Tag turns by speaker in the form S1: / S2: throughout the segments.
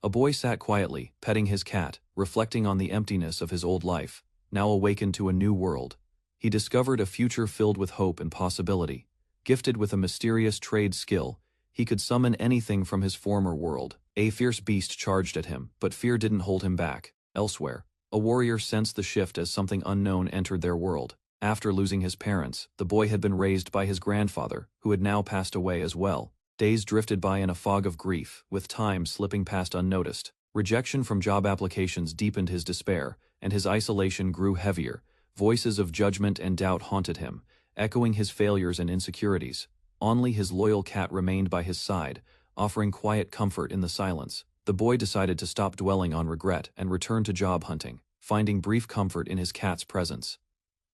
S1: A boy sat quietly, petting his cat, reflecting on the emptiness of his old life. Now awakened to a new world, he discovered a future filled with hope and possibility. Gifted with a mysterious trade skill, he could summon anything from his former world. A fierce beast charged at him, but fear didn't hold him back. Elsewhere, a warrior sensed the shift as something unknown entered their world. After losing his parents, the boy had been raised by his grandfather, who had now passed away as well. Days drifted by in a fog of grief, with time slipping past unnoticed. Rejection from job applications deepened his despair, and his isolation grew heavier. Voices of judgment and doubt haunted him, echoing his failures and insecurities. Only his loyal cat remained by his side, offering quiet comfort in the silence. The boy decided to stop dwelling on regret and return to job hunting, finding brief comfort in his cat's presence.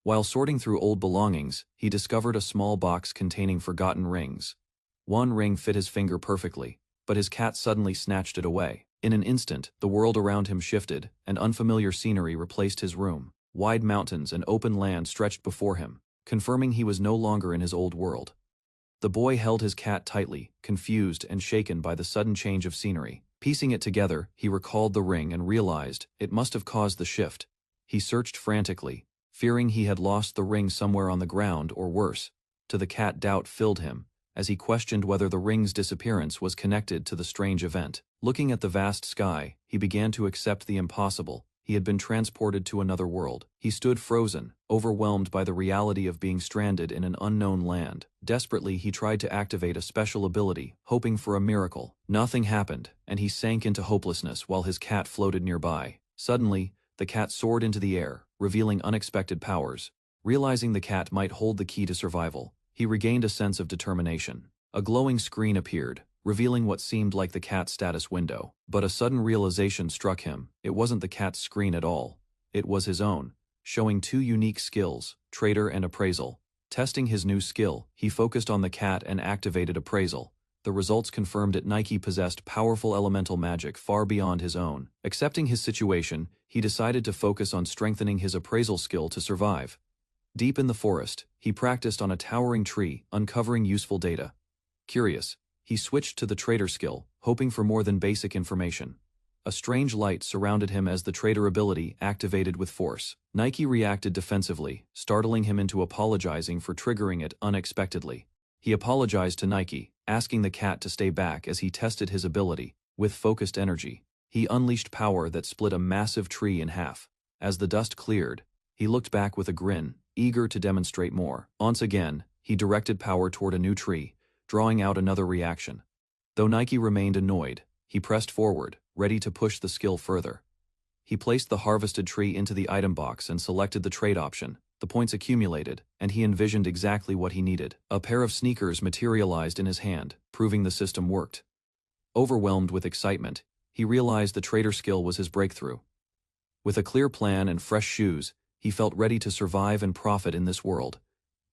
S1: While sorting through old belongings, he discovered a small box containing forgotten rings. One ring fit his finger perfectly, but his cat suddenly snatched it away. In an instant, the world around him shifted, and unfamiliar scenery replaced his room. Wide mountains and open land stretched before him, confirming he was no longer in his old world. The boy held his cat tightly, confused and shaken by the sudden change of scenery. Piecing it together, he recalled the ring and realized it must have caused the shift. He searched frantically, fearing he had lost the ring somewhere on the ground or worse. To the cat, doubt filled him, as he questioned whether the ring's disappearance was connected to the strange event. Looking at the vast sky, he began to accept the impossible. He had been transported to another world. He stood frozen, overwhelmed by the reality of being stranded in an unknown land. Desperately, he tried to activate a special ability, hoping for a miracle. Nothing happened, and he sank into hopelessness while his cat floated nearby. Suddenly, the cat soared into the air, revealing unexpected powers. Realizing the cat might hold the key to survival, he regained a sense of determination. A glowing screen appeared, revealing what seemed like the cat's status window. But a sudden realization struck him. It wasn't the cat's screen at all. It was his own, showing two unique skills, trader and appraisal. Testing his new skill, he focused on the cat and activated appraisal. The results confirmed that Nike possessed powerful elemental magic far beyond his own. Accepting his situation, he decided to focus on strengthening his appraisal skill to survive. Deep in the forest, he practiced on a towering tree, uncovering useful data. Curious, he switched to the trader skill, hoping for more than basic information. A strange light surrounded him as the trader ability activated with force. Nike reacted defensively, startling him into apologizing for triggering it unexpectedly. He apologized to Nike, asking the cat to stay back as he tested his ability. With focused energy, he unleashed power that split a massive tree in half. As the dust cleared, he looked back with a grin, eager to demonstrate more. Once again, he directed power toward a new tree, drawing out another reaction. Though Nike remained annoyed, he pressed forward, ready to push the skill further. He placed the harvested tree into the item box and selected the trade option. The points accumulated, and he envisioned exactly what he needed. A pair of sneakers materialized in his hand, proving the system worked. Overwhelmed with excitement, he realized the trader skill was his breakthrough. With a clear plan and fresh shoes, he felt ready to survive and profit in this world.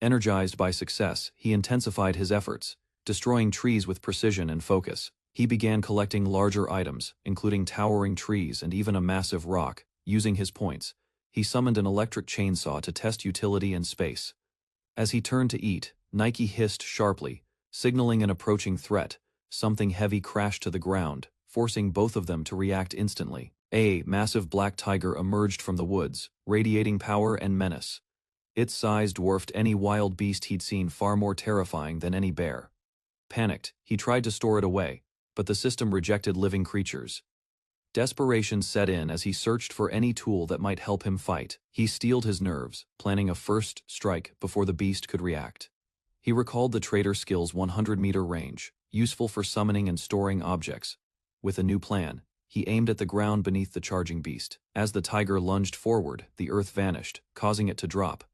S1: Energized by success, he intensified his efforts, destroying trees with precision and focus. He began collecting larger items, including towering trees and even a massive rock. Using his points, he summoned an electric chainsaw to test utility and space. As he turned to eat, Nike hissed sharply, signaling an approaching threat. Something heavy crashed to the ground, forcing both of them to react instantly. A massive black tiger emerged from the woods, radiating power and menace. Its size dwarfed any wild beast he'd seen, far more terrifying than any bear. Panicked, he tried to store it away, but the system rejected living creatures. Desperation set in as he searched for any tool that might help him fight. He steeled his nerves, planning a first strike before the beast could react. He recalled the trader skill's 100-meter range, useful for summoning and storing objects. With a new plan, he aimed at the ground beneath the charging beast. As the tiger lunged forward, the earth vanished, causing it to drop.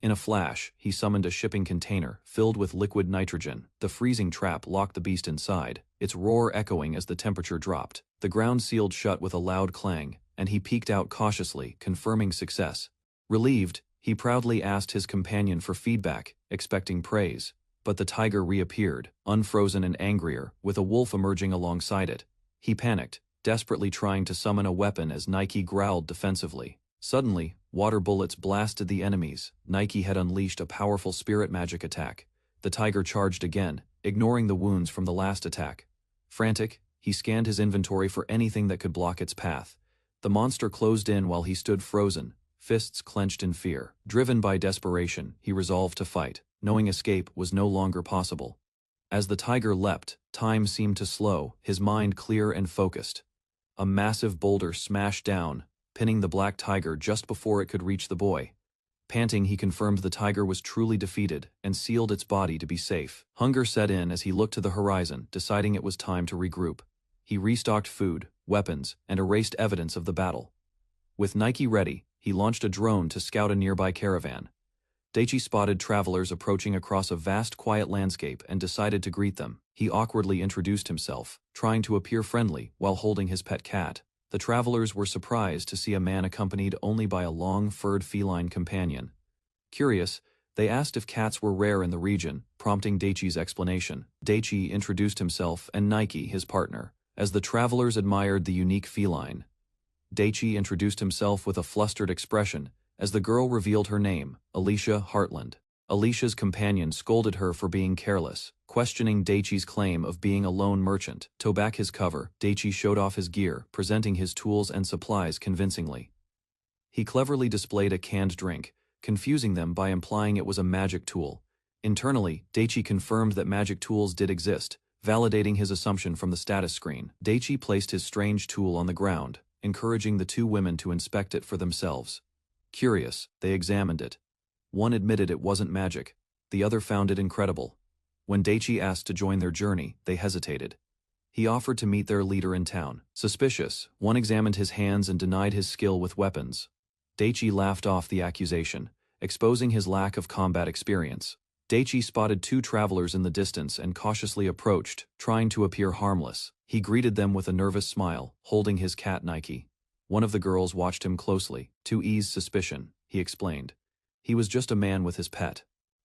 S1: In a flash, he summoned a shipping container filled with liquid nitrogen. The freezing trap locked the beast inside, its roar echoing as the temperature dropped. The ground sealed shut with a loud clang, and he peeked out cautiously, confirming success. Relieved, he proudly asked his companion for feedback, expecting praise. But the tiger reappeared, unfrozen and angrier, with a wolf emerging alongside it. He panicked, desperately trying to summon a weapon as Nike growled defensively. Suddenly, water bullets blasted the enemies. Nike had unleashed a powerful spirit magic attack. The tiger charged again, ignoring the wounds from the last attack. Frantic, He scanned his inventory for anything that could block its path. The monster closed in while he stood frozen, fists clenched in fear. Driven by desperation, he resolved to fight, knowing escape was no longer possible. As the tiger leapt, time seemed to slow, his mind clear and focused. A massive boulder smashed down, pinning the black tiger just before it could reach the boy. Panting, he confirmed the tiger was truly defeated and sealed its body to be safe. Hunger set in as he looked to the horizon, deciding it was time to regroup. He restocked food, weapons, and erased evidence of the battle. With Nike ready, he launched a drone to scout a nearby caravan. Daichi spotted travelers approaching across a vast quiet landscape and decided to greet them. He awkwardly introduced himself, trying to appear friendly while holding his pet cat. The travelers were surprised to see a man accompanied only by a long-furred feline companion. Curious, they asked if cats were rare in the region, prompting Daichi's explanation. Daichi introduced himself and Nike, his partner, as the travelers admired the unique feline. Daichi introduced himself with a flustered expression, as the girl revealed her name, Alicia Heartland. Alicia's companion scolded her for being careless, questioning Daichi's claim of being a lone merchant. To back his cover, Daichi showed off his gear, presenting his tools and supplies convincingly. He cleverly displayed a canned drink, confusing them by implying it was a magic tool. Internally, Daichi confirmed that magic tools did exist, validating his assumption from the status screen. Daichi placed his strange tool on the ground, encouraging the two women to inspect it for themselves. Curious, they examined it. One admitted it wasn't magic, the other found it incredible. When Daichi asked to join their journey, they hesitated. He offered to meet their leader in town. Suspicious, one examined his hands and denied his skill with weapons. Daichi laughed off the accusation, exposing his lack of combat experience. Daichi spotted two travelers in the distance and cautiously approached, trying to appear harmless. He greeted them with a nervous smile, holding his cat Nike. One of the girls watched him closely, to ease suspicion, he explained. He was just a man with his pet.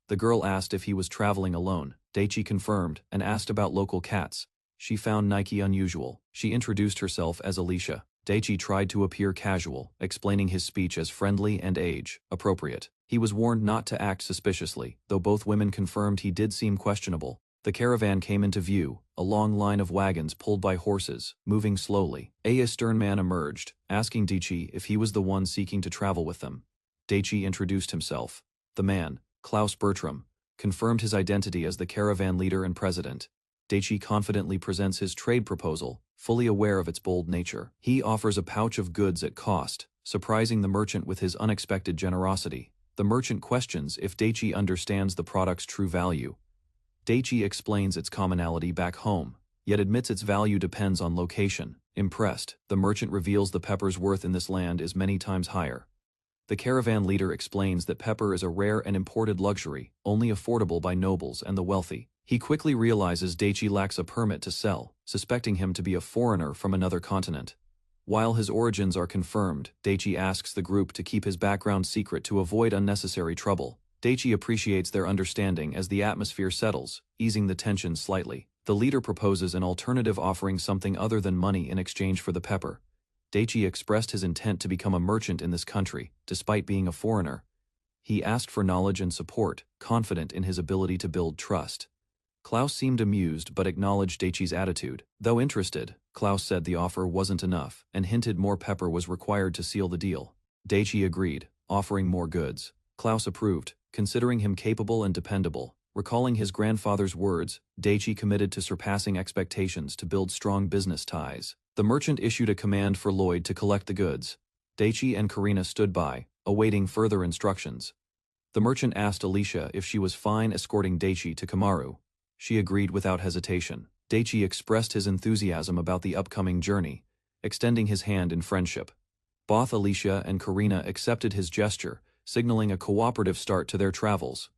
S1: The girl asked if he was traveling alone. Daichi confirmed and asked about local cats. She found Nike unusual. She introduced herself as Alicia. Daichi tried to appear casual, explaining his speech as friendly and age-appropriate. He was warned not to act suspiciously, though both women confirmed he did seem questionable. The caravan came into view, a long line of wagons pulled by horses, moving slowly. A stern man emerged, asking Daichi if he was the one seeking to travel with them. Daichi introduced himself. The man, Klaus Bertram, confirmed his identity as the caravan leader and president. Daichi confidently presents his trade proposal, fully aware of its bold nature. He offers a pouch of goods at cost, surprising the merchant with his unexpected generosity. The merchant questions if Daichi understands the product's true value. Daichi explains its commonality back home, yet admits its value depends on location. Impressed, the merchant reveals the pepper's worth in this land is many times higher. The caravan leader explains that pepper is a rare and imported luxury, only affordable by nobles and the wealthy. He quickly realizes Daichi lacks a permit to sell, suspecting him to be a foreigner from another continent. While his origins are confirmed, Daichi asks the group to keep his background secret to avoid unnecessary trouble. Daichi appreciates their understanding as the atmosphere settles, easing the tension slightly. The leader proposes an alternative, offering something other than money in exchange for the pepper. Daichi expressed his intent to become a merchant in this country, despite being a foreigner. He asked for knowledge and support, confident in his ability to build trust. Klaus seemed amused but acknowledged Daichi's attitude. Though interested, Klaus said the offer wasn't enough and hinted more pepper was required to seal the deal. Daichi agreed, offering more goods. Klaus approved, considering him capable and dependable. Recalling his grandfather's words, Daichi committed to surpassing expectations to build strong business ties. The merchant issued a command for Lloyd to collect the goods. Daichi and Karina stood by, awaiting further instructions. The merchant asked Alicia if she was fine escorting Daichi to Kamaru. She agreed without hesitation. Daichi expressed his enthusiasm about the upcoming journey, extending his hand in friendship. Both Alicia and Karina accepted his gesture, signaling a cooperative start to their travels.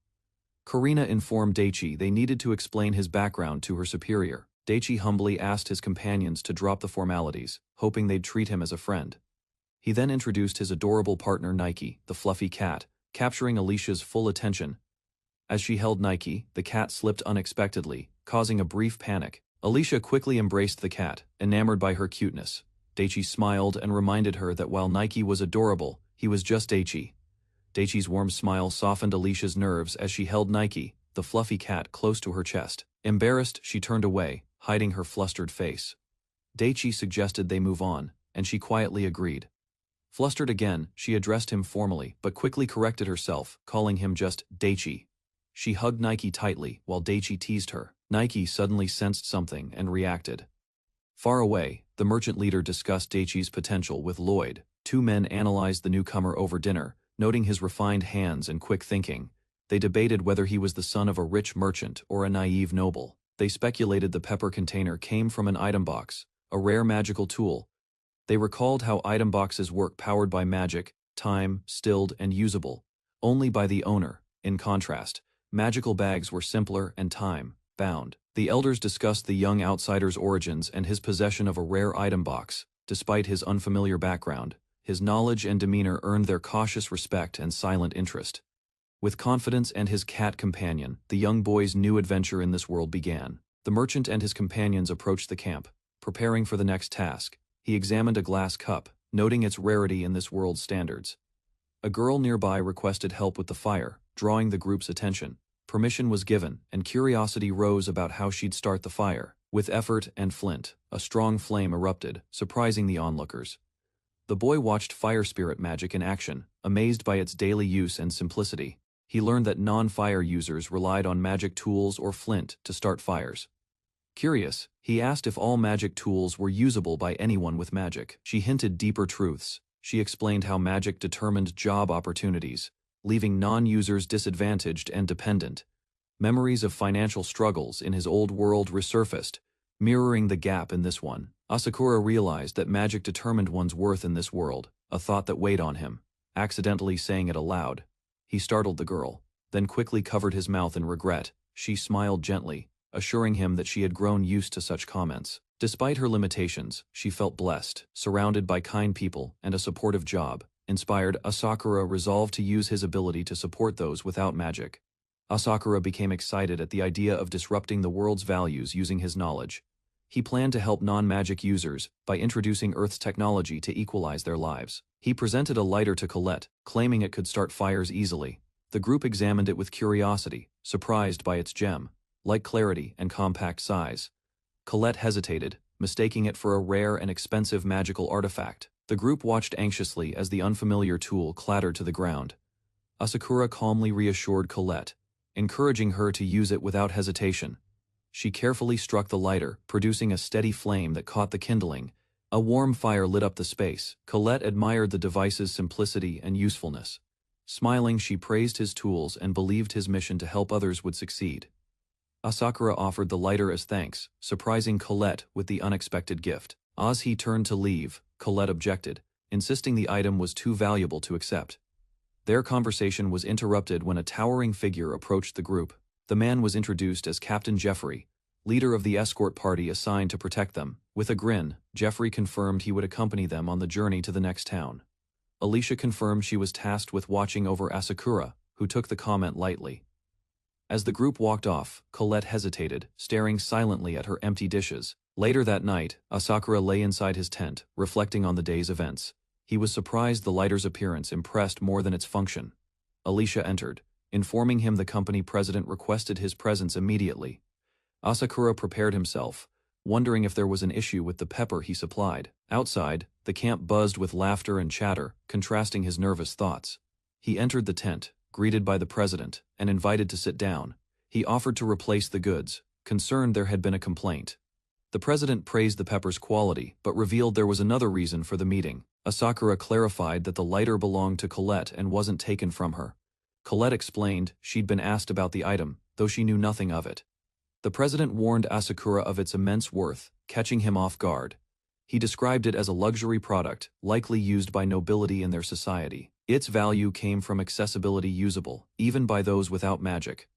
S1: Karina informed Daichi they needed to explain his background to her superior. Daichi humbly asked his companions to drop the formalities, hoping they'd treat him as a friend. He then introduced his adorable partner Nike, the fluffy cat, capturing Alicia's full attention. As she held Nike, the cat slipped unexpectedly, causing a brief panic. Alicia quickly embraced the cat, enamored by her cuteness. Daichi smiled and reminded her that while Nike was adorable, he was just Daichi. Daichi's warm smile softened Alicia's nerves as she held Nike, the fluffy cat, close to her chest. Embarrassed, she turned away, hiding her flustered face. Daichi suggested they move on, and she quietly agreed. Flustered again, she addressed him formally but quickly corrected herself, calling him just Daichi. She hugged Nike tightly while Daichi teased her. Nike suddenly sensed something and reacted. Far away, the merchant leader discussed Daichi's potential with Lloyd. Two men analyzed the newcomer over dinner, noting his refined hands and quick thinking. They debated whether he was the son of a rich merchant or a naive noble. They speculated the pepper container came from an item box, a rare magical tool. They recalled how item boxes work powered by magic, time, stilled, and usable, only by the owner. In contrast, magical bags were simpler and time-bound. The elders discussed the young outsider's origins and his possession of a rare item box. Despite his unfamiliar background, his knowledge and demeanor earned their cautious respect and silent interest. With confidence and his cat companion, the young boy's new adventure in this world began. The merchant and his companions approached the camp, preparing for the next task. He examined a glass cup, noting its rarity in this world's standards. A girl nearby requested help with the fire, drawing the group's attention. Permission was given, and curiosity rose about how she'd start the fire. With effort and flint, a strong flame erupted, surprising the onlookers. The boy watched fire spirit magic in action, amazed by its daily use and simplicity. He learned that non-fire users relied on magic tools or flint to start fires. Curious, he asked if all magic tools were usable by anyone with magic. She hinted deeper truths. She explained how magic determined job opportunities, leaving non-users disadvantaged and dependent. Memories of financial struggles in his old world resurfaced, mirroring the gap in this one. Asakura realized that magic determined one's worth in this world, a thought that weighed on him. Accidentally saying it aloud, he startled the girl, then quickly covered his mouth in regret. She smiled gently, assuring him that she had grown used to such comments. Despite her limitations, she felt blessed, surrounded by kind people and a supportive job. Inspired, Asakura resolved to use his ability to support those without magic. Asakura became excited at the idea of disrupting the world's values using his knowledge. He planned to help non-magic users by introducing Earth's technology to equalize their lives. He presented a lighter to Colette, claiming it could start fires easily. The group examined it with curiosity, surprised by its gem, light clarity and compact size. Colette hesitated, mistaking it for a rare and expensive magical artifact. The group watched anxiously as the unfamiliar tool clattered to the ground. Asakura calmly reassured Colette, encouraging her to use it without hesitation. She carefully struck the lighter, producing a steady flame that caught the kindling. A warm fire lit up the space. Colette admired the device's simplicity and usefulness. Smiling, she praised his tools and believed his mission to help others would succeed. Asakura offered the lighter as thanks, surprising Colette with the unexpected gift. As he turned to leave, Colette objected, insisting the item was too valuable to accept. Their conversation was interrupted when a towering figure approached the group. The man was introduced as Captain Jeffrey, leader of the escort party assigned to protect them. With a grin, Jeffrey confirmed he would accompany them on the journey to the next town. Alicia confirmed she was tasked with watching over Asakura, who took the comment lightly. As the group walked off, Colette hesitated, staring silently at her empty dishes. Later that night, Asakura lay inside his tent, reflecting on the day's events. He was surprised the lighter's appearance impressed more than its function. Alicia entered, informing him the company president requested his presence immediately. Asakura prepared himself, wondering if there was an issue with the pepper he supplied. Outside, the camp buzzed with laughter and chatter, contrasting his nervous thoughts. He entered the tent, greeted by the president, and invited to sit down. He offered to replace the goods, concerned there had been a complaint. The president praised the pepper's quality, but revealed there was another reason for the meeting. Asakura clarified that the lighter belonged to Colette and wasn't taken from her. Colette explained she'd been asked about the item, though she knew nothing of it. The president warned Asakura of its immense worth, catching him off guard. He described it as a luxury product, likely used by nobility in their society. Its value came from accessibility usable, even by those without magic.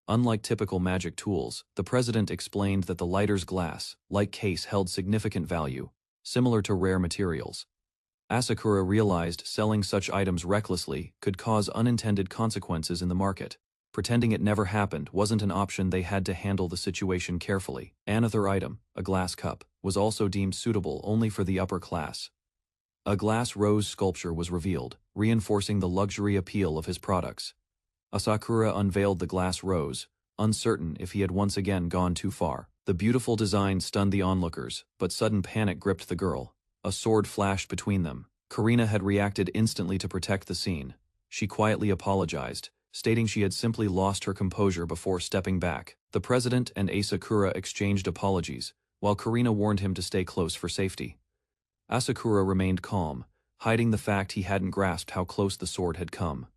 S1: Unlike typical magic tools, the president explained that the lighter's glass-like case held significant value, similar to rare materials. Asakura realized selling such items recklessly could cause unintended consequences in the market. Pretending it never happened wasn't an option. They had to handle the situation carefully. Another item, a glass cup, was also deemed suitable only for the upper class. A glass rose sculpture was revealed, reinforcing the luxury appeal of his products. Asakura unveiled the glass rose, uncertain if he had once again gone too far. The beautiful design stunned the onlookers, but sudden panic gripped the girl. A sword flashed between them. Karina had reacted instantly to protect the scene. She quietly apologized, stating she had simply lost her composure before stepping back. The president and Asakura exchanged apologies, while Karina warned him to stay close for safety. Asakura remained calm, hiding the fact he hadn't grasped how close the sword had come.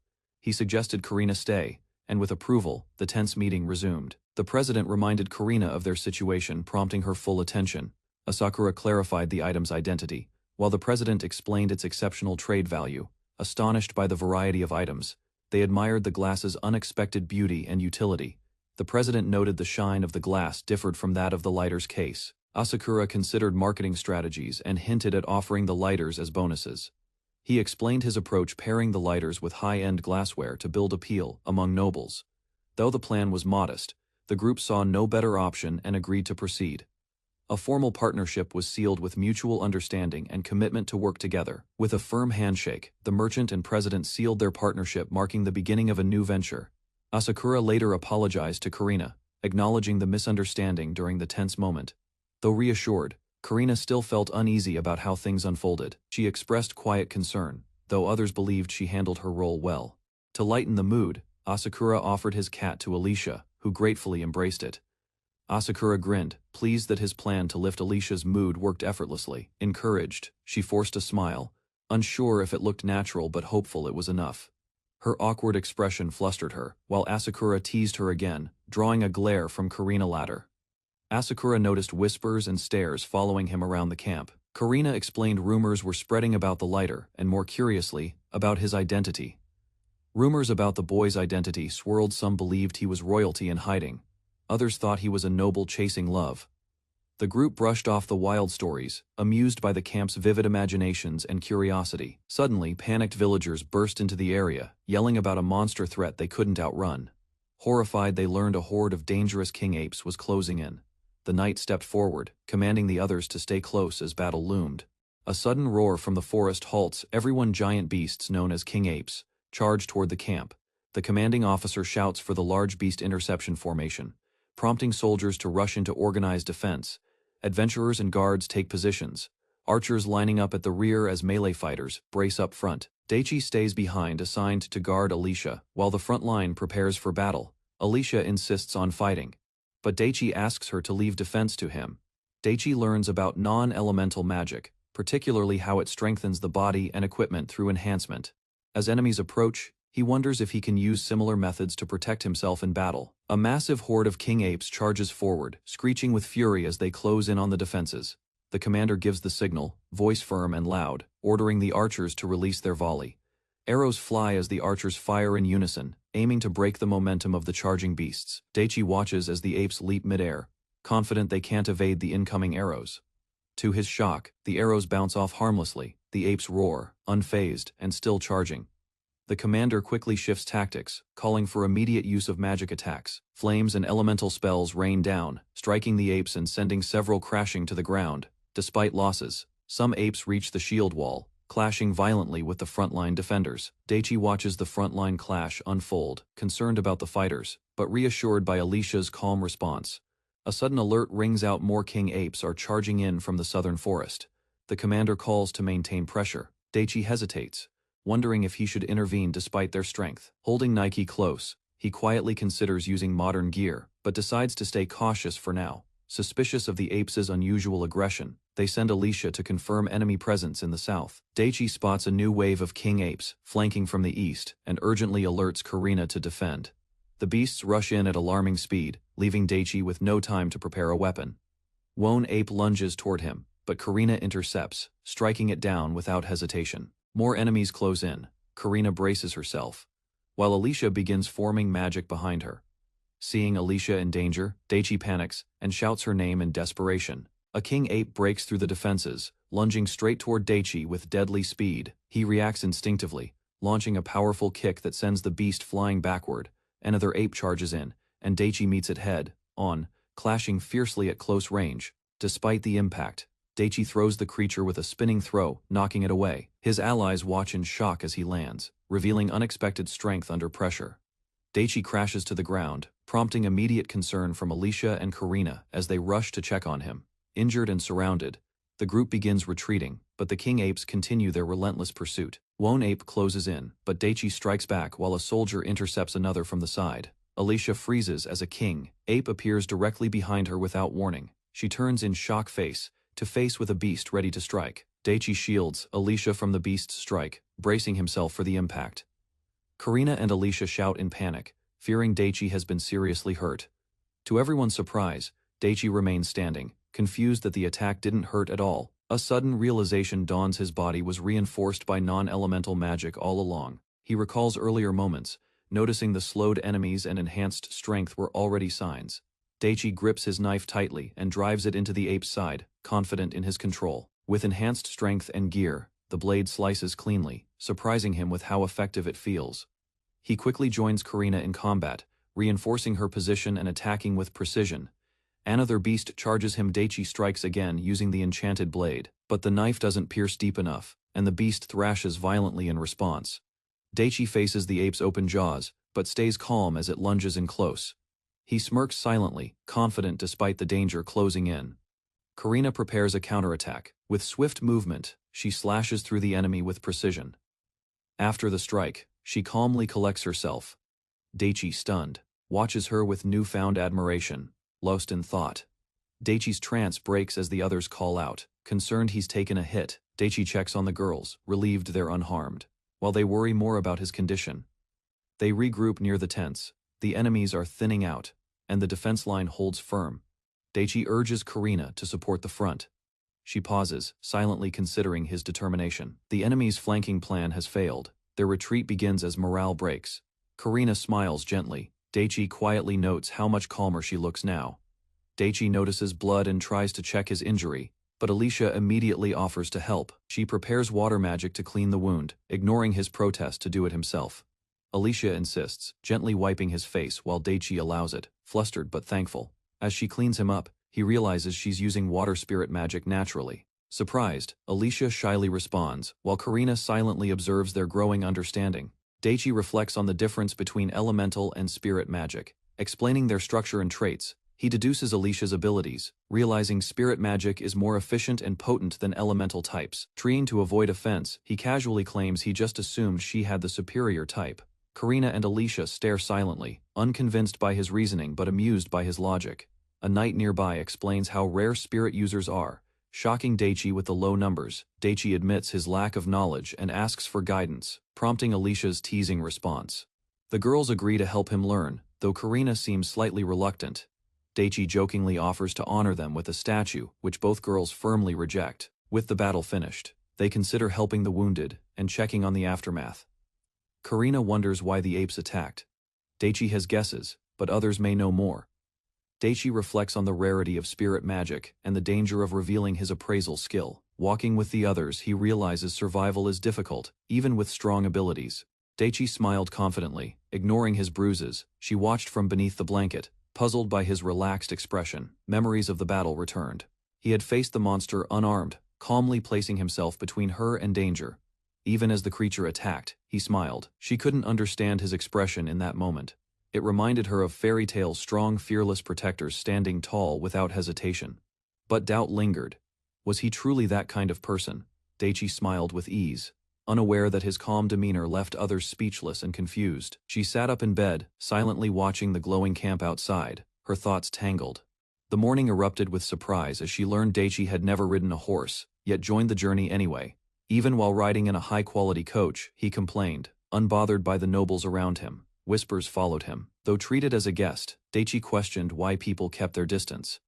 S1: He suggested Karina stay, and with approval, the tense meeting resumed. The president reminded Karina of their situation, prompting her full attention. Asakura clarified the item's identity, while the president explained its exceptional trade value. Astonished by the variety of items, they admired the glass's unexpected beauty and utility. The president noted the shine of the glass differed from that of the lighter's case. Asakura considered marketing strategies and hinted at offering the lighters as bonuses. He explained his approach, pairing the lighters with high-end glassware to build appeal among nobles. Though the plan was modest, the group saw no better option and agreed to proceed. A formal partnership was sealed with mutual understanding and commitment to work together. With a firm handshake, the merchant and president sealed their partnership, marking the beginning of a new venture. Asakura later apologized to Karina, acknowledging the misunderstanding during the tense moment. Though reassured, Karina still felt uneasy about how things unfolded. She expressed quiet concern, though others believed she handled her role well. To lighten the mood, Asakura offered his cat to Alicia, who gratefully embraced it. Asakura grinned, pleased that his plan to lift Alicia's mood worked effortlessly. Encouraged, she forced a smile, unsure if it looked natural but hopeful it was enough. Her awkward expression flustered her, while Asakura teased her again, drawing a glare from Karina latter. Asakura noticed whispers and stares following him around the camp. Karina explained rumors were spreading about the lighter, and more curiously, about his identity. Rumors about the boy's identity swirled. Some believed he was royalty in hiding. Others thought he was a noble chasing love. The group brushed off the wild stories, amused by the camp's vivid imaginations and curiosity. Suddenly, panicked villagers burst into the area, yelling about a monster threat they couldn't outrun. Horrified, they learned a horde of dangerous king apes was closing in. The knight stepped forward, commanding the others to stay close as battle loomed. A sudden roar from the forest halts everyone. Giant beasts known as king apes charge toward the camp. The commanding officer shouts for the large beast interception formation, prompting soldiers to rush into organized defense. Adventurers and guards take positions, archers lining up at the rear as melee fighters brace up front. Daichi stays behind, assigned to guard Alicia, while the front line prepares for battle. Alicia insists on fighting, but Daichi asks her to leave defense to him. Daichi learns about non-elemental magic, particularly how it strengthens the body and equipment through enhancement. As enemies approach, he wonders if he can use similar methods to protect himself in battle. A massive horde of king apes charges forward, screeching with fury as they close in on the defenses. The commander gives the signal, voice firm and loud, ordering the archers to release their volley. Arrows fly as the archers fire in unison, aiming to break the momentum of the charging beasts. Daichi watches as the apes leap midair, confident they can't evade the incoming arrows. To his shock, the arrows bounce off harmlessly. The apes roar, unfazed and still charging. The commander quickly shifts tactics, calling for immediate use of magic attacks. Flames and elemental spells rain down, striking the apes and sending several crashing to the ground. Despite losses, some apes reach the shield wall, clashing violently with the frontline defenders. Daichi watches the frontline clash unfold, concerned about the fighters, but reassured by Alicia's calm response. A sudden alert rings out: more king apes are charging in from the southern forest. The commander calls to maintain pressure. Daichi hesitates, wondering if he should intervene despite their strength. Holding Nike close, he quietly considers using modern gear, but decides to stay cautious for now. Suspicious of the apes' unusual aggression, they send Alicia to confirm enemy presence in the south. Daichi spots a new wave of king apes, flanking from the east, and urgently alerts Karina to defend. The beasts rush in at alarming speed, leaving Daichi with no time to prepare a weapon. One ape lunges toward him, but Karina intercepts, striking it down without hesitation. More enemies close in. Karina braces herself, while Alicia begins forming magic behind her. Seeing Alicia in danger, Daichi panics and shouts her name in desperation. A king ape breaks through the defenses, lunging straight toward Daichi with deadly speed. He reacts instinctively, launching a powerful kick that sends the beast flying backward. Another ape charges in, and Daichi meets it head-on, clashing fiercely at close range. Despite the impact, Daichi throws the creature with a spinning throw, knocking it away. His allies watch in shock as he lands, revealing unexpected strength under pressure. Daichi crashes to the ground, prompting immediate concern from Alicia and Karina as they rush to check on him. Injured and surrounded, the group begins retreating, but the king apes continue their relentless pursuit. One ape closes in, but Daichi strikes back while a soldier intercepts another from the side. Alicia freezes as a king ape appears directly behind her without warning. She turns in shock face with a beast ready to strike. Daichi shields Alicia from the beast's strike, bracing himself for the impact. Karina and Alicia shout in panic, fearing Daichi has been seriously hurt. To everyone's surprise, Daichi remains standing, confused that the attack didn't hurt at all. A sudden realization dawns: his body was reinforced by non-elemental magic all along. He recalls earlier moments, noticing the slowed enemies and enhanced strength were already signs. Daichi grips his knife tightly and drives it into the ape's side, confident in his control. With enhanced strength and gear, the blade slices cleanly, surprising him with how effective it feels. He quickly joins Karina in combat, reinforcing her position and attacking with precision. Another beast charges him. Daichi strikes again using the enchanted blade, but the knife doesn't pierce deep enough, and the beast thrashes violently in response. Daichi faces the ape's open jaws, but stays calm as it lunges in close. He smirks silently, confident despite the danger closing in. Karina prepares a counterattack. With swift movement, she slashes through the enemy with precision. After the strike, she calmly collects herself. Daichi, stunned, watches her with newfound admiration, lost in thought. Daichi's trance breaks as the others call out. Concerned he's taken a hit, Daichi checks on the girls, relieved they're unharmed, while they worry more about his condition. They regroup near the tents. The enemies are thinning out, and the defense line holds firm. Daichi urges Karina to support the front. She pauses, silently considering his determination. The enemy's flanking plan has failed. Their retreat begins as morale breaks. Karina smiles gently. Daichi quietly notes how much calmer she looks now. Daichi notices blood and tries to check his injury, but Alicia immediately offers to help. She prepares water magic to clean the wound, ignoring his protest to do it himself. Alicia insists, gently wiping his face while Daichi allows it, flustered but thankful. As she cleans him up, he realizes she's using water spirit magic naturally. Surprised, Alicia shyly responds, while Karina silently observes their growing understanding. Daichi reflects on the difference between elemental and spirit magic. Explaining their structure and traits, he deduces Alicia's abilities, realizing spirit magic is more efficient and potent than elemental types. Trying to avoid offense, he casually claims he just assumed she had the superior type. Karina and Alicia stare silently, unconvinced by his reasoning but amused by his logic. A knight nearby explains how rare spirit users are, shocking Daichi with the low numbers. Daichi admits his lack of knowledge and asks for guidance, prompting Alicia's teasing response. The girls agree to help him learn, though Karina seems slightly reluctant. Daichi jokingly offers to honor them with a statue, which both girls firmly reject. With the battle finished, they consider helping the wounded and checking on the aftermath. Karina wonders why the apes attacked. Daichi has guesses, but others may know more. Daichi reflects on the rarity of spirit magic and the danger of revealing his appraisal skill. Walking with the others, he realizes survival is difficult, even with strong abilities. Daichi smiled confidently, ignoring his bruises. She watched from beneath the blanket, puzzled by his relaxed expression. Memories of the battle returned. He had faced the monster unarmed, calmly placing himself between her and danger. Even as the creature attacked, he smiled. She couldn't understand his expression in that moment. It reminded her of fairy tale strong, fearless protectors standing tall without hesitation. But doubt lingered. Was he truly that kind of person? Daichi smiled with ease, unaware that his calm demeanor left others speechless and confused. She sat up in bed, silently watching the glowing camp outside, her thoughts tangled. The morning erupted with surprise as she learned Daichi had never ridden a horse, yet joined the journey anyway. Even while riding in a high-quality coach, he complained, unbothered by the nobles around him. Whispers followed him. Though treated as a guest, Daichi questioned why people kept their distance.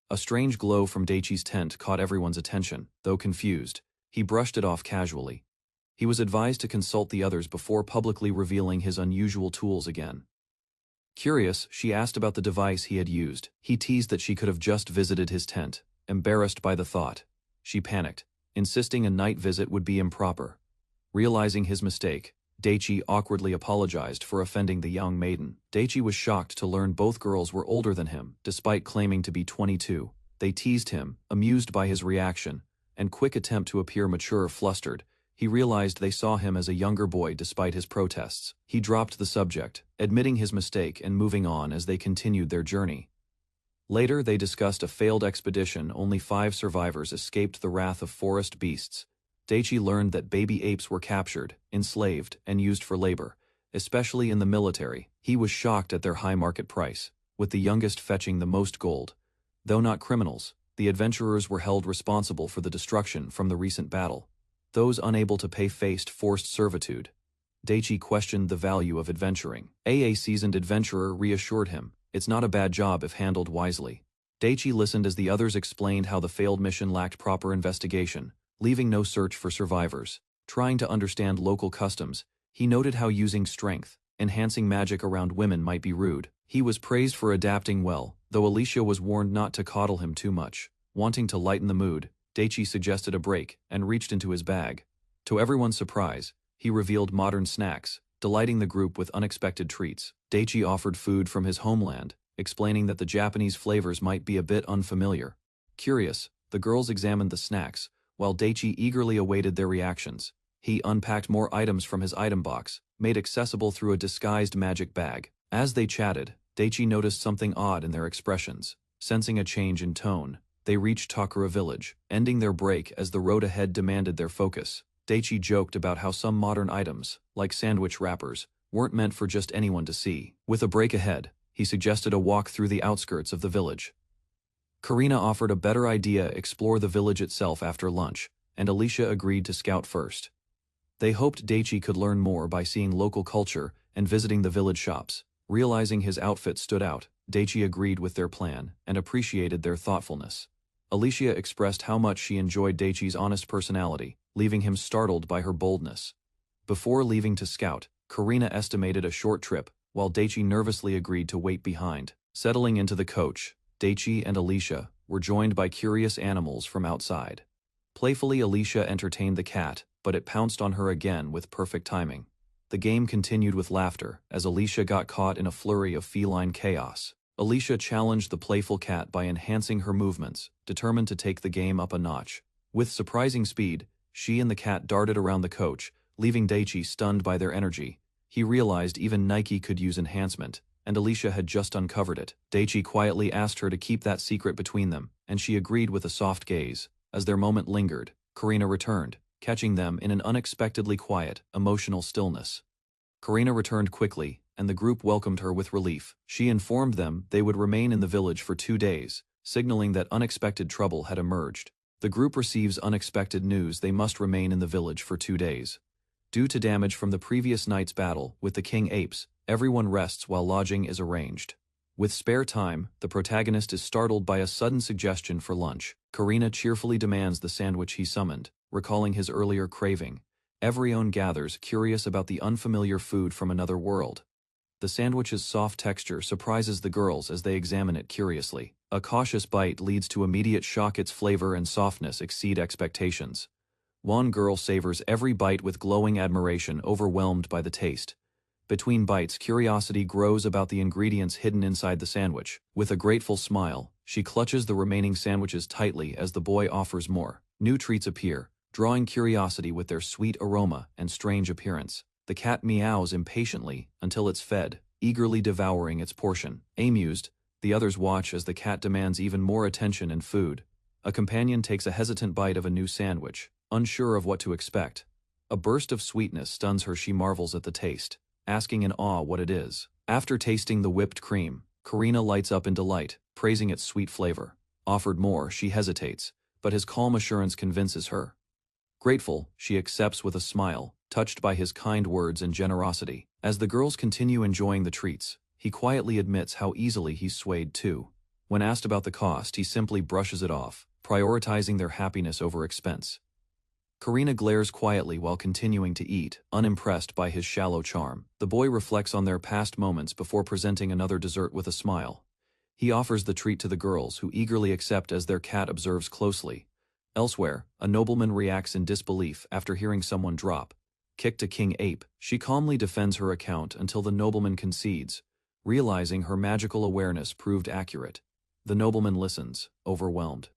S1: A strange glow from Daichi's tent caught everyone's attention. Though confused, he brushed it off casually. He was advised to consult the others before publicly revealing his unusual tools again. Curious, she asked about the device he had used. He teased that she could have just visited his tent. Embarrassed by the thought, she panicked, insisting a night visit would be improper. Realizing his mistake, Daichi awkwardly apologized for offending the young maiden. Daichi was shocked to learn both girls were older than him, despite claiming to be 22. They teased him, amused by his reaction, and quick attempt to appear mature. Flustered, He realized they saw him as a younger boy despite his protests. He dropped the subject, admitting his mistake and moving on as they continued their journey. Later they discussed a failed expedition. Only 5 survivors escaped the wrath of forest beasts. Daichi learned that baby apes were captured, enslaved, and used for labor, especially in the military. He was shocked at their high market price, with the youngest fetching the most gold. Though not criminals, the adventurers were held responsible for the destruction from the recent battle. Those unable to pay faced forced servitude. Daichi questioned the value of adventuring. A seasoned adventurer reassured him, it's not a bad job if handled wisely. Daichi listened as the others explained how the failed mission lacked proper investigation, leaving no search for survivors. Trying to understand local customs, he noted how using strength, enhancing magic around women might be rude. He was praised for adapting well, though Alicia was warned not to coddle him too much. Wanting to lighten the mood, Daichi suggested a break and reached into his bag. To everyone's surprise, he revealed modern snacks, delighting the group with unexpected treats. Daichi offered food from his homeland, explaining that the Japanese flavors might be a bit unfamiliar. Curious, the girls examined the snacks, while Daichi eagerly awaited their reactions. He unpacked more items from his item box, made accessible through a disguised magic bag. As they chatted, Daichi noticed something odd in their expressions. Sensing a change in tone, they reached Takura village, ending their break as the road ahead demanded their focus. Daichi joked about how some modern items, like sandwich wrappers, weren't meant for just anyone to see. With a break ahead, he suggested a walk through the outskirts of the village. Karina offered a better idea: explore the village itself after lunch, and Alicia agreed to scout first. They hoped Daichi could learn more by seeing local culture and visiting the village shops. Realizing his outfit stood out, Daichi agreed with their plan and appreciated their thoughtfulness. Alicia expressed how much she enjoyed Daichi's honest personality, leaving him startled by her boldness. Before leaving to scout, Karina estimated a short trip, while Daichi nervously agreed to wait behind. Settling into the coach, Daichi and Alicia were joined by curious animals from outside. Playfully, Alicia entertained the cat, but it pounced on her again with perfect timing. The game continued with laughter as Alicia got caught in a flurry of feline chaos. Alicia challenged the playful cat by enhancing her movements, determined to take the game up a notch. With surprising speed, she and the cat darted around the coach, leaving Daichi stunned by their energy. He realized even Nike could use enhancement, and Alicia had just uncovered it. Daichi quietly asked her to keep that secret between them, and she agreed with a soft gaze. As their moment lingered, Karina returned, catching them in an unexpectedly quiet, emotional stillness. Karina returned quickly, and the group welcomed her with relief. She informed them they would remain in the village for 2 days, signaling that unexpected trouble had emerged. The group receives unexpected news: they must remain in the village for 2 days. Due to damage from the previous night's battle with the king apes, everyone rests while lodging is arranged. With spare time, the protagonist is startled by a sudden suggestion for lunch. Karina cheerfully demands the sandwich he summoned, recalling his earlier craving. Everyone gathers, curious about the unfamiliar food from another world. The sandwich's soft texture surprises the girls as they examine it curiously. A cautious bite leads to immediate shock. Its flavor and softness exceed expectations. One girl savors every bite with glowing admiration, overwhelmed by the taste. Between bites, curiosity grows about the ingredients hidden inside the sandwich. With a grateful smile, she clutches the remaining sandwiches tightly as the boy offers more. New treats appear, drawing curiosity with their sweet aroma and strange appearance. The cat meows impatiently until it's fed, eagerly devouring its portion. Amused, the others watch as the cat demands even more attention and food. A companion takes a hesitant bite of a new sandwich, unsure of what to expect. A burst of sweetness stuns her. She marvels at the taste, asking in awe what it is. After tasting the whipped cream, Karina lights up in delight, praising its sweet flavor. Offered more, she hesitates, but his calm assurance convinces her. Grateful, she accepts with a smile, touched by his kind words and generosity. As the girls continue enjoying the treats, he quietly admits how easily he's swayed too. When asked about the cost, he simply brushes it off, prioritizing their happiness over expense. Karina glares quietly while continuing to eat, unimpressed by his shallow charm. The boy reflects on their past moments before presenting another dessert with a smile. He offers the treat to the girls, who eagerly accept as their cat observes closely. Elsewhere, a nobleman reacts in disbelief after hearing someone drop kicked a king ape. She calmly defends her account until the nobleman concedes, realizing her magical awareness proved accurate. The nobleman listens, overwhelmed.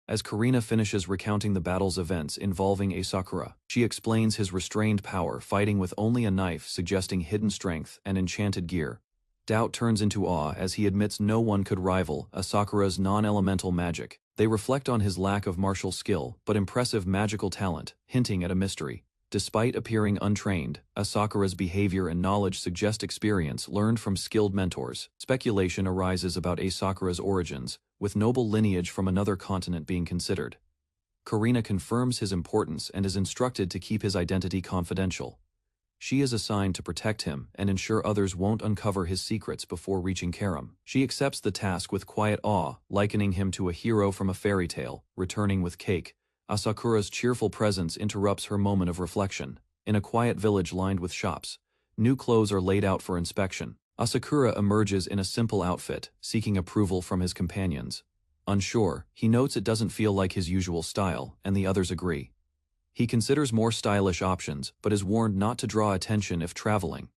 S1: As Karina finishes recounting the battle's events involving Asakura, she explains his restrained power fighting with only a knife suggesting hidden strength and enchanted gear. Doubt turns into awe as he admits no one could rival Asakura's non-elemental magic. They reflect on his lack of martial skill but impressive magical talent, hinting at a mystery. Despite appearing untrained, Asakura's behavior and knowledge suggest experience learned from skilled mentors. Speculation arises about Asakura's origins, with noble lineage from another continent being considered. Karina confirms his importance and is instructed to keep his identity confidential. She is assigned to protect him and ensure others won't uncover his secrets before reaching Karam. She accepts the task with quiet awe, likening him to a hero from a fairy tale, returning with cake. Asakura's cheerful presence interrupts her moment of reflection. In a quiet village lined with shops, new clothes are laid out for inspection. Asakura emerges in a simple outfit, seeking approval from his companions. Unsure, he notes it doesn't feel like his usual style, and the others agree. He considers more stylish options, but is warned not to draw attention if traveling.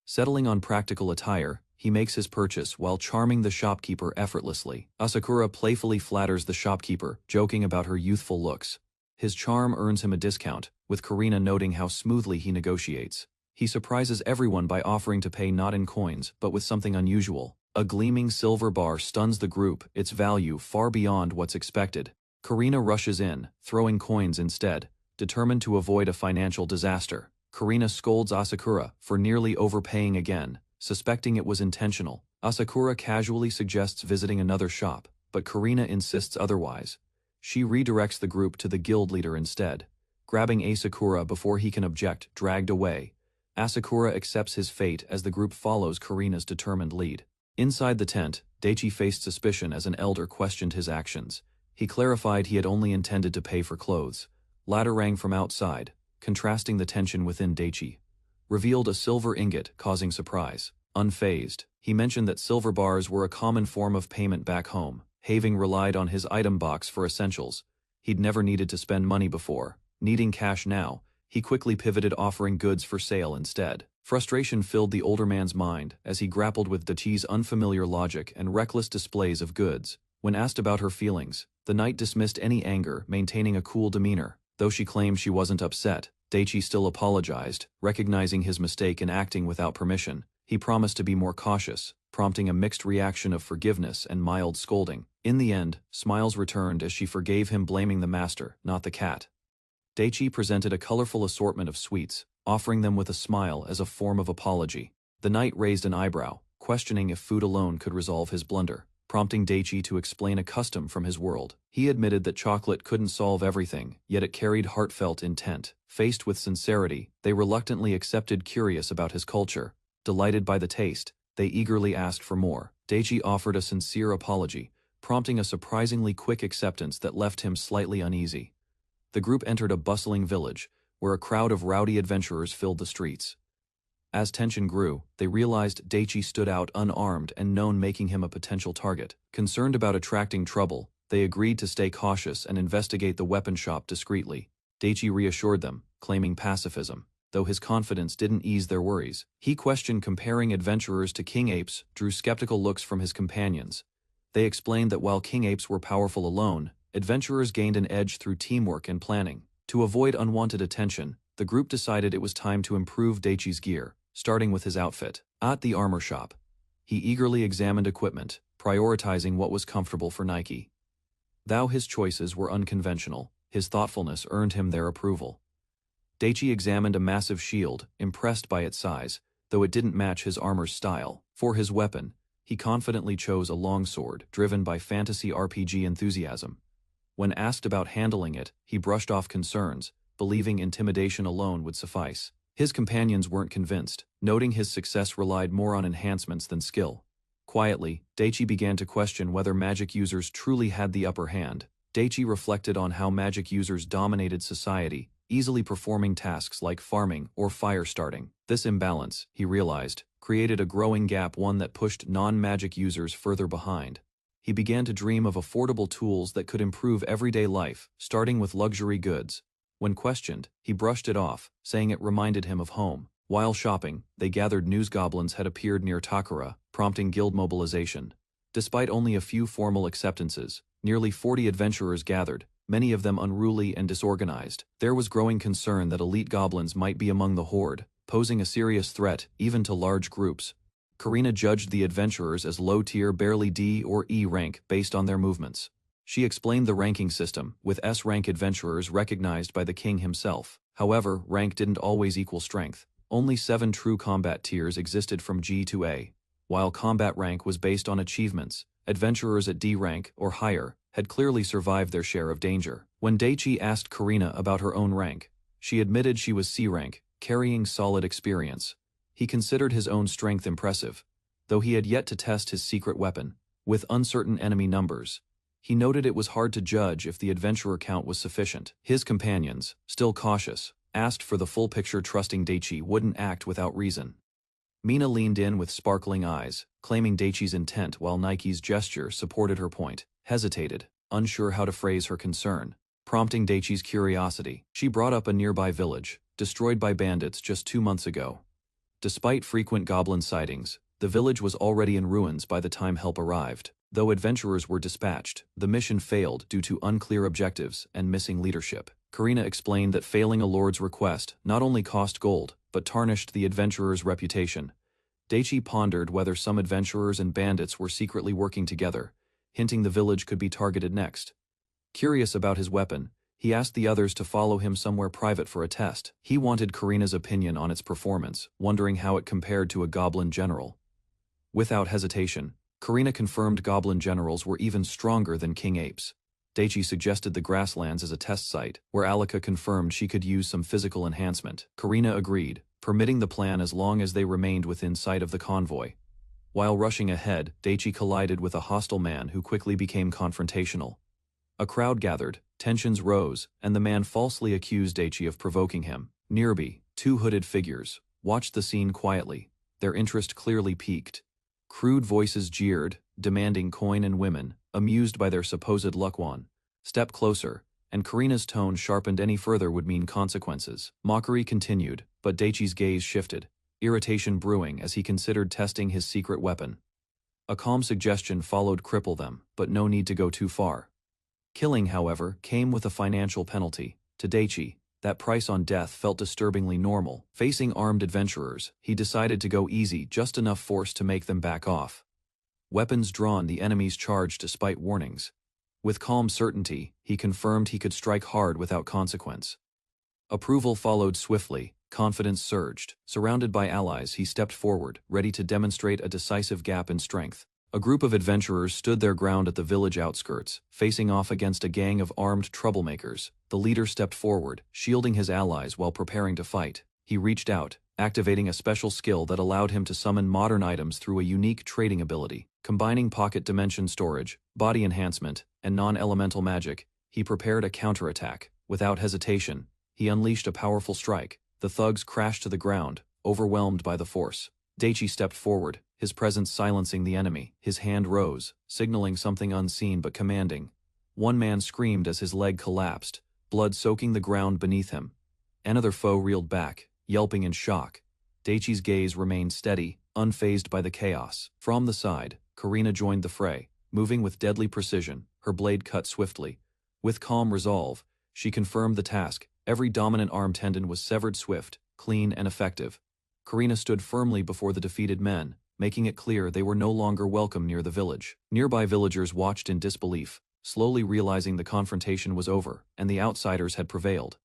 S1: Settling on practical attire, he makes his purchase while charming the shopkeeper effortlessly. Asakura playfully flatters the shopkeeper, joking about her youthful looks. His charm earns him a discount, with Karina noting how smoothly he negotiates. He surprises everyone by offering to pay not in coins, but with something unusual. A gleaming silver bar stuns the group, its value far beyond what's expected. Karina rushes in, throwing coins instead, determined to avoid a financial disaster. Karina scolds Asakura for nearly overpaying again, suspecting it was intentional. Asakura casually suggests visiting another shop, but Karina insists otherwise. She redirects the group to the guild leader instead. Grabbing Asakura before he can object, dragged away. Asakura accepts his fate as the group follows Karina's determined lead. Inside the tent, Daichi faced suspicion as an elder questioned his actions. He clarified he had only intended to pay for clothes. Latter rang from outside, contrasting the tension within. Daichi revealed a silver ingot, causing surprise. Unfazed, he mentioned that silver bars were a common form of payment back home. Having relied on his item box for essentials, he'd never needed to spend money before. Needing cash now, he quickly pivoted, offering goods for sale instead. Frustration filled the older man's mind as he grappled with Daichi's unfamiliar logic and reckless displays of goods. When asked about her feelings, the knight dismissed any anger, maintaining a cool demeanor. Though she claimed she wasn't upset, Daichi still apologized, recognizing his mistake in acting without permission. He promised to be more cautious, prompting a mixed reaction of forgiveness and mild scolding. In the end, smiles returned as she forgave him, blaming the master, not the cat. Daichi presented a colorful assortment of sweets, offering them with a smile as a form of apology. The knight raised an eyebrow, questioning if food alone could resolve his blunder, prompting Daichi to explain a custom from his world. He admitted that chocolate couldn't solve everything, yet it carried heartfelt intent. Faced with sincerity, they reluctantly accepted. Curious about his culture, delighted by the taste, they eagerly asked for more. Daichi offered a sincere apology, prompting a surprisingly quick acceptance that left him slightly uneasy. The group entered a bustling village, where a crowd of rowdy adventurers filled the streets. As tension grew, they realized Daichi stood out unarmed and known, making him a potential target. Concerned about attracting trouble, they agreed to stay cautious and investigate the weapon shop discreetly. Daichi reassured them, claiming pacifism, though his confidence didn't ease their worries. He questioned comparing adventurers to king apes, drew skeptical looks from his companions. They explained that while king apes were powerful alone, adventurers gained an edge through teamwork and planning. To avoid unwanted attention, the group decided it was time to improve Daichi's gear, starting with his outfit. At the armor shop, he eagerly examined equipment, prioritizing what was comfortable for Nike. Though his choices were unconventional, his thoughtfulness earned him their approval. Daichi examined a massive shield, impressed by its size, though it didn't match his armor's style. For his weapon, he confidently chose a longsword, driven by fantasy RPG enthusiasm. When asked about handling it, he brushed off concerns, believing intimidation alone would suffice. His companions weren't convinced, noting his success relied more on enhancements than skill. Quietly, Daichi began to question whether magic users truly had the upper hand. Daichi reflected on how magic users dominated society, easily performing tasks like farming or fire starting. This imbalance, he realized, created a growing gap, one that pushed non-magic users further behind. He began to dream of affordable tools that could improve everyday life, starting with luxury goods. When questioned, he brushed it off, saying it reminded him of home. While shopping, they gathered news goblins had appeared near Takara, prompting guild mobilization. Despite only a few formal acceptances, Nearly 40 adventurers gathered, many of them unruly and disorganized. There was growing concern that elite goblins might be among the horde, posing a serious threat even to large groups. Karina judged the adventurers as low-tier, barely D or E rank based on their movements. She explained the ranking system, with S-rank adventurers recognized by the king himself. However, rank didn't always equal strength. Only 7 true combat tiers existed from G to A. While combat rank was based on achievements, adventurers at D rank or higher had clearly survived their share of danger. When Daichi asked Karina about her own rank, she admitted she was C rank, carrying solid experience. He considered his own strength impressive, though he had yet to test his secret weapon. With uncertain enemy numbers, he noted it was hard to judge if the adventurer count was sufficient. His companions, still cautious, asked for the full picture, trusting Daichi wouldn't act without reason. Mina leaned in with sparkling eyes, claiming Daichi's intent while Nike's gesture supported her point, hesitated, unsure how to phrase her concern, prompting Daichi's curiosity. She brought up a nearby village, destroyed by bandits just 2 months ago. Despite frequent goblin sightings, the village was already in ruins by the time help arrived. Though adventurers were dispatched, the mission failed due to unclear objectives and missing leadership. Karina explained that failing a lord's request not only cost gold, but tarnished the adventurer's reputation. Daichi pondered whether some adventurers and bandits were secretly working together, hinting the village could be targeted next. Curious about his weapon, he asked the others to follow him somewhere private for a test. He wanted Karina's opinion on its performance, wondering how it compared to a goblin general. Without hesitation, Karina confirmed goblin generals were even stronger than king apes. Daichi suggested the grasslands as a test site, where Alika confirmed she could use some physical enhancement. Karina agreed, permitting the plan as long as they remained within sight of the convoy. While rushing ahead, Daichi collided with a hostile man who quickly became confrontational. A crowd gathered, tensions rose, and the man falsely accused Daichi of provoking him. Nearby, 2 hooded figures watched the scene quietly, their interest clearly piqued. Crude voices jeered, demanding coin, and women, amused by their supposed luckwan, stepped closer, and Karina's tone sharpened. Any further would mean consequences. Mockery continued, but Daichi's gaze shifted, irritation brewing as he considered testing his secret weapon. A calm suggestion followed: cripple them, but no need to go too far. Killing, however, came with a financial penalty. To Daichi, that price on death felt disturbingly normal. Facing armed adventurers, he decided to go easy, just enough force to make them back off. Weapons drawn, the enemies charged despite warnings. With calm certainty, he confirmed he could strike hard without consequence. Approval followed swiftly, confidence surged. Surrounded by allies, he stepped forward, ready to demonstrate a decisive gap in strength. A group of adventurers stood their ground at the village outskirts, facing off against a gang of armed troublemakers. The leader stepped forward, shielding his allies while preparing to fight. He reached out, activating a special skill that allowed him to summon modern items through a unique trading ability. Combining pocket dimension storage, body enhancement, and non-elemental magic, he prepared a counterattack. Without hesitation, he unleashed a powerful strike. The thugs crashed to the ground, overwhelmed by the force. Daichi stepped forward, his presence silencing the enemy. His hand rose, signaling something unseen but commanding. One man screamed as his leg collapsed, blood soaking the ground beneath him. Another foe reeled back, yelping in shock. Daichi's gaze remained steady, unfazed by the chaos. From the side, Karina joined the fray, moving with deadly precision, her blade cut swiftly. With calm resolve, she confirmed the task. Every dominant arm tendon was severed, swift, clean, and effective. Karina stood firmly before the defeated men, making it clear they were no longer welcome near the village. Nearby villagers watched in disbelief, slowly realizing the confrontation was over, and the outsiders had prevailed.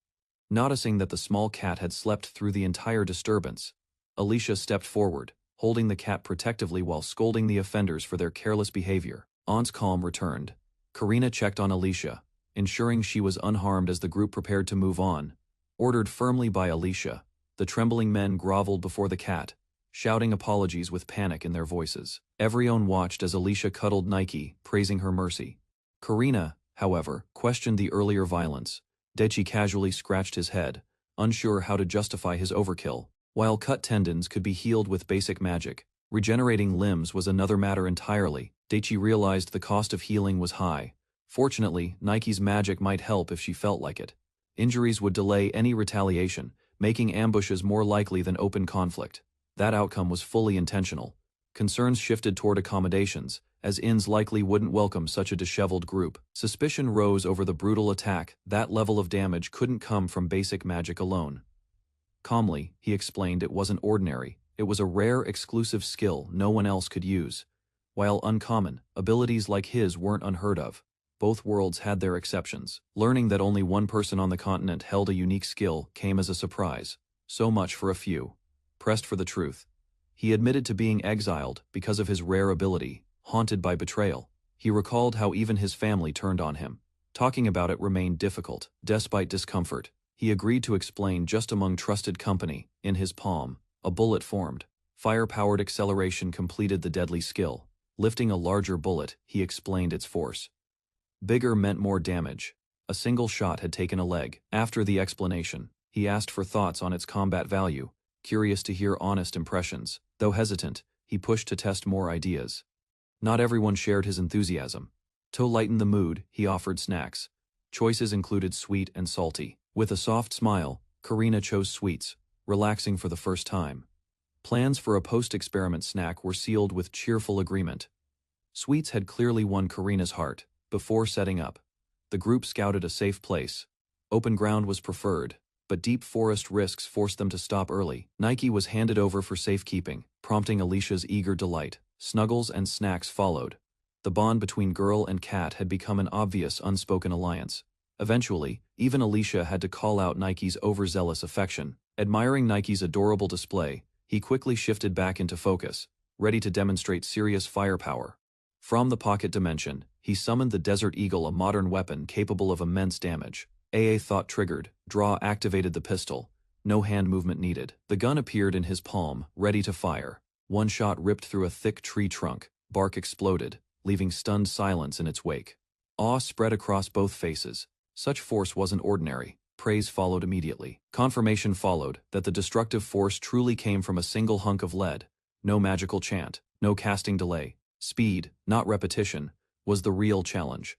S1: Noticing that the small cat had slept through the entire disturbance, Alicia stepped forward, holding the cat protectively while scolding the offenders for their careless behavior. Aunt's calm returned. Karina checked on Alicia, ensuring she was unharmed as the group prepared to move on. Ordered firmly by Alicia, the trembling men groveled before the cat, shouting apologies with panic in their voices. Everyone watched as Alicia cuddled Nike, praising her mercy. Karina, however, questioned the earlier violence. Daichi casually scratched his head, unsure how to justify his overkill. While cut tendons could be healed with basic magic, regenerating limbs was another matter entirely. Daichi realized the cost of healing was high. Fortunately, Nike's magic might help if she felt like it. Injuries would delay any retaliation, making ambushes more likely than open conflict. That outcome was fully intentional. Concerns shifted toward accommodations, as inns likely wouldn't welcome such a disheveled group. Suspicion rose over the brutal attack. That level of damage couldn't come from basic magic alone. Calmly, he explained it wasn't ordinary. It was a rare, exclusive skill no one else could use. While uncommon, abilities like his weren't unheard of. Both worlds had their exceptions. Learning that only one person on the continent held a unique skill came as a surprise. So much for a few. Pressed for the truth. He admitted to being exiled because of his rare ability, haunted by betrayal. He recalled how even his family turned on him. Talking about it remained difficult. Despite discomfort, he agreed to explain just among trusted company. In his palm, a bullet formed. Fire-powered acceleration completed the deadly skill. Lifting a larger bullet, he explained its force. Bigger meant more damage. A single shot had taken a leg. After the explanation, he asked for thoughts on its combat value, curious to hear honest impressions. Though hesitant, he pushed to test more ideas. Not everyone shared his enthusiasm. To lighten the mood, he offered snacks. Choices included sweet and salty. With a soft smile, Karina chose sweets, relaxing for the first time. Plans for a post-experiment snack were sealed with cheerful agreement. Sweets had clearly won Karina's heart. Before setting up, the group scouted a safe place. Open ground was preferred, but deep forest risks forced them to stop early. Nike was handed over for safekeeping, prompting Alicia's eager delight. Snuggles and snacks followed. The bond between girl and cat had become an obvious unspoken alliance. Eventually, even Alicia had to call out Nike's overzealous affection. Admiring Nike's adorable display, he quickly shifted back into focus, ready to demonstrate serious firepower. From the pocket dimension, he summoned the Desert Eagle, a modern weapon capable of immense damage. AA thought triggered, draw activated the pistol. No hand movement needed. The gun appeared in his palm, ready to fire. One shot ripped through a thick tree trunk. Bark exploded, leaving stunned silence in its wake. Awe spread across both faces. Such force wasn't ordinary. Praise followed immediately. Confirmation followed that the destructive force truly came from a single hunk of lead. No magical chant, no casting delay. Speed, not repetition, was the real challenge.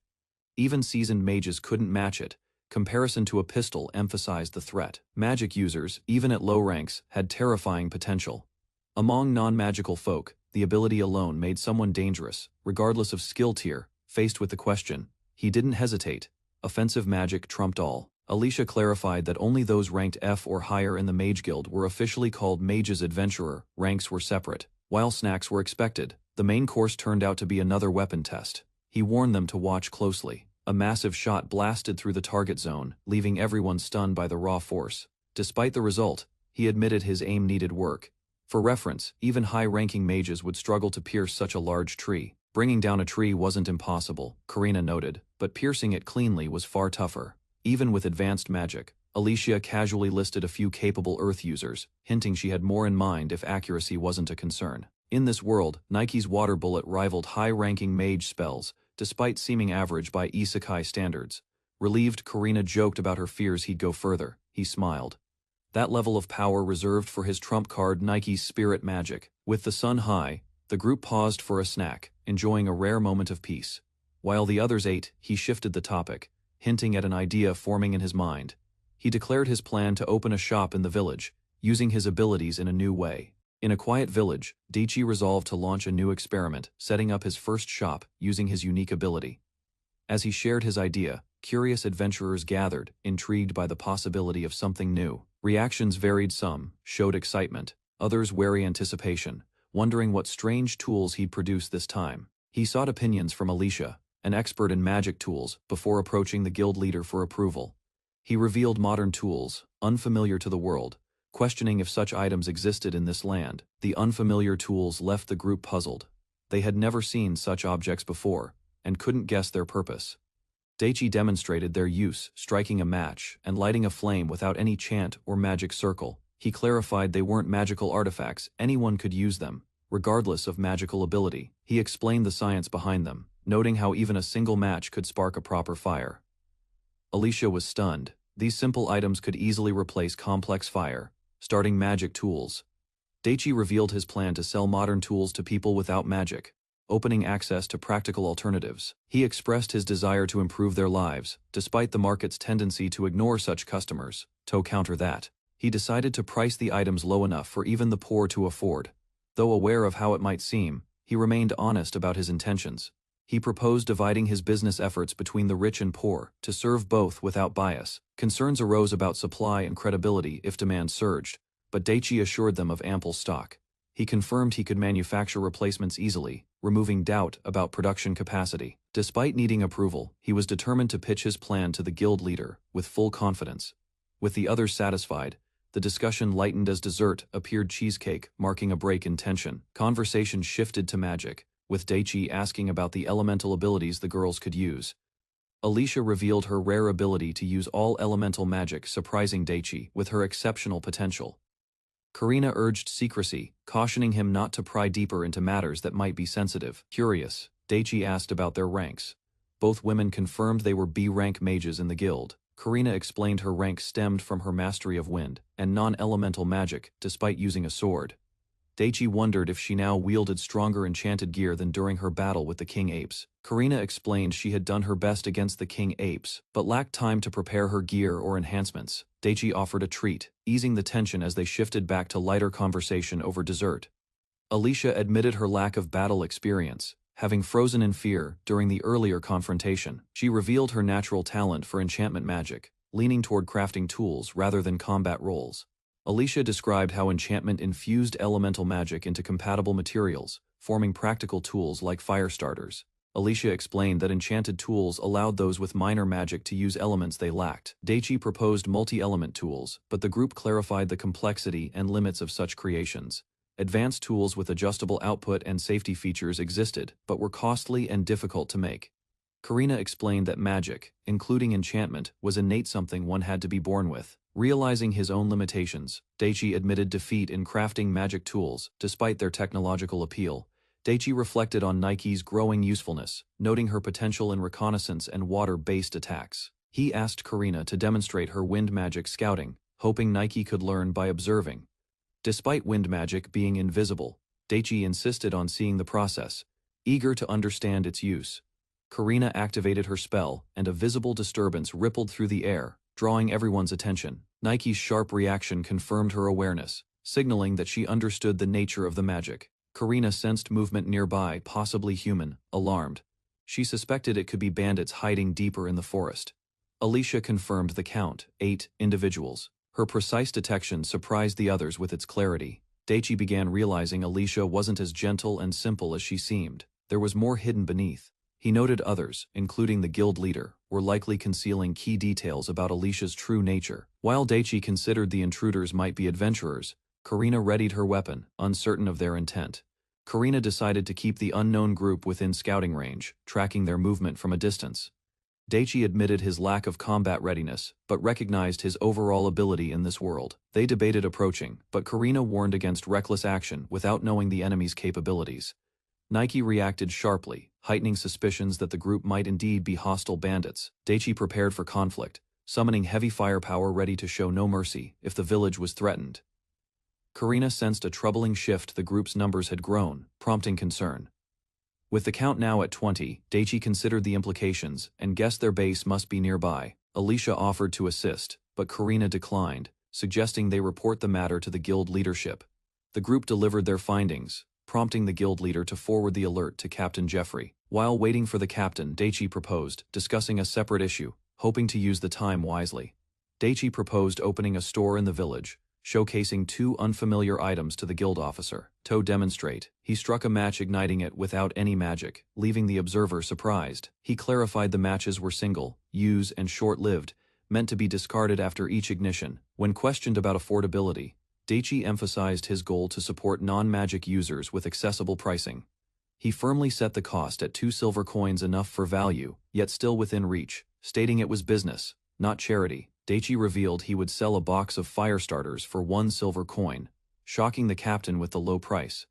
S1: Even seasoned mages couldn't match it. Comparison to a pistol emphasized the threat. Magic users, even at low ranks, had terrifying potential. Among non-magical folk, the ability alone made someone dangerous, regardless of skill tier. Faced with the question, he didn't hesitate. Offensive magic trumped all. Alicia clarified that only those ranked F or higher in the Mage Guild were officially called Mage's Adventurer. Ranks were separate. While snacks were expected, the main course turned out to be another weapon test. He warned them to watch closely. A massive shot blasted through the target zone, leaving everyone stunned by the raw force. Despite the result, he admitted his aim needed work. For reference, even high-ranking mages would struggle to pierce such a large tree. Bringing down a tree wasn't impossible, Karina noted, but piercing it cleanly was far tougher. Even with advanced magic, Alicia casually listed a few capable Earth users, hinting she had more in mind if accuracy wasn't a concern. In this world, Nike's water bullet rivaled high-ranking mage spells, despite seeming average by Isekai standards. Relieved, Karina joked about her fears he'd go further. He smiled. That level of power reserved for his trump card, Nike's spirit magic. With the sun high, the group paused for a snack, enjoying a rare moment of peace. While the others ate, he shifted the topic, hinting at an idea forming in his mind. He declared his plan to open a shop in the village, using his abilities in a new way. In a quiet village, Daichi resolved to launch a new experiment, setting up his first shop using his unique ability. As he shared his idea, curious adventurers gathered, intrigued by the possibility of something new. Reactions varied. Some showed excitement, others wary anticipation, wondering what strange tools he'd produce this time. He sought opinions from Alicia, an expert in magic tools, before approaching the guild leader for approval. He revealed modern tools, unfamiliar to the world, questioning if such items existed in this land. The unfamiliar tools left the group puzzled. They had never seen such objects before, and couldn't guess their purpose. Daichi demonstrated their use, striking a match and lighting a flame without any chant or magic circle. He clarified they weren't magical artifacts, anyone could use them, regardless of magical ability. He explained the science behind them, noting how even a single match could spark a proper fire. Alicia was stunned. These simple items could easily replace complex fire, starting magic tools. Daichi revealed his plan to sell modern tools to people without magic, opening access to practical alternatives. He expressed his desire to improve their lives, despite the market's tendency to ignore such customers. To counter that, he decided to price the items low enough for even the poor to afford. Though aware of how it might seem, he remained honest about his intentions. He proposed dividing his business efforts between the rich and poor, to serve both without bias. Concerns arose about supply and credibility if demand surged, but Daichi assured them of ample stock. He confirmed he could manufacture replacements easily, removing doubt about production capacity. Despite needing approval, he was determined to pitch his plan to the guild leader, with full confidence. With the others satisfied, the discussion lightened as dessert appeared cheesecake, marking a break in tension. Conversation shifted to magic, with Daichi asking about the elemental abilities the girls could use. Alicia revealed her rare ability to use all elemental magic, surprising Daichi with her exceptional potential. Karina urged secrecy, cautioning him not to pry deeper into matters that might be sensitive. Curious, Daichi asked about their ranks. Both women confirmed they were B-rank mages in the guild. Karina explained her rank stemmed from her mastery of wind and non-elemental magic, despite using a sword. Daichi wondered if she now wielded stronger enchanted gear than during her battle with the King Apes. Karina explained she had done her best against the King Apes, but lacked time to prepare her gear or enhancements. Daichi offered a treat, easing the tension as they shifted back to lighter conversation over dessert. Alicia admitted her lack of battle experience, having frozen in fear during the earlier confrontation. She revealed her natural talent for enchantment magic, leaning toward crafting tools rather than combat roles. Alicia described how enchantment infused elemental magic into compatible materials, forming practical tools like fire starters. Alicia explained that enchanted tools allowed those with minor magic to use elements they lacked. Daichi proposed multi-element tools, but the group clarified the complexity and limits of such creations. Advanced tools with adjustable output and safety features existed, but were costly and difficult to make. Karina explained that magic, including enchantment, was innate, something one had to be born with. Realizing his own limitations, Daichi admitted defeat in crafting magic tools, despite their technological appeal. Daichi reflected on Nike's growing usefulness, noting her potential in reconnaissance and water-based attacks. He asked Karina to demonstrate her wind magic scouting, hoping Nike could learn by observing. Despite wind magic being invisible, Daichi insisted on seeing the process, eager to understand its use. Karina activated her spell, and a visible disturbance rippled through the air, drawing everyone's attention. Nike's sharp reaction confirmed her awareness, signaling that she understood the nature of the magic. Karina sensed movement nearby, possibly human. Alarmed, she suspected it could be bandits hiding deeper in the forest. Alicia confirmed the count, 8 individuals. Her precise detection surprised the others with its clarity. Daichi began realizing Alicia wasn't as gentle and simple as she seemed. There was more hidden beneath. He noted others, including the guild leader, were likely concealing key details about Alicia's true nature. While Daichi considered the intruders might be adventurers, Karina readied her weapon, uncertain of their intent. Karina decided to keep the unknown group within scouting range, tracking their movement from a distance. Daichi admitted his lack of combat readiness, but recognized his overall ability in this world. They debated approaching, but Karina warned against reckless action without knowing the enemy's capabilities. Nike reacted sharply, heightening suspicions that the group might indeed be hostile bandits. Daichi prepared for conflict, summoning heavy firepower ready to show no mercy if the village was threatened. Karina sensed a troubling shift. The group's numbers had grown, prompting concern. With the count now at 20, Daichi considered the implications and guessed their base must be nearby. Alicia offered to assist, but Karina declined, suggesting they report the matter to the guild leadership. The group delivered their findings, prompting the guild leader to forward the alert to Captain Jeffrey. While waiting for the captain, Daichi proposed, discussing a separate issue, hoping to use the time wisely. Daichi proposed opening a store in the village, showcasing 2 unfamiliar items to the guild officer. To demonstrate, he struck a match, igniting it without any magic, leaving the observer surprised. He clarified the matches were single, use and short-lived, meant to be discarded after each ignition. When questioned about affordability, Daichi emphasized his goal to support non-magic users with accessible pricing. He firmly set the cost at 2 silver coins, enough for value, yet still within reach, stating it was business, not charity. Daichi revealed he would sell a box of fire starters for 1 silver coin, shocking the captain with the low price.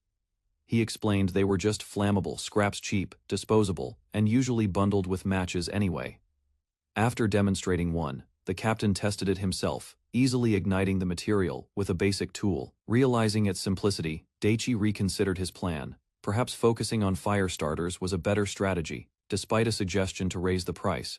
S1: He explained they were just flammable scraps, cheap, disposable, and usually bundled with matches anyway. After demonstrating one, the captain tested it himself, easily igniting the material with a basic tool. Realizing its simplicity, Daichi reconsidered his plan. Perhaps focusing on fire starters was a better strategy, despite a suggestion to raise the price.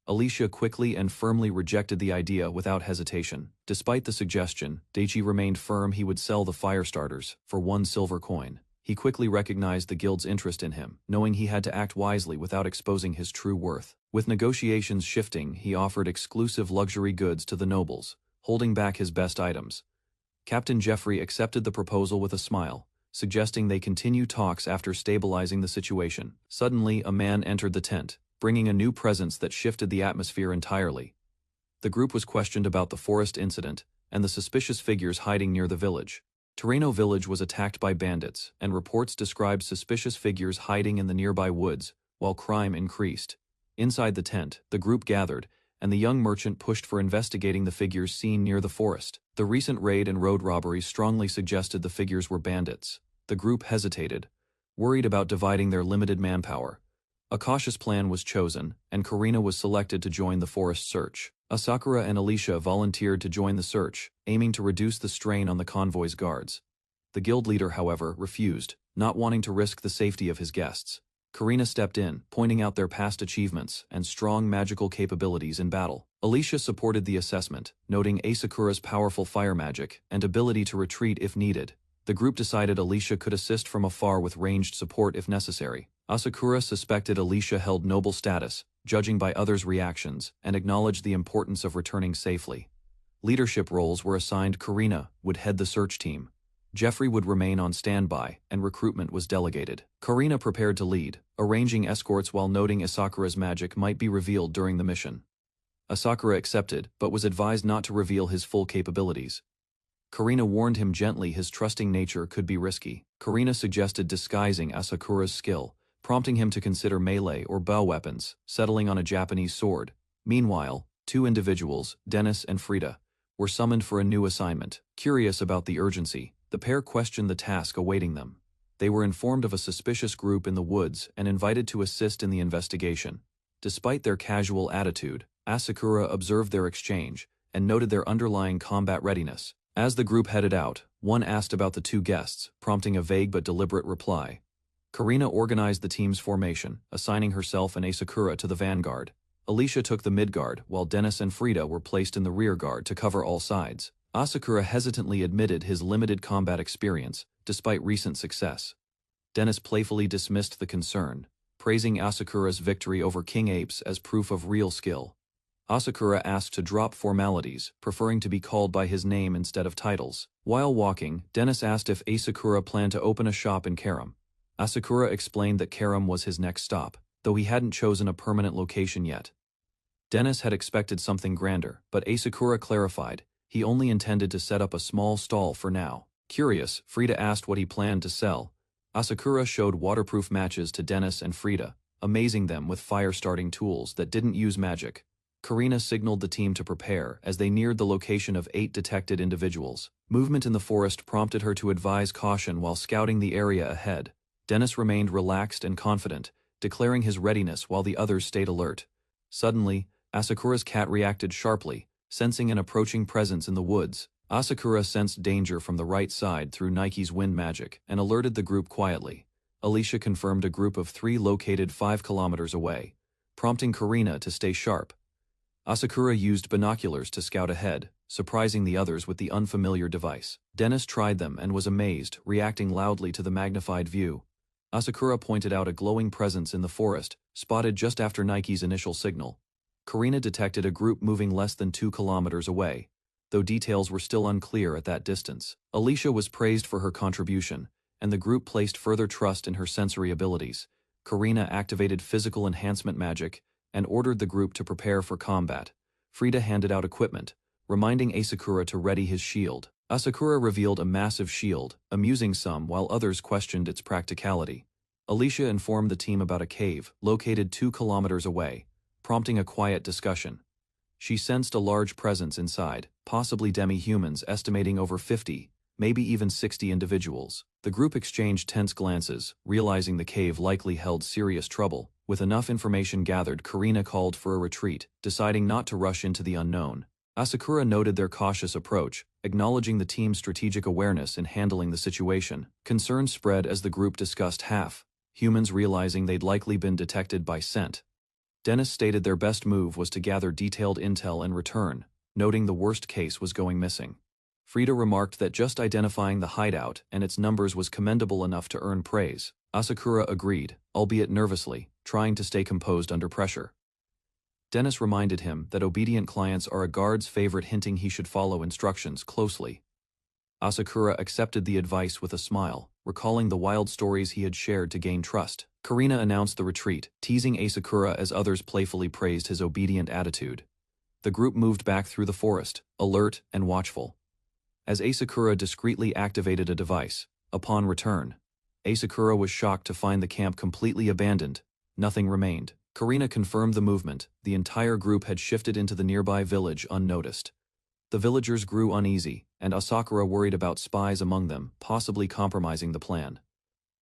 S1: Alicia quickly and firmly rejected the idea without hesitation. Despite the suggestion, Daichi remained firm he would sell the fire starters for 1 silver coin. He quickly recognized the guild's interest in him, knowing he had to act wisely without exposing his true worth. With negotiations shifting, he offered exclusive luxury goods to the nobles, holding back his best items. Captain Jeffrey accepted the proposal with a smile, suggesting they continue talks after stabilizing the situation. Suddenly, a man entered the tent, bringing a new presence that shifted the atmosphere entirely. The group was questioned about the forest incident and the suspicious figures hiding near the village. Terreno village was attacked by bandits, and reports described suspicious figures hiding in the nearby woods, while crime increased. Inside the tent, the group gathered, and the young merchant pushed for investigating the figures seen near the forest. The recent raid and road robberies strongly suggested the figures were bandits. The group hesitated, worried about dividing their limited manpower. A cautious plan was chosen, and Karina was selected to join the forest search. Asakura and Alicia volunteered to join the search, aiming to reduce the strain on the convoy's guards. The guild leader, however, refused, not wanting to risk the safety of his guests. Karina stepped in, pointing out their past achievements and strong magical capabilities in battle. Alicia supported the assessment, noting Asakura's powerful fire magic and ability to retreat if needed. The group decided Alicia could assist from afar with ranged support if necessary. Asakura suspected Alicia held noble status, judging by others' reactions, and acknowledged the importance of returning safely. Leadership roles were assigned. Karina would head the search team. Jeffrey would remain on standby, and recruitment was delegated. Karina prepared to lead, arranging escorts while noting Asakura's magic might be revealed during the mission. Asakura accepted, but was advised not to reveal his full capabilities. Karina warned him gently his trusting nature could be risky. Karina suggested disguising Asakura's skill, prompting him to consider melee or bow weapons, settling on a Japanese sword. Meanwhile, two individuals, Dennis and Frida, were summoned for a new assignment. Curious about the urgency, the pair questioned the task awaiting them. They were informed of a suspicious group in the woods and invited to assist in the investigation. Despite their casual attitude, Asakura observed their exchange and noted their underlying combat readiness. As the group headed out, one asked about the two guests, prompting a vague but deliberate reply. Karina organized the team's formation, assigning herself and Asakura to the vanguard. Alicia took the midguard, while Dennis and Frida were placed in the rearguard to cover all sides. Asakura hesitantly admitted his limited combat experience, despite recent success. Dennis playfully dismissed the concern, praising Asakura's victory over King Apes as proof of real skill. Asakura asked to drop formalities, preferring to be called by his name instead of titles. While walking, Dennis asked if Asakura planned to open a shop in Karam. Asakura explained that Karam was his next stop, though he hadn't chosen a permanent location yet. Dennis had expected something grander, but Asakura clarified he only intended to set up a small stall for now. Curious, Frida asked what he planned to sell. Asakura showed waterproof matches to Dennis and Frida, amazing them with fire-starting tools that didn't use magic. Karina signaled the team to prepare as they neared the location of 8 detected individuals. Movement in the forest prompted her to advise caution while scouting the area ahead. Dennis remained relaxed and confident, declaring his readiness while the others stayed alert. Suddenly, Asakura's cat reacted sharply, sensing an approaching presence in the woods. Asakura sensed danger from the right side through Nike's wind magic and alerted the group quietly. Alicia confirmed a group of 3 located 5 kilometers away, prompting Karina to stay sharp. Asakura used binoculars to scout ahead, surprising the others with the unfamiliar device. Dennis tried them and was amazed, reacting loudly to the magnified view. Asakura pointed out a glowing presence in the forest, spotted just after Nike's initial signal. Karina detected a group moving less than 2 kilometers away, though details were still unclear at that distance. Alicia was praised for her contribution, and the group placed further trust in her sensory abilities. Karina activated physical enhancement magic and ordered the group to prepare for combat. Frida handed out equipment, reminding Asakura to ready his shield. Asakura revealed a massive shield, amusing some while others questioned its practicality. Alicia informed the team about a cave, located 2 kilometers away, prompting a quiet discussion. She sensed a large presence inside, possibly demi-humans estimating over 50, maybe even 60 individuals. The group exchanged tense glances, realizing the cave likely held serious trouble. With enough information gathered, Karina called for a retreat, deciding not to rush into the unknown. Asakura noted their cautious approach, acknowledging the team's strategic awareness in handling the situation. Concern spread as the group discussed humans realizing they'd likely been detected by scent. Dennis stated their best move was to gather detailed intel and return, noting the worst case was going missing. Frida remarked that just identifying the hideout and its numbers was commendable enough to earn praise. Asakura agreed, albeit nervously, trying to stay composed under pressure. Dennis reminded him that obedient clients are a guard's favorite, hinting he should follow instructions closely. Asakura accepted the advice with a smile, recalling the wild stories he had shared to gain trust. Karina announced the retreat, teasing Asakura as others playfully praised his obedient attitude. The group moved back through the forest, alert and watchful. As Asakura discreetly activated a device, upon return, Asakura was shocked to find the camp completely abandoned. Nothing remained. Karina confirmed the movement. The entire group had shifted into the nearby village unnoticed. The villagers grew uneasy, and Asakura worried about spies among them, possibly compromising the plan.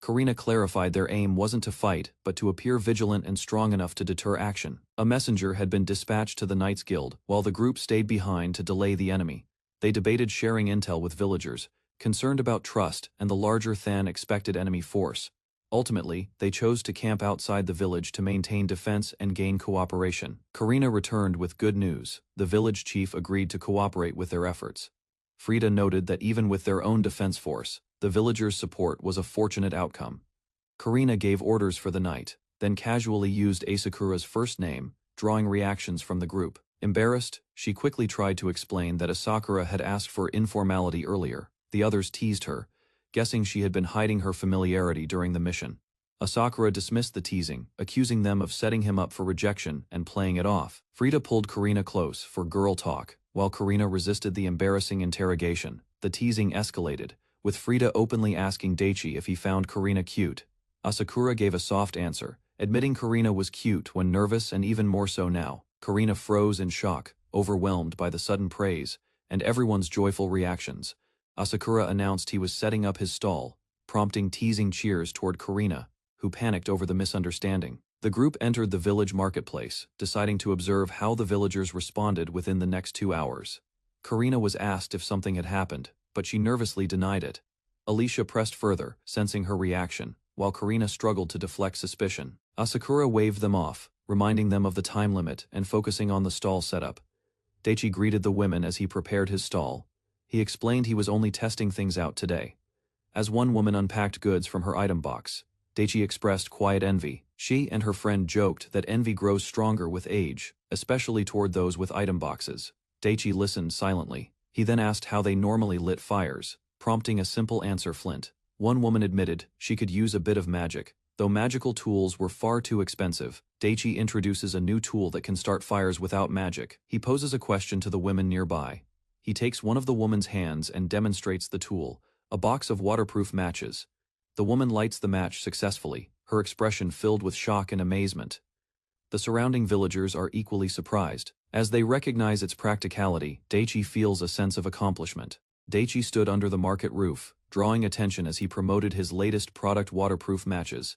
S1: Karina clarified their aim wasn't to fight, but to appear vigilant and strong enough to deter action. A messenger had been dispatched to the Knights Guild, while the group stayed behind to delay the enemy. They debated sharing intel with villagers, concerned about trust and the larger-than-expected enemy force. Ultimately, they chose to camp outside the village to maintain defense and gain cooperation. Karina returned with good news. The village chief agreed to cooperate with their efforts. Frida noted that even with their own defense force, the villagers' support was a fortunate outcome. Karina gave orders for the night, then casually used Asakura's first name, drawing reactions from the group. Embarrassed, she quickly tried to explain that Asakura had asked for informality earlier. The others teased her, guessing she had been hiding her familiarity during the mission. Asakura dismissed the teasing, accusing them of setting him up for rejection and playing it off. Frida pulled Karina close for girl talk, while Karina resisted the embarrassing interrogation. The teasing escalated, with Frida openly asking Daichi if he found Karina cute. Asakura gave a soft answer, admitting Karina was cute when nervous and even more so now. Karina froze in shock, overwhelmed by the sudden praise and everyone's joyful reactions. Asakura announced he was setting up his stall, prompting teasing cheers toward Karina, who panicked over the misunderstanding. The group entered the village marketplace, deciding to observe how the villagers responded within the next 2 hours. Karina was asked if something had happened, but she nervously denied it. Alicia pressed further, sensing her reaction, while Karina struggled to deflect suspicion. Asakura waved them off, reminding them of the time limit and focusing on the stall setup. Daichi greeted the women as he prepared his stall. He explained he was only testing things out today. As one woman unpacked goods from her item box, Daichi expressed quiet envy. She and her friend joked that envy grows stronger with age, especially toward those with item boxes. Daichi listened silently. He then asked how they normally lit fires, prompting a simple answer flint. One woman admitted she could use a bit of magic. Though magical tools were far too expensive, Daichi introduces a new tool that can start fires without magic. He poses a question to the women nearby. He takes one of the woman's hands and demonstrates the tool, a box of waterproof matches. The woman lights the match successfully, her expression filled with shock and amazement. The surrounding villagers are equally surprised. As they recognize its practicality, Daichi feels a sense of accomplishment. Daichi stood under the market roof, drawing attention as he promoted his latest product, waterproof matches.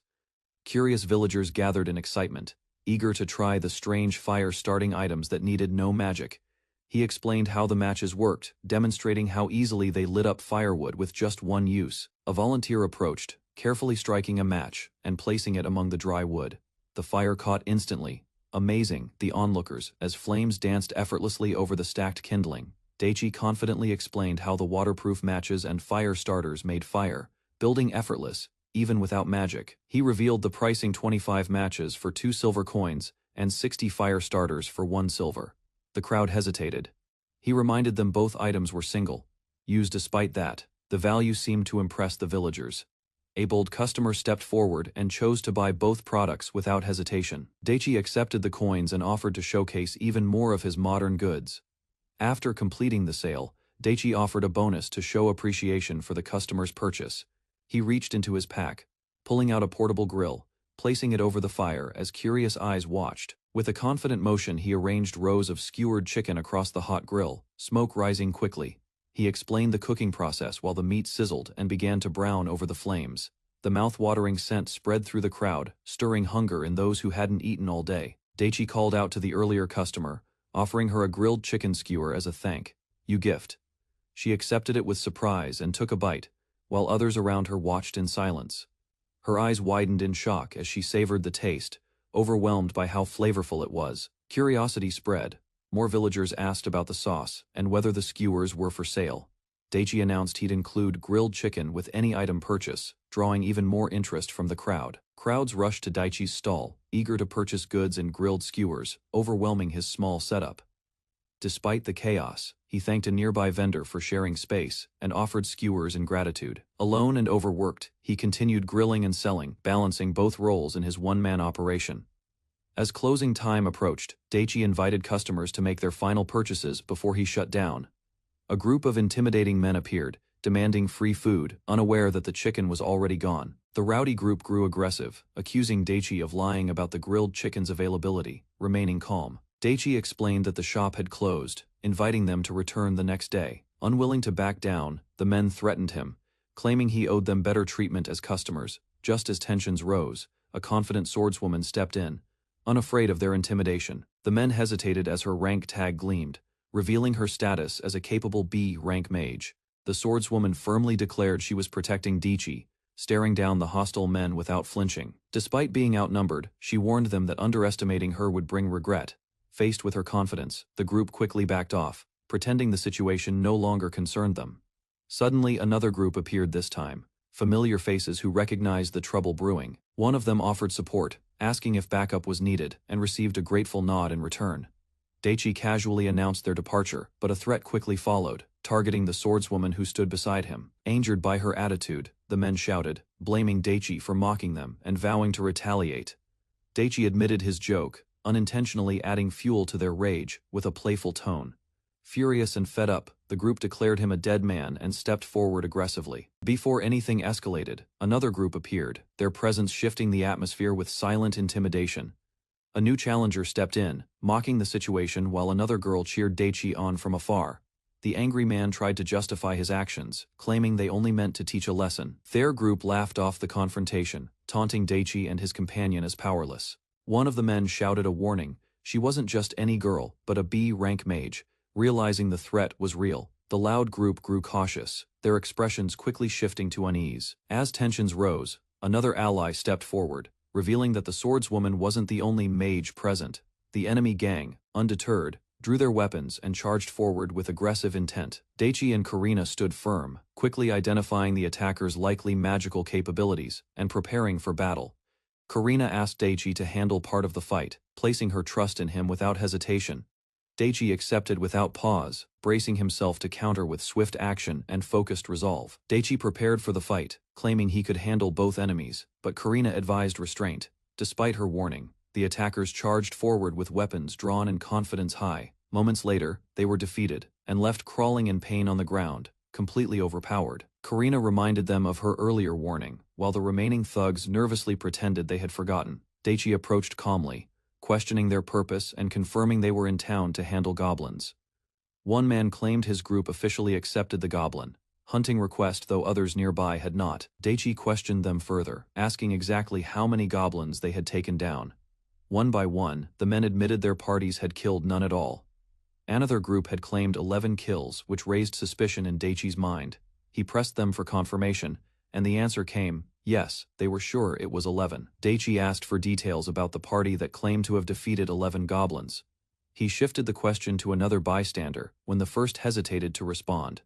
S1: Curious villagers gathered in excitement, eager to try the strange fire-starting items that needed no magic. He explained how the matches worked, demonstrating how easily they lit up firewood with just one use. A volunteer approached, carefully striking a match and placing it among the dry wood. The fire caught instantly, amazing the onlookers as flames danced effortlessly over the stacked kindling. Daichi confidently explained how the waterproof matches and fire starters made fire, building effortless, even without magic. He revealed the pricing: 25 matches for 2 silver coins and 60 fire starters for 1 silver. The crowd hesitated. He reminded them both items were single use. Despite that, the value seemed to impress the villagers. A bold customer stepped forward and chose to buy both products without hesitation. Daichi accepted the coins and offered to showcase even more of his modern goods. After completing the sale, Daichi offered a bonus to show appreciation for the customer's purchase. He reached into his pack, pulling out a portable grill, placing it over the fire as curious eyes watched. With a confident motion, he arranged rows of skewered chicken across the hot grill, smoke rising quickly. He explained the cooking process while the meat sizzled and began to brown over the flames. The mouth-watering scent spread through the crowd, stirring hunger in those who hadn't eaten all day. Daichi called out to the earlier customer, offering her a grilled chicken skewer as a thank you gift. She accepted it with surprise and took a bite, while others around her watched in silence. Her eyes widened in shock as she savored the taste, overwhelmed by how flavorful it was. Curiosity spread. More villagers asked about the sauce and whether the skewers were for sale. Daichi announced he'd include grilled chicken with any item purchase, drawing even more interest from the crowd. Crowds rushed to Daichi's stall, eager to purchase goods and grilled skewers, overwhelming his small setup. Despite the chaos, he thanked a nearby vendor for sharing space and offered skewers in gratitude. Alone and overworked, he continued grilling and selling, balancing both roles in his one-man operation. As closing time approached, Daichi invited customers to make their final purchases before he shut down. A group of intimidating men appeared, demanding free food, unaware that the chicken was already gone. The rowdy group grew aggressive, accusing Daichi of lying about the grilled chicken's availability, remaining calm. Daichi explained that the shop had closed, inviting them to return the next day. Unwilling to back down, the men threatened him, claiming he owed them better treatment as customers. Just as tensions rose, a confident swordswoman stepped in, unafraid of their intimidation. The men hesitated as her rank tag gleamed, revealing her status as a capable B-rank mage. The swordswoman firmly declared she was protecting Daichi, staring down the hostile men without flinching. Despite being outnumbered, she warned them that underestimating her would bring regret. Faced with her confidence, the group quickly backed off, pretending the situation no longer concerned them. Suddenly another group appeared this time, familiar faces who recognized the trouble brewing. One of them offered support, asking if backup was needed, and received a grateful nod in return. Daichi casually announced their departure, but a threat quickly followed, targeting the swordswoman who stood beside him. Angered by her attitude, the men shouted, blaming Daichi for mocking them and vowing to retaliate. Daichi admitted his joke, unintentionally adding fuel to their rage with a playful tone. Furious and fed up, the group declared him a dead man and stepped forward aggressively. Before anything escalated, another group appeared, their presence shifting the atmosphere with silent intimidation. A new challenger stepped in, mocking the situation while another girl cheered Daichi on from afar. The angry man tried to justify his actions, claiming they only meant to teach a lesson. Their group laughed off the confrontation, taunting Daichi and his companion as powerless. One of the men shouted a warning. She wasn't just any girl, but a B-rank mage. Realizing the threat was real, the loud group grew cautious, their expressions quickly shifting to unease. As tensions rose, another ally stepped forward, revealing that the swordswoman wasn't the only mage present. The enemy gang, undeterred, drew their weapons and charged forward with aggressive intent. Daichi and Karina stood firm, quickly identifying the attackers' likely magical capabilities and preparing for battle. Karina asked Daichi to handle part of the fight, placing her trust in him without hesitation. Daichi accepted without pause, bracing himself to counter with swift action and focused resolve. Daichi prepared for the fight, claiming he could handle both enemies, but Karina advised restraint. Despite her warning, the attackers charged forward with weapons drawn and confidence high. Moments later, they were defeated, and left crawling in pain on the ground, completely overpowered. Karina reminded them of her earlier warning, while the remaining thugs nervously pretended they had forgotten. Daichi approached calmly, questioning their purpose and confirming they were in town to handle goblins. One man claimed his group officially accepted the goblin hunting request, though others nearby had not. Daichi questioned them further, asking exactly how many goblins they had taken down. One by one, the men admitted their parties had killed none at all. Another group had claimed 11 kills, which raised suspicion in Daichi's mind. He pressed them for confirmation, and the answer came, yes, they were sure it was 11. Daichi asked for details about the party that claimed to have defeated 11 goblins. He shifted the question to another bystander, when the first hesitated to respond.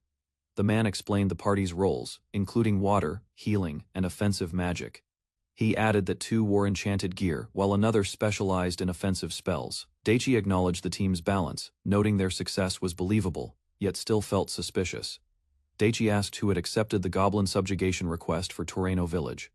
S1: The man explained the party's roles, including water, healing, and offensive magic. He added that 2 wore enchanted gear, while another specialized in offensive spells. Daichi acknowledged the team's balance, noting their success was believable, yet still felt suspicious. Daichi asked who had accepted the goblin subjugation request for Toreno village.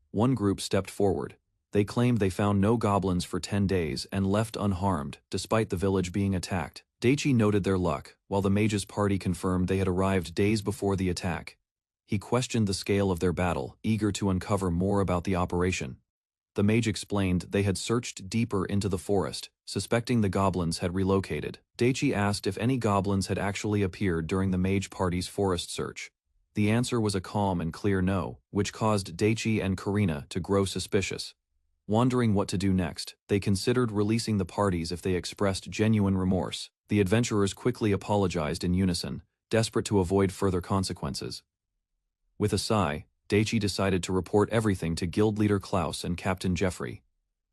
S1: One group stepped forward. They claimed they found no goblins for 10 days and left unharmed, despite the village being attacked. Daichi noted their luck, while the mage's party confirmed they had arrived days before the attack. He questioned the scale of their battle, eager to uncover more about the operation. The mage explained they had searched deeper into the forest, suspecting the goblins had relocated. Daichi asked if any goblins had actually appeared during the mage party's forest search. The answer was a calm and clear no, which caused Daichi and Karina to grow suspicious. Wondering what to do next, they considered releasing the parties if they expressed genuine remorse. The adventurers quickly apologized in unison, desperate to avoid further consequences. With a sigh, Daichi decided to report everything to guild leader Klaus and Captain Jeffrey.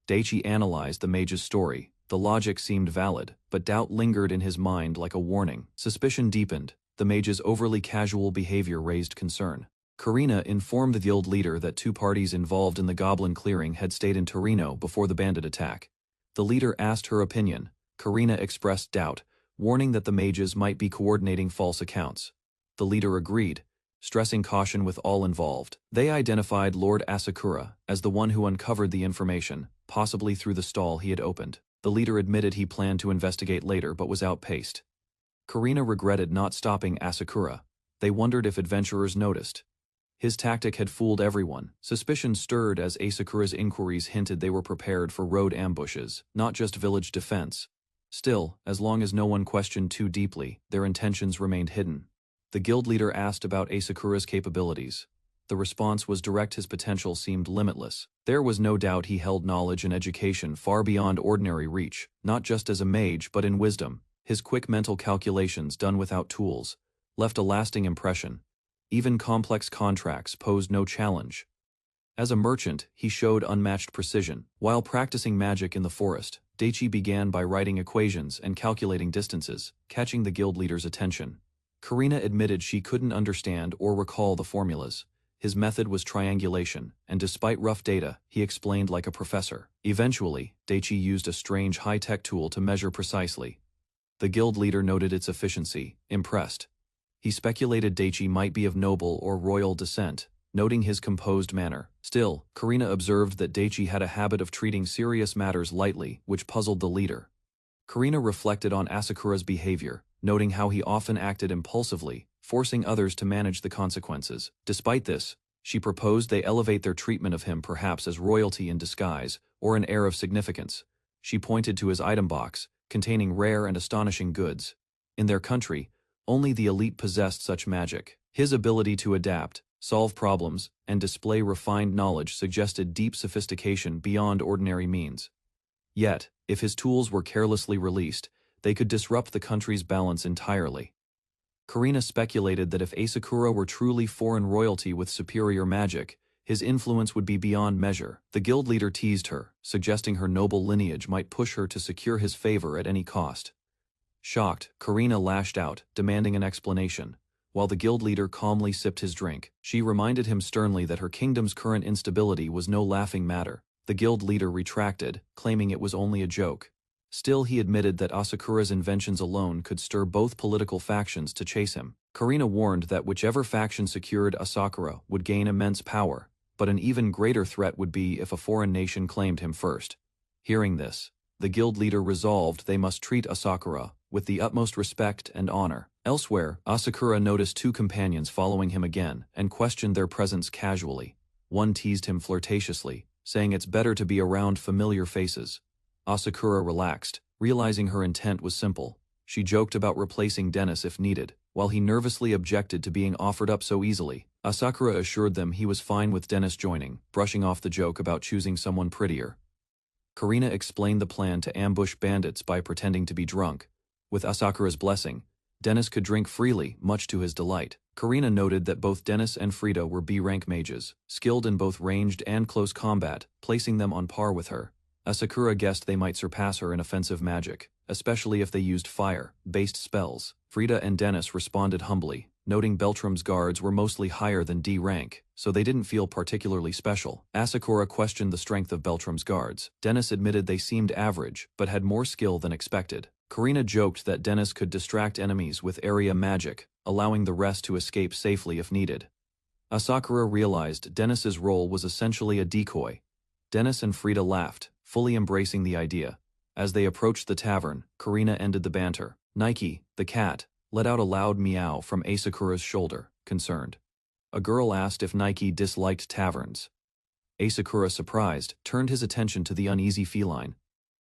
S1: Daichi analyzed the mage's story. The logic seemed valid, but doubt lingered in his mind like a warning. Suspicion deepened, The mage's overly casual behavior raised concern. Karina informed the guild leader that 2 parties involved in the goblin clearing had stayed in Torino before the bandit attack. The leader asked her opinion. Karina expressed doubt, warning that the mages might be coordinating false accounts. The leader agreed, stressing caution with all involved. They identified Lord Asakura as the one who uncovered the information, possibly through the stall he had opened. The leader admitted he planned to investigate later but was outpaced. Karina regretted not stopping Asakura. They wondered if adventurers noticed. His tactic had fooled everyone. Suspicion stirred as Asakura's inquiries hinted they were prepared for road ambushes, not just village defense. Still, as long as no one questioned too deeply, their intentions remained hidden. The guild leader asked about Asakura's capabilities. The response was direct. His potential seemed limitless. There was no doubt he held knowledge and education far beyond ordinary reach, not just as a mage but in wisdom. His quick mental calculations done without tools left a lasting impression. Even complex contracts posed no challenge. As a merchant, he showed unmatched precision. While practicing magic in the forest, Daichi began by writing equations and calculating distances, catching the guild leader's attention. Karina admitted she couldn't understand or recall the formulas. His method was triangulation, and despite rough data, he explained like a professor. Eventually, Daichi used a strange high-tech tool to measure precisely. The guild leader noted its efficiency, impressed. He speculated Daichi might be of noble or royal descent, noting his composed manner. Still, Karina observed that Daichi had a habit of treating serious matters lightly, which puzzled the leader. Karina reflected on Asakura's behavior, noting how he often acted impulsively, forcing others to manage the consequences. Despite this, she proposed they elevate their treatment of him perhaps as royalty in disguise, or an air of significance. She pointed to his item box, containing rare and astonishing goods. In their country, only the elite possessed such magic. His ability to adapt, solve problems, and display refined knowledge suggested deep sophistication beyond ordinary means. Yet, if his tools were carelessly released, they could disrupt the country's balance entirely. Karina speculated that if Asakura were truly foreign royalty with superior magic, his influence would be beyond measure. The guild leader teased her, suggesting her noble lineage might push her to secure his favor at any cost. Shocked, Karina lashed out, demanding an explanation. While the guild leader calmly sipped his drink, she reminded him sternly that her kingdom's current instability was no laughing matter. The guild leader retracted, claiming it was only a joke. Still, he admitted that Asakura's inventions alone could stir both political factions to chase him. Karina warned that whichever faction secured Asakura would gain immense power, but an even greater threat would be if a foreign nation claimed him first. Hearing this, the guild leader resolved they must treat Asakura with the utmost respect and honor. Elsewhere, Asakura noticed 2 companions following him again and questioned their presence casually. One teased him flirtatiously, saying it's better to be around familiar faces. Asakura relaxed, realizing her intent was simple. She joked about replacing Dennis if needed, while he nervously objected to being offered up so easily. Asakura assured them he was fine with Dennis joining, brushing off the joke about choosing someone prettier. Karina explained the plan to ambush bandits by pretending to be drunk. With Asakura's blessing, Dennis could drink freely, much to his delight. Karina noted that both Dennis and Frida were B-rank mages, skilled in both ranged and close combat, placing them on par with her. Asakura guessed they might surpass her in offensive magic, especially if they used fire-based spells. Frida and Dennis responded humbly, noting Beltram's guards were mostly higher than D rank, so they didn't feel particularly special. Asakura questioned the strength of Beltram's guards. Dennis admitted they seemed average, but had more skill than expected. Karina joked that Dennis could distract enemies with area magic, allowing the rest to escape safely if needed. Asakura realized Dennis's role was essentially a decoy. Dennis and Frida laughed, fully embracing the idea. As they approached the tavern, Karina ended the banter. Nike, the cat, let out a loud meow from Asakura's shoulder, concerned. A girl asked if Nike disliked taverns. Asakura, surprised, turned his attention to the uneasy feline.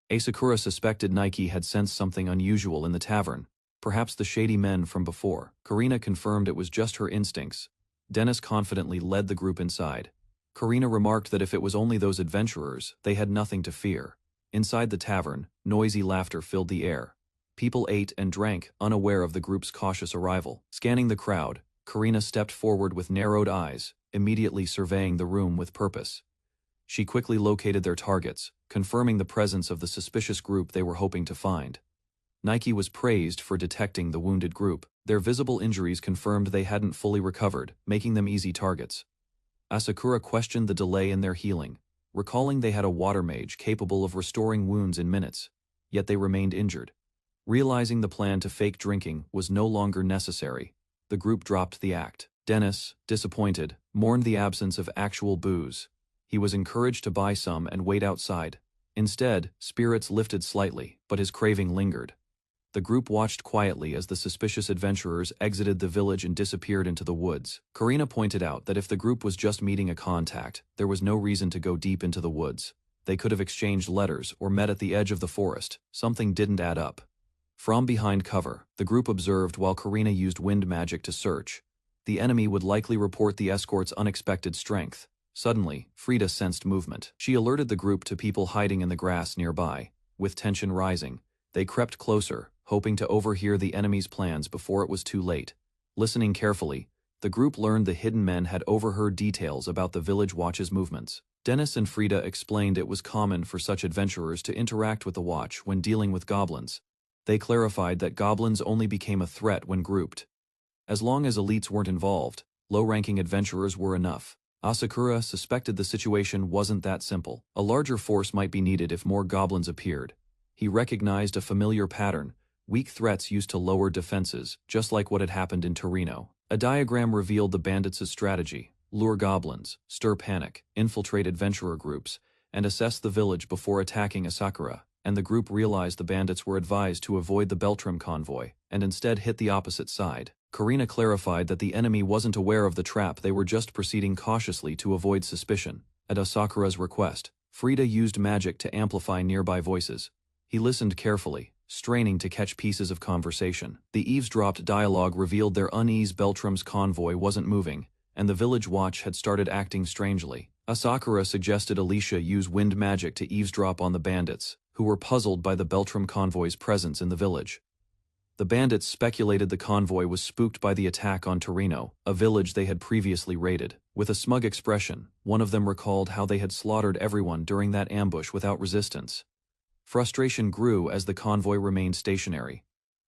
S1: Asakura suspected Nike had sensed something unusual in the tavern, perhaps the shady men from before. Karina confirmed it was just her instincts. Dennis confidently led the group inside. Karina remarked that if it was only those adventurers, they had nothing to fear. Inside the tavern, noisy laughter filled the air. People ate and drank, unaware of the group's cautious arrival. Scanning the crowd, Karina stepped forward with narrowed eyes, immediately surveying the room with purpose. She quickly located their targets, confirming the presence of the suspicious group they were hoping to find. Nike was praised for detecting the wounded group. Their visible injuries confirmed they hadn't fully recovered, making them easy targets. Asakura questioned the delay in their healing, recalling they had a water mage capable of restoring wounds in minutes, yet they remained injured. Realizing the plan to fake drinking was no longer necessary, the group dropped the act. Dennis, disappointed, mourned the absence of actual booze. He was encouraged to buy some and wait outside. Instead, spirits lifted slightly, but his craving lingered. The group watched quietly as the suspicious adventurers exited the village and disappeared into the woods. Karina pointed out that if the group was just meeting a contact, there was no reason to go deep into the woods. They could have exchanged letters or met at the edge of the forest. Something didn't add up. From behind cover, the group observed while Karina used wind magic to search. The enemy would likely report the escort's unexpected strength. Suddenly, Frida sensed movement. She alerted the group to people hiding in the grass nearby. With tension rising, they crept closer, hoping to overhear the enemy's plans before it was too late. Listening carefully, the group learned the hidden men had overheard details about the village watch's movements. Dennis and Frida explained it was common for such adventurers to interact with the watch when dealing with goblins. They clarified that goblins only became a threat when grouped. As long as elites weren't involved, low-ranking adventurers were enough. Asakura suspected the situation wasn't that simple. A larger force might be needed if more goblins appeared. He recognized a familiar pattern: weak threats used to lower defenses, just like what had happened in Torino. A diagram revealed the bandits' strategy: lure goblins, stir panic, infiltrate adventurer groups, and assess the village before attacking Asakura. And the group realized the bandits were advised to avoid the Beltram convoy, and instead hit the opposite side. Karina clarified that the enemy wasn't aware of the trap, they were just proceeding cautiously to avoid suspicion. At Asakura's request, Frida used magic to amplify nearby voices. He listened carefully, straining to catch pieces of conversation. The eavesdropped dialogue revealed their unease: Beltram's convoy wasn't moving, and the village watch had started acting strangely. Asakura suggested Alicia use wind magic to eavesdrop on the bandits, who were puzzled by the Beltram convoy's presence in the village. The bandits speculated the convoy was spooked by the attack on Torino, a village they had previously raided. With a smug expression, one of them recalled how they had slaughtered everyone during that ambush without resistance. Frustration grew as the convoy remained stationary.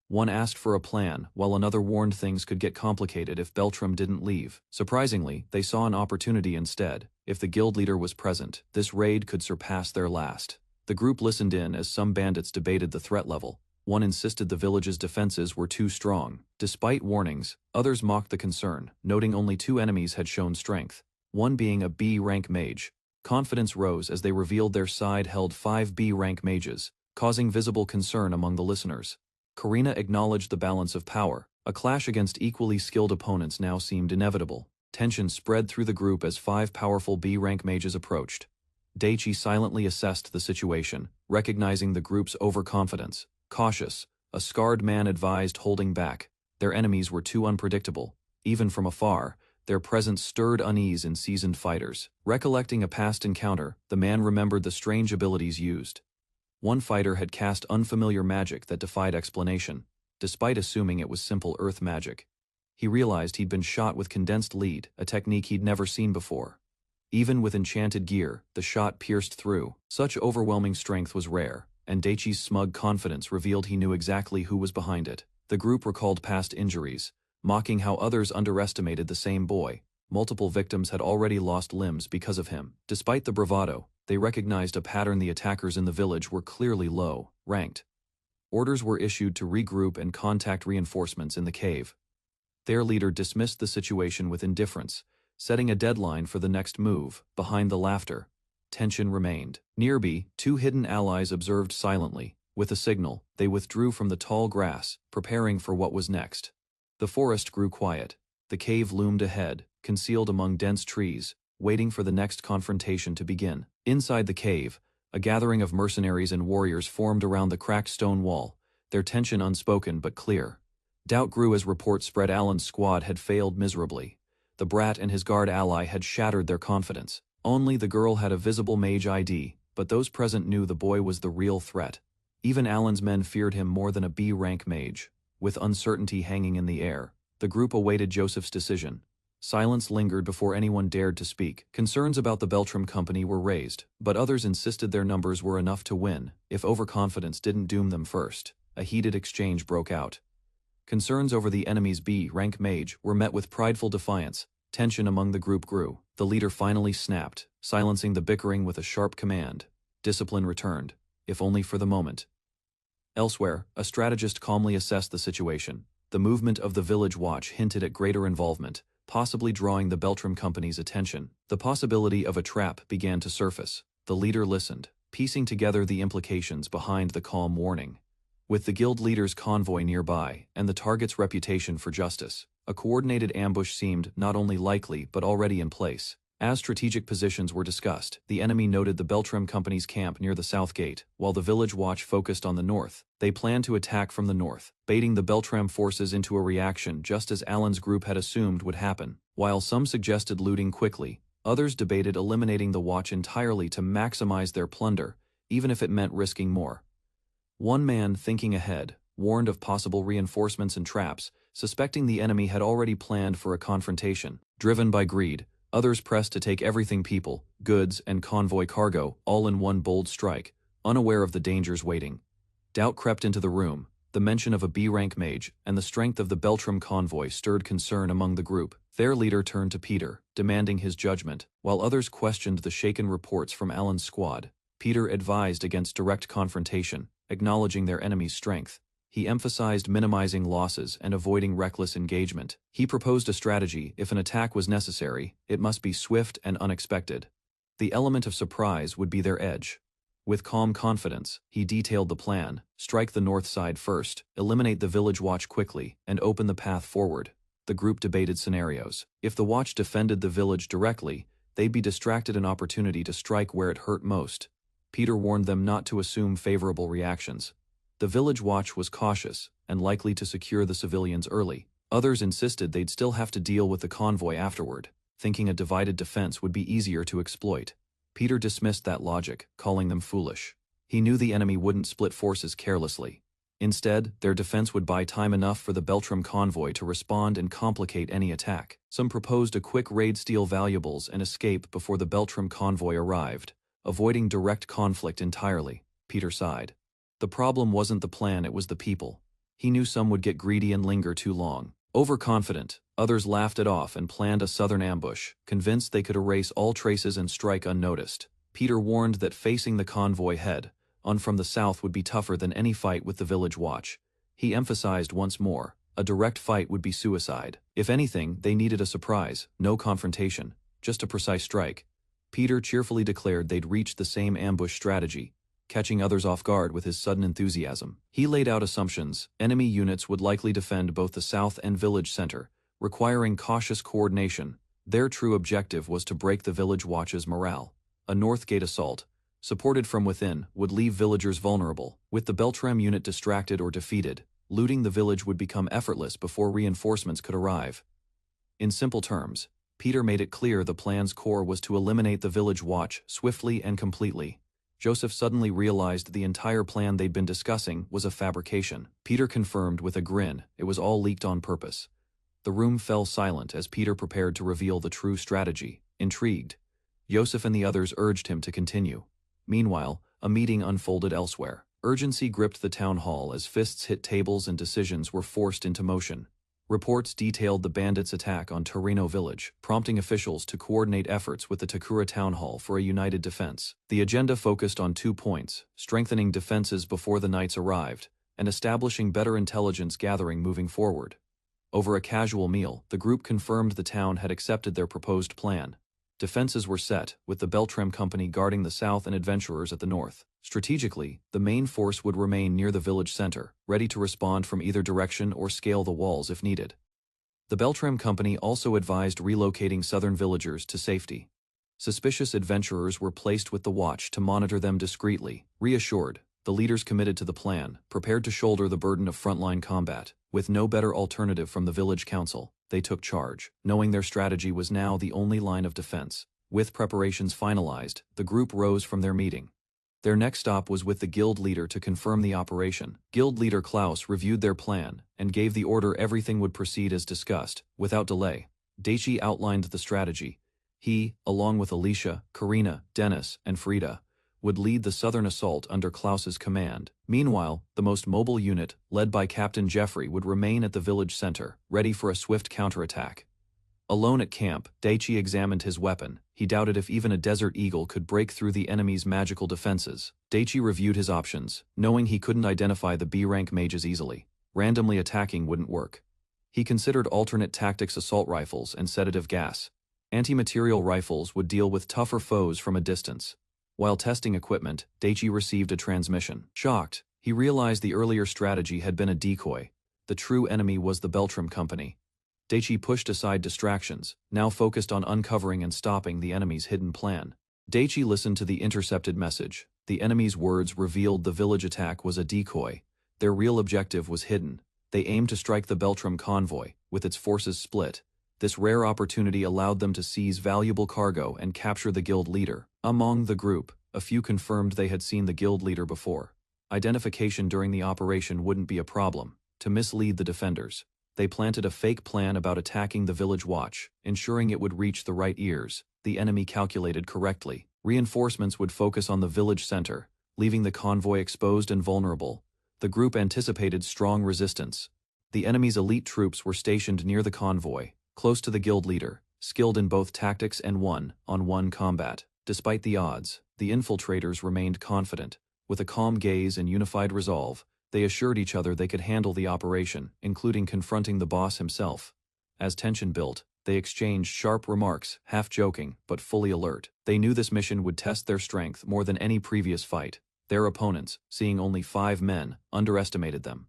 S1: One asked for a plan, while another warned things could get complicated if Beltram didn't leave. Surprisingly, they saw an opportunity instead. If the guild leader was present, this raid could surpass their last. The group listened in as some bandits debated the threat level. One insisted the village's defenses were too strong. Despite warnings, others mocked the concern, noting only 2 enemies had shown strength, one being a B-rank mage. Confidence rose as they revealed their side held 5 B-rank mages, causing visible concern among the listeners. Karina acknowledged the balance of power. A clash against equally skilled opponents now seemed inevitable. Tension spread through the group as 5 powerful B-rank mages approached. Daichi silently assessed the situation, recognizing the group's overconfidence. Cautious, a scarred man advised holding back. Their enemies were too unpredictable. Even from afar, their presence stirred unease in seasoned fighters. Recollecting a past encounter, the man remembered the strange abilities used. One fighter had cast unfamiliar magic that defied explanation, despite assuming it was simple earth magic. He realized he'd been shot with condensed lead, a technique he'd never seen before. Even with enchanted gear, the shot pierced through. Such overwhelming strength was rare, and Daichi's smug confidence revealed he knew exactly who was behind it. The group recalled past injuries, mocking how others underestimated the same boy. Multiple victims had already lost limbs because of him. Despite the bravado, they recognized a pattern: the attackers in the village were clearly low-ranked. Orders were issued to regroup and contact reinforcements in the cave. Their leader dismissed the situation with indifference, setting a deadline for the next move. Behind the laughter, tension remained. Nearby, 2 hidden allies observed silently. With a signal, they withdrew from the tall grass, preparing for what was next. The forest grew quiet. The cave loomed ahead, concealed among dense trees, waiting for the next confrontation to begin. Inside the cave, a gathering of mercenaries and warriors formed around the cracked stone wall, their tension unspoken but clear. Doubt grew as reports spread Alan's squad had failed miserably. The brat and his guard ally had shattered their confidence. Only the girl had a visible mage ID, but those present knew the boy was the real threat. Even Alan's men feared him more than a B-rank mage. With uncertainty hanging in the air, the group awaited Joseph's decision. Silence lingered before anyone dared to speak. Concerns about the Beltram company were raised, but others insisted their numbers were enough to win, if overconfidence didn't doom them first. A heated exchange broke out. Concerns over the enemy's B-rank mage were met with prideful defiance. Tension among the group grew. The leader finally snapped, silencing the bickering with a sharp command. Discipline returned, if only for the moment. Elsewhere, a strategist calmly assessed the situation. The movement of the village watch hinted at greater involvement, possibly drawing the Beltram Company's attention. The possibility of a trap began to surface. The leader listened, piecing together the implications behind the calm warning. With the guild leader's convoy nearby and the target's reputation for justice, a coordinated ambush seemed not only likely but already in place. As strategic positions were discussed, the enemy noted the Beltram Company's camp near the south gate, while the village watch focused on the north. They planned to attack from the north, baiting the Beltram forces into a reaction just as Alan's group had assumed would happen. While some suggested looting quickly, others debated eliminating the watch entirely to maximize their plunder, even if it meant risking more. One man, thinking ahead, warned of possible reinforcements and traps, suspecting the enemy had already planned for a confrontation. Driven by greed, others pressed to take everything, people, goods, and convoy cargo, all in one bold strike, unaware of the dangers waiting. Doubt crept into the room. The mention of a B-rank mage and the strength of the Beltram convoy stirred concern among the group. Their leader turned to Peter, demanding his judgment, while others questioned the shaken reports from Alan's squad. Peter advised against direct confrontation, acknowledging their enemy's strength. He emphasized minimizing losses and avoiding reckless engagement. He proposed a strategy: if an attack was necessary, it must be swift and unexpected. The element of surprise would be their edge. With calm confidence, he detailed the plan: strike the north side first, eliminate the village watch quickly, and open the path forward. The group debated scenarios. If the watch defended the village directly, they'd be distracted an opportunity to strike where it hurt most. Peter warned them not to assume favorable reactions. The village watch was cautious and likely to secure the civilians early. Others insisted they'd still have to deal with the convoy afterward, thinking a divided defense would be easier to exploit. Peter dismissed that logic, calling them foolish. He knew the enemy wouldn't split forces carelessly. Instead, their defense would buy time enough for the Beltram convoy to respond and complicate any attack. Some proposed a quick raid, steal valuables, and escape before the Beltram convoy arrived, avoiding direct conflict entirely. Peter sighed. The problem wasn't the plan, it was the people. He knew some would get greedy and linger too long. Overconfident, others laughed it off and planned a southern ambush, convinced they could erase all traces and strike unnoticed. Peter warned that facing the convoy head-on from the south would be tougher than any fight with the village watch. He emphasized once more, a direct fight would be suicide. If anything, they needed a surprise, no confrontation, just a precise strike. Peter cheerfully declared they'd reached the same ambush strategy, catching others off guard with his sudden enthusiasm. He laid out assumptions: enemy units would likely defend both the south and village center, requiring cautious coordination. Their true objective was to break the village watch's morale. A north gate assault, supported from within, would leave villagers vulnerable. With the Beltram unit distracted or defeated, looting the village would become effortless before reinforcements could arrive. In simple terms, Peter made it clear the plan's core was to eliminate the village watch swiftly and completely. Joseph suddenly realized the entire plan they'd been discussing was a fabrication. Peter confirmed with a grin it was all leaked on purpose. The room fell silent as Peter prepared to reveal the true strategy. Intrigued, Joseph and the others urged him to continue. Meanwhile, a meeting unfolded elsewhere. Urgency gripped the town hall as fists hit tables and decisions were forced into motion. Reports detailed the bandits' attack on Torino village, prompting officials to coordinate efforts with the Takura town hall for a united defense. The agenda focused on 2 points: strengthening defenses before the knights arrived, and establishing better intelligence gathering moving forward. Over a casual meal, the group confirmed the town had accepted their proposed plan. Defenses were set, with the Beltram Company guarding the south and adventurers at the north. Strategically, the main force would remain near the village center, ready to respond from either direction or scale the walls if needed. The Beltram Company also advised relocating southern villagers to safety. Suspicious adventurers were placed with the watch to monitor them discreetly. Reassured, the leaders committed to the plan, prepared to shoulder the burden of frontline combat. With no better alternative from the village council, they took charge, knowing their strategy was now the only line of defense. With preparations finalized, the group rose from their meeting. Their next stop was with the guild leader to confirm the operation. Guild leader Klaus reviewed their plan and gave the order everything would proceed as discussed, without delay. Daichi outlined the strategy. He, along with Alicia, Karina, Dennis, and Frida, would lead the southern assault under Klaus's command. Meanwhile, the most mobile unit, led by Captain Jeffrey, would remain at the village center, ready for a swift counterattack. Alone at camp, Daichi examined his weapon. He doubted if even a Desert Eagle could break through the enemy's magical defenses. Daichi reviewed his options, knowing he couldn't identify the B-rank mages easily. Randomly attacking wouldn't work. He considered alternate tactics assault rifles and sedative gas. Anti-material rifles would deal with tougher foes from a distance. While testing equipment, Daichi received a transmission. Shocked, he realized the earlier strategy had been a decoy. The true enemy was the Beltram Company. Daichi pushed aside distractions, now focused on uncovering and stopping the enemy's hidden plan. Daichi listened to the intercepted message. The enemy's words revealed the village attack was a decoy. Their real objective was hidden. They aimed to strike the Beltram convoy, with its forces split. This rare opportunity allowed them to seize valuable cargo and capture the guild leader. Among the group, a few confirmed they had seen the guild leader before. Identification during the operation wouldn't be a problem. To mislead the defenders, they planted a fake plan about attacking the village watch, ensuring it would reach the right ears. The enemy calculated correctly. Reinforcements would focus on the village center, leaving the convoy exposed and vulnerable. The group anticipated strong resistance. The enemy's elite troops were stationed near the convoy, close to the guild leader, skilled in both tactics and one-on-one combat. Despite the odds, the infiltrators remained confident. With a calm gaze and unified resolve, they assured each other they could handle the operation, including confronting the boss himself. As tension built, they exchanged sharp remarks, half joking, but fully alert. They knew this mission would test their strength more than any previous fight. Their opponents, seeing only 5 men, underestimated them.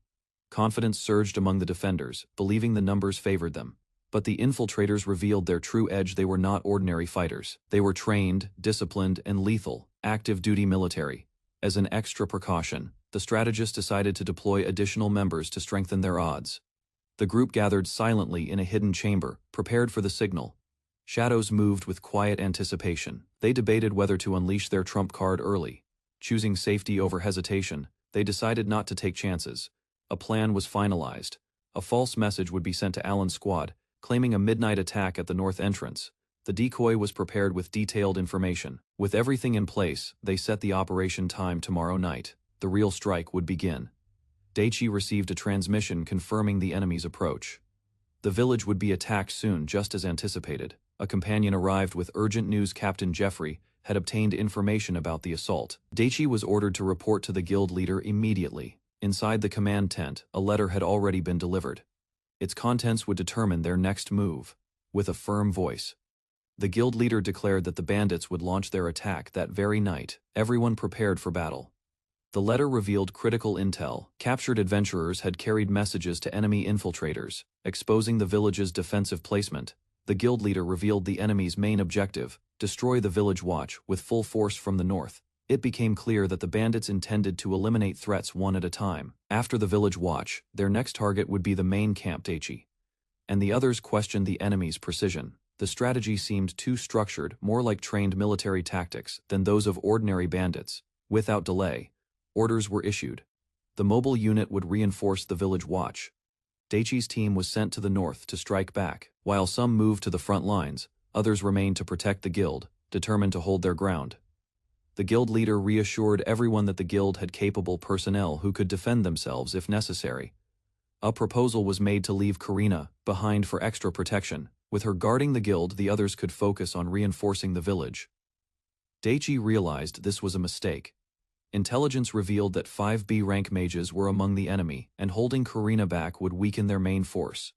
S1: Confidence surged among the defenders, believing the numbers favored them. But the infiltrators revealed their true edge. They were not ordinary fighters. They were trained, disciplined, and lethal, active-duty military. As an extra precaution, the strategists decided to deploy additional members to strengthen their odds. The group gathered silently in a hidden chamber, prepared for the signal. Shadows moved with quiet anticipation. They debated whether to unleash their trump card early. Choosing safety over hesitation, they decided not to take chances. A plan was finalized. A false message would be sent to Alan's squad, claiming a midnight attack at the north entrance. The decoy was prepared with detailed information. With everything in place, they set the operation time tomorrow night. The real strike would begin. Daichi received a transmission confirming the enemy's approach. The village would be attacked soon, just as anticipated. A companion arrived with urgent news. Captain Jeffrey had obtained information about the assault. Daichi was ordered to report to the guild leader immediately. Inside the command tent, a letter had already been delivered. Its contents would determine their next move. With a firm voice, the guild leader declared that the bandits would launch their attack that very night. Everyone prepared for battle. The letter revealed critical intel. Captured adventurers had carried messages to enemy infiltrators, exposing the village's defensive placement. The guild leader revealed the enemy's main objective: destroy the village watch with full force from the north. It became clear that the bandits intended to eliminate threats one at a time. After the village watch, their next target would be the main camp. Daichi and the others questioned the enemy's precision. The strategy seemed too structured, more like trained military tactics than those of ordinary bandits. Without delay, orders were issued. The mobile unit would reinforce the village watch. Daichi's team was sent to the north to strike back. While some moved to the front lines, others remained to protect the guild, determined to hold their ground. The guild leader reassured everyone that the guild had capable personnel who could defend themselves if necessary. A proposal was made to leave Karina behind for extra protection. With her guarding the guild, the others could focus on reinforcing the village. Daichi realized this was a mistake. Intelligence revealed that 5 B-rank mages were among the enemy, and holding Karina back would weaken their main force.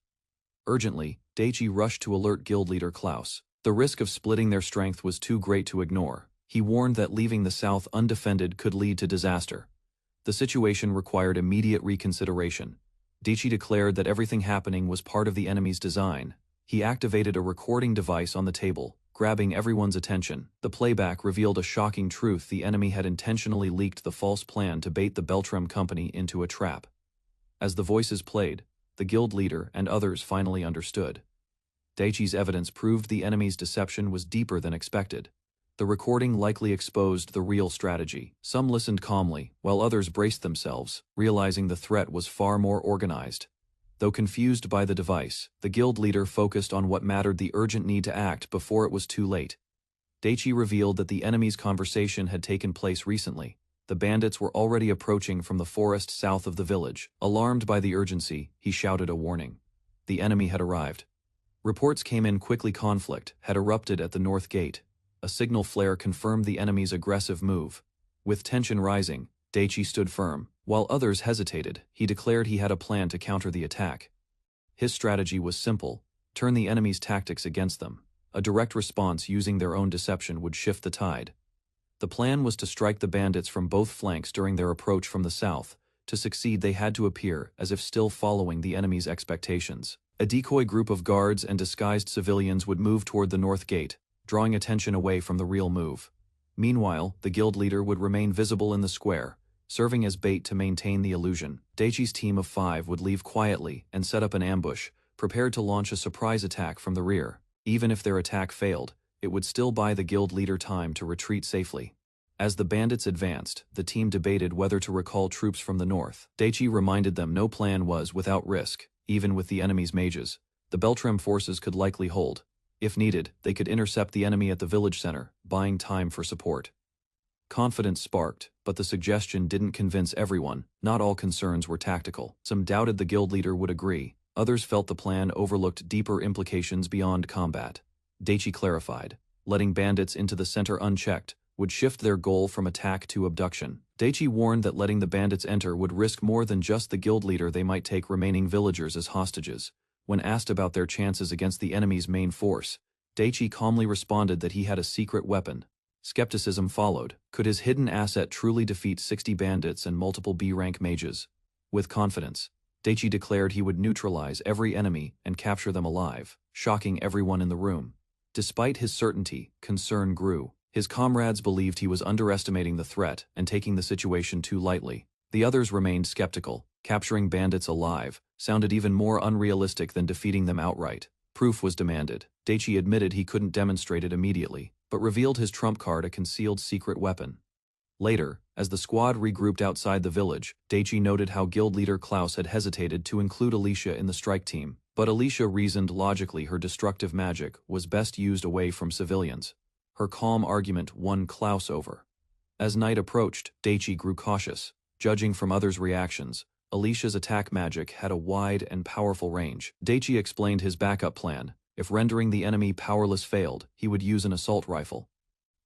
S1: Urgently, Daichi rushed to alert guild leader Klaus. The risk of splitting their strength was too great to ignore. He warned that leaving the south undefended could lead to disaster. The situation required immediate reconsideration. Daichi declared that everything happening was part of the enemy's design. He activated a recording device on the table, grabbing everyone's attention. The playback revealed a shocking truth: the enemy had intentionally leaked the false plan to bait the Beltram Company into a trap. As the voices played, the guild leader and others finally understood. Daichi's evidence proved the enemy's deception was deeper than expected. The recording likely exposed the real strategy. Some listened calmly, while others braced themselves, realizing the threat was far more organized. Though confused by the device, the guild leader focused on what mattered: the urgent need to act before it was too late. Daichi revealed that the enemy's conversation had taken place recently. The bandits were already approaching from the forest south of the village. Alarmed by the urgency, he shouted a warning. The enemy had arrived. Reports came in quickly. Conflict had erupted at the north gate. A signal flare confirmed the enemy's aggressive move. With tension rising, Daichi stood firm. While others hesitated, he declared he had a plan to counter the attack. His strategy was simple: turn the enemy's tactics against them. A direct response using their own deception would shift the tide. The plan was to strike the bandits from both flanks during their approach from the south. To succeed, they had to appear as if still following the enemy's expectations. A decoy group of guards and disguised civilians would move toward the north gate, drawing attention away from the real move. Meanwhile, the guild leader would remain visible in the square, serving as bait to maintain the illusion. Daichi's team of 5 would leave quietly and set up an ambush, prepared to launch a surprise attack from the rear. Even if their attack failed, it would still buy the guild leader time to retreat safely. As the bandits advanced, the team debated whether to recall troops from the north. Daichi reminded them no plan was without risk. Even with the enemy's mages, the Beltram forces could likely hold. If needed, they could intercept the enemy at the village center, buying time for support. Confidence sparked, but the suggestion didn't convince everyone. Not all concerns were tactical. Some doubted the guild leader would agree. Others felt the plan overlooked deeper implications beyond combat. Daichi clarified, letting bandits into the center unchecked would shift their goal from attack to abduction. Daichi warned that letting the bandits enter would risk more than just the guild leader. They might take remaining villagers as hostages. When asked about their chances against the enemy's main force, Daichi calmly responded that he had a secret weapon. Skepticism followed. Could his hidden asset truly defeat 60 bandits and multiple B-rank mages? With confidence, Daichi declared he would neutralize every enemy and capture them alive, shocking everyone in the room. Despite his certainty, concern grew. His comrades believed he was underestimating the threat and taking the situation too lightly. The others remained skeptical. Capturing bandits alive sounded even more unrealistic than defeating them outright. Proof was demanded. Daichi admitted he couldn't demonstrate it immediately, but revealed his trump card, a concealed secret weapon. Later, as the squad regrouped outside the village, Daichi noted how guild leader Klaus had hesitated to include Alicia in the strike team. But Alicia reasoned logically her destructive magic was best used away from civilians. Her calm argument won Klaus over. As night approached, Daichi grew cautious. Judging from others' reactions, Alicia's attack magic had a wide and powerful range. Daichi explained his backup plan. If rendering the enemy powerless failed, he would use an assault rifle.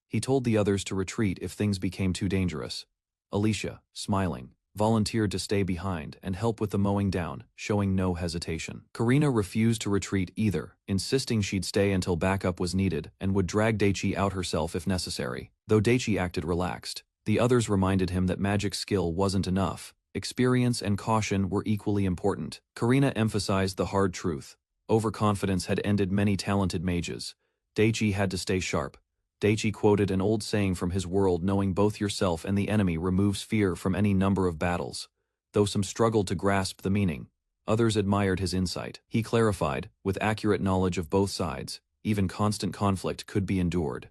S1: He told the others to retreat if things became too dangerous. Alicia, smiling, volunteered to stay behind and help with the mowing down, showing no hesitation. Karina refused to retreat either, insisting she'd stay until backup was needed and would drag Daichi out herself if necessary. Though Daichi acted relaxed, the others reminded him that magic skill wasn't enough. Experience and caution were equally important. Karina emphasized the hard truth. Overconfidence had ended many talented mages. Daichi had to stay sharp. Daichi quoted an old saying from his world: knowing both yourself and the enemy removes fear from any number of battles. Though some struggled to grasp the meaning, others admired his insight. He clarified, with accurate knowledge of both sides, even constant conflict could be endured.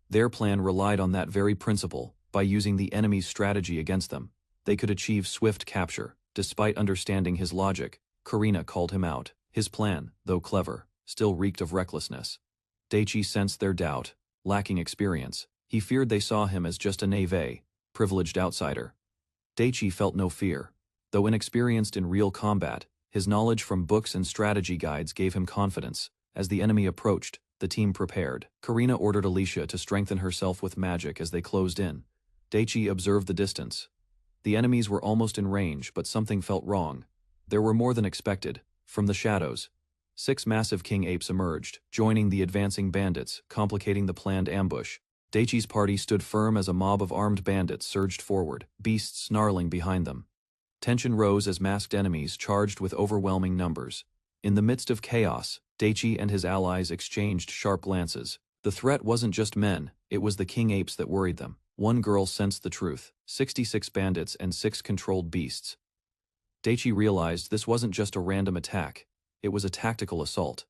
S1: Their plan relied on that very principle. By using the enemy's strategy against them, they could achieve swift capture. Despite understanding his logic, Karina called him out. His plan, though clever, still reeked of recklessness. Daichi sensed their doubt. Lacking experience, he feared they saw him as just a knave, privileged outsider. Daichi felt no fear. Though inexperienced in real combat, his knowledge from books and strategy guides gave him confidence. As the enemy approached, the team prepared. Karina ordered Alicia to strengthen herself with magic as they closed in. Daichi observed the distance. The enemies were almost in range, but something felt wrong. There were more than expected. From the shadows, 6 massive king apes emerged, joining the advancing bandits, complicating the planned ambush. Daichi's party stood firm as a mob of armed bandits surged forward, beasts snarling behind them. Tension rose as masked enemies charged with overwhelming numbers. In the midst of chaos, Daichi and his allies exchanged sharp glances. The threat wasn't just men, it was the king apes that worried them. One girl sensed the truth: 66 bandits and 6 controlled beasts. Daichi realized this wasn't just a random attack, it was a tactical assault.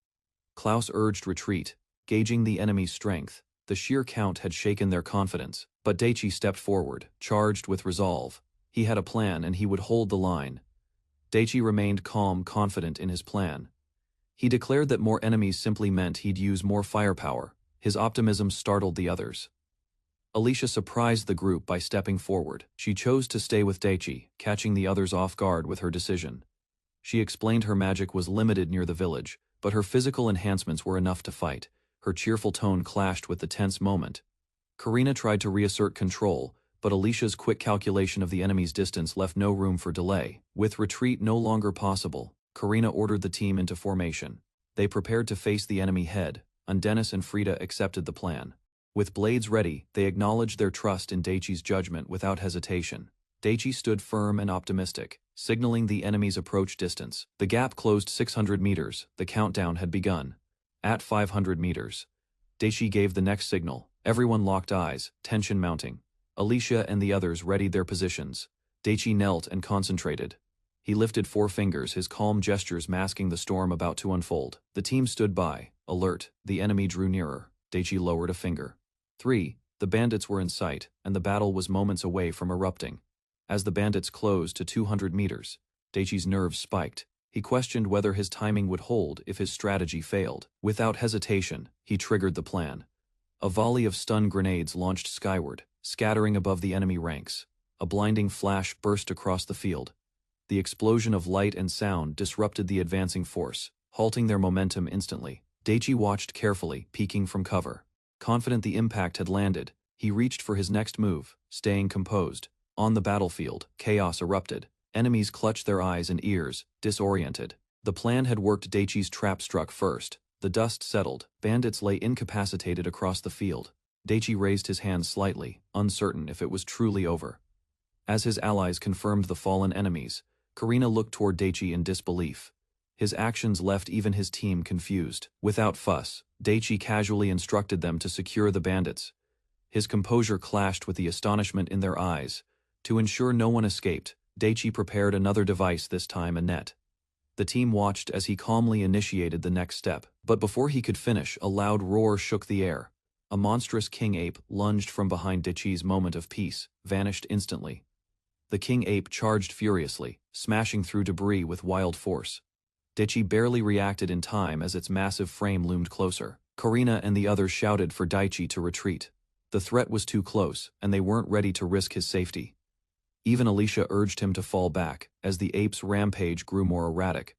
S1: Klaus urged retreat, gauging the enemy's strength. The sheer count had shaken their confidence, but Daichi stepped forward, charged with resolve. He had a plan and he would hold the line. Daichi remained calm, confident in his plan. He declared that more enemies simply meant he'd use more firepower. His optimism startled the others. Alicia surprised the group by stepping forward. She chose to stay with Daichi, catching the others off guard with her decision. She explained her magic was limited near the village, but her physical enhancements were enough to fight. Her cheerful tone clashed with the tense moment. Karina tried to reassert control, but Alicia's quick calculation of the enemy's distance left no room for delay. With retreat no longer possible, Karina ordered the team into formation. They prepared to face the enemy head, and Dennis and Frida accepted the plan. With blades ready, they acknowledged their trust in Daichi's judgment without hesitation. Daichi stood firm and optimistic, signaling the enemy's approach distance. The gap closed 600 meters, the countdown had begun. At 500 meters, Daichi gave the next signal. Everyone locked eyes, tension mounting. Alicia and the others readied their positions. Daichi knelt and concentrated. He lifted 4 fingers, his calm gestures masking the storm about to unfold. The team stood by, alert. The enemy drew nearer. Daichi lowered a finger. 3. The bandits were in sight, and the battle was moments away from erupting. As the bandits closed to 200 meters, Daichi's nerves spiked. He questioned whether his timing would hold if his strategy failed. Without hesitation, he triggered the plan. A volley of stun grenades launched skyward, scattering above the enemy ranks. A blinding flash burst across the field. The explosion of light and sound disrupted the advancing force, halting their momentum instantly. Daichi watched carefully, peeking from cover. Confident the impact had landed, he reached for his next move, staying composed. On the battlefield, chaos erupted. Enemies clutched their eyes and ears, disoriented. The plan had worked. Daichi's trap struck first. The dust settled. Bandits lay incapacitated across the field. Daichi raised his hand slightly, uncertain if it was truly over. As his allies confirmed the fallen enemies, Karina looked toward Daichi in disbelief. His actions left even his team confused. Without fuss, Daichi casually instructed them to secure the bandits. His composure clashed with the astonishment in their eyes. To ensure no one escaped, Daichi prepared another device, this time a net. The team watched as he calmly initiated the next step, but before he could finish, a loud roar shook the air. A monstrous king ape lunged from behind Daichi's moment of peace, vanished instantly. The king ape charged furiously, smashing through debris with wild force. Daichi barely reacted in time as its massive frame loomed closer. Karina and the others shouted for Daichi to retreat. The threat was too close, and they weren't ready to risk his safety. Even Alicia urged him to fall back, as the ape's rampage grew more erratic.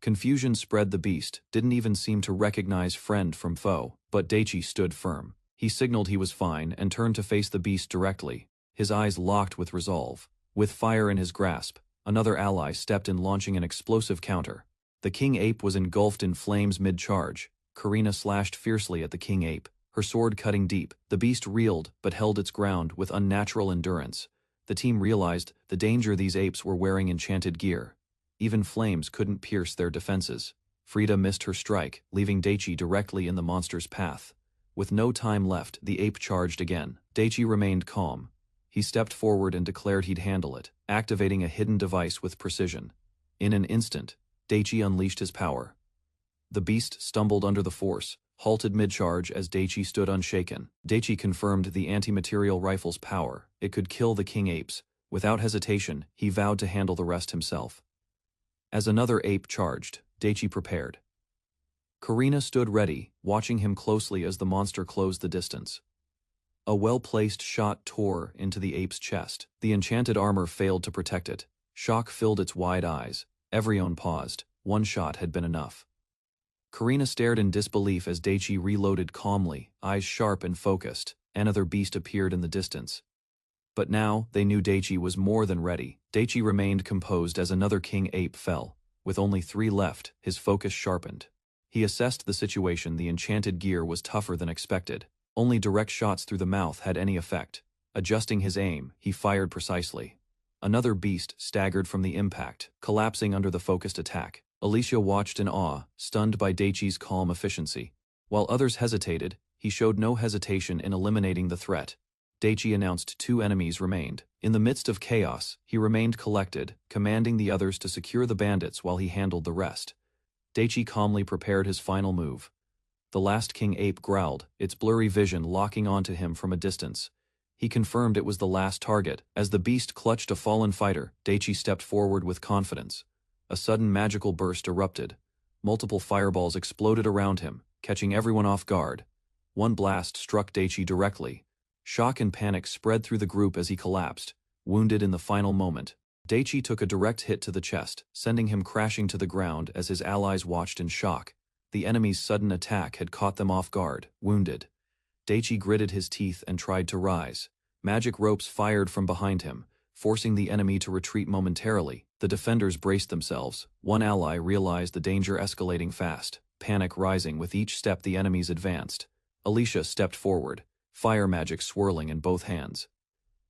S1: Confusion spread. The beast didn't even seem to recognize friend from foe, but Daichi stood firm. He signaled he was fine and turned to face the beast directly, his eyes locked with resolve. With fire in his grasp, another ally stepped in, launching an explosive counter. The king ape was engulfed in flames mid-charge. Karina slashed fiercely at the king ape, her sword cutting deep. The beast reeled but held its ground with unnatural endurance. The team realized the danger. These apes were wearing enchanted gear. Even flames couldn't pierce their defenses. Frida missed her strike, leaving Daichi directly in the monster's path. With no time left, the ape charged again. Daichi remained calm. He stepped forward and declared he'd handle it, activating a hidden device with precision. In an instant, Daichi unleashed his power. The beast stumbled under the force, halted mid-charge as Daichi stood unshaken. Daichi confirmed the anti-material rifle's power. It could kill the king apes. Without hesitation, he vowed to handle the rest himself. As another ape charged, Daichi prepared. Karina stood ready, watching him closely as the monster closed the distance. A well-placed shot tore into the ape's chest. The enchanted armor failed to protect it. Shock filled its wide eyes. Everyone paused. One shot had been enough. Karina stared in disbelief as Daichi reloaded calmly, eyes sharp and focused. Another beast appeared in the distance. But now, they knew Daichi was more than ready. Daichi remained composed as another king ape fell. With only 3 left, his focus sharpened. He assessed the situation. The enchanted gear was tougher than expected. Only direct shots through the mouth had any effect. Adjusting his aim, he fired precisely. Another beast staggered from the impact, collapsing under the focused attack. Alicia watched in awe, stunned by Daichi's calm efficiency. While others hesitated, he showed no hesitation in eliminating the threat. Daichi announced 2 enemies remained. In the midst of chaos, he remained collected, commanding the others to secure the bandits while he handled the rest. Daichi calmly prepared his final move. The last king ape growled, its blurry vision locking onto him from a distance. He confirmed it was the last target. As the beast clutched a fallen fighter, Daichi stepped forward with confidence. A sudden magical burst erupted. Multiple fireballs exploded around him, catching everyone off guard. One blast struck Daichi directly. Shock and panic spread through the group as he collapsed, wounded in the final moment. Daichi took a direct hit to the chest, sending him crashing to the ground as his allies watched in shock. The enemy's sudden attack had caught them off guard, wounded. Daichi gritted his teeth and tried to rise. Magic ropes fired from behind him, forcing the enemy to retreat momentarily. The defenders braced themselves. One ally realized the danger escalating fast, panic rising with each step the enemies advanced. Alicia stepped forward, fire magic swirling in both hands.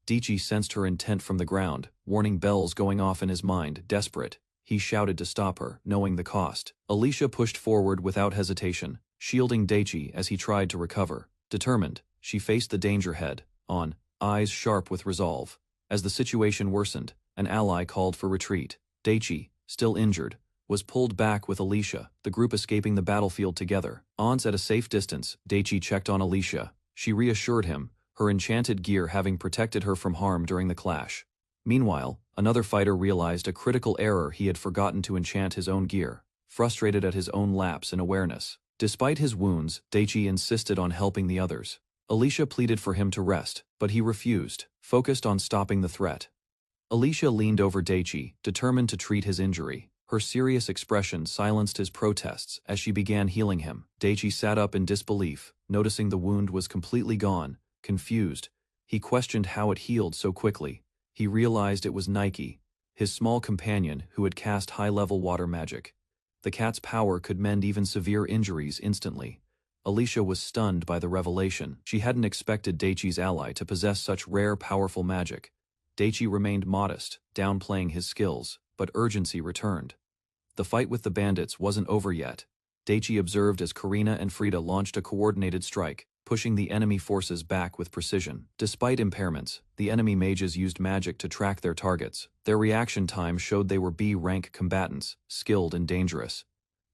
S1: Daichi sensed her intent from the ground, warning bells going off in his mind. Desperate, he shouted to stop her, knowing the cost. Alicia pushed forward without hesitation, shielding Daichi as he tried to recover. Determined, she faced the danger head-on, eyes sharp with resolve. As the situation worsened, an ally called for retreat. Daichi, still injured, was pulled back with Alicia, the group escaping the battlefield together. Once at a safe distance, Daichi checked on Alicia. She reassured him, her enchanted gear having protected her from harm during the clash. Meanwhile, another fighter realized a critical error: he had forgotten to enchant his own gear, frustrated at his own lapse in awareness. Despite his wounds, Daichi insisted on helping the others. Alicia pleaded for him to rest, but he refused, focused on stopping the threat. Alicia leaned over Daichi, determined to treat his injury. Her serious expression silenced his protests as she began healing him. Daichi sat up in disbelief, noticing the wound was completely gone. Confused, he questioned how it healed so quickly. He realized it was Nike, his small companion who had cast high-level water magic. The cat's power could mend even severe injuries instantly. Alicia was stunned by the revelation. She hadn't expected Daichi's ally to possess such rare, powerful magic. Daichi remained modest, downplaying his skills, but urgency returned. The fight with the bandits wasn't over yet. Daichi observed as Karina and Frida launched a coordinated strike, pushing the enemy forces back with precision. Despite impairments, the enemy mages used magic to track their targets. Their reaction time showed they were B-rank combatants, skilled and dangerous.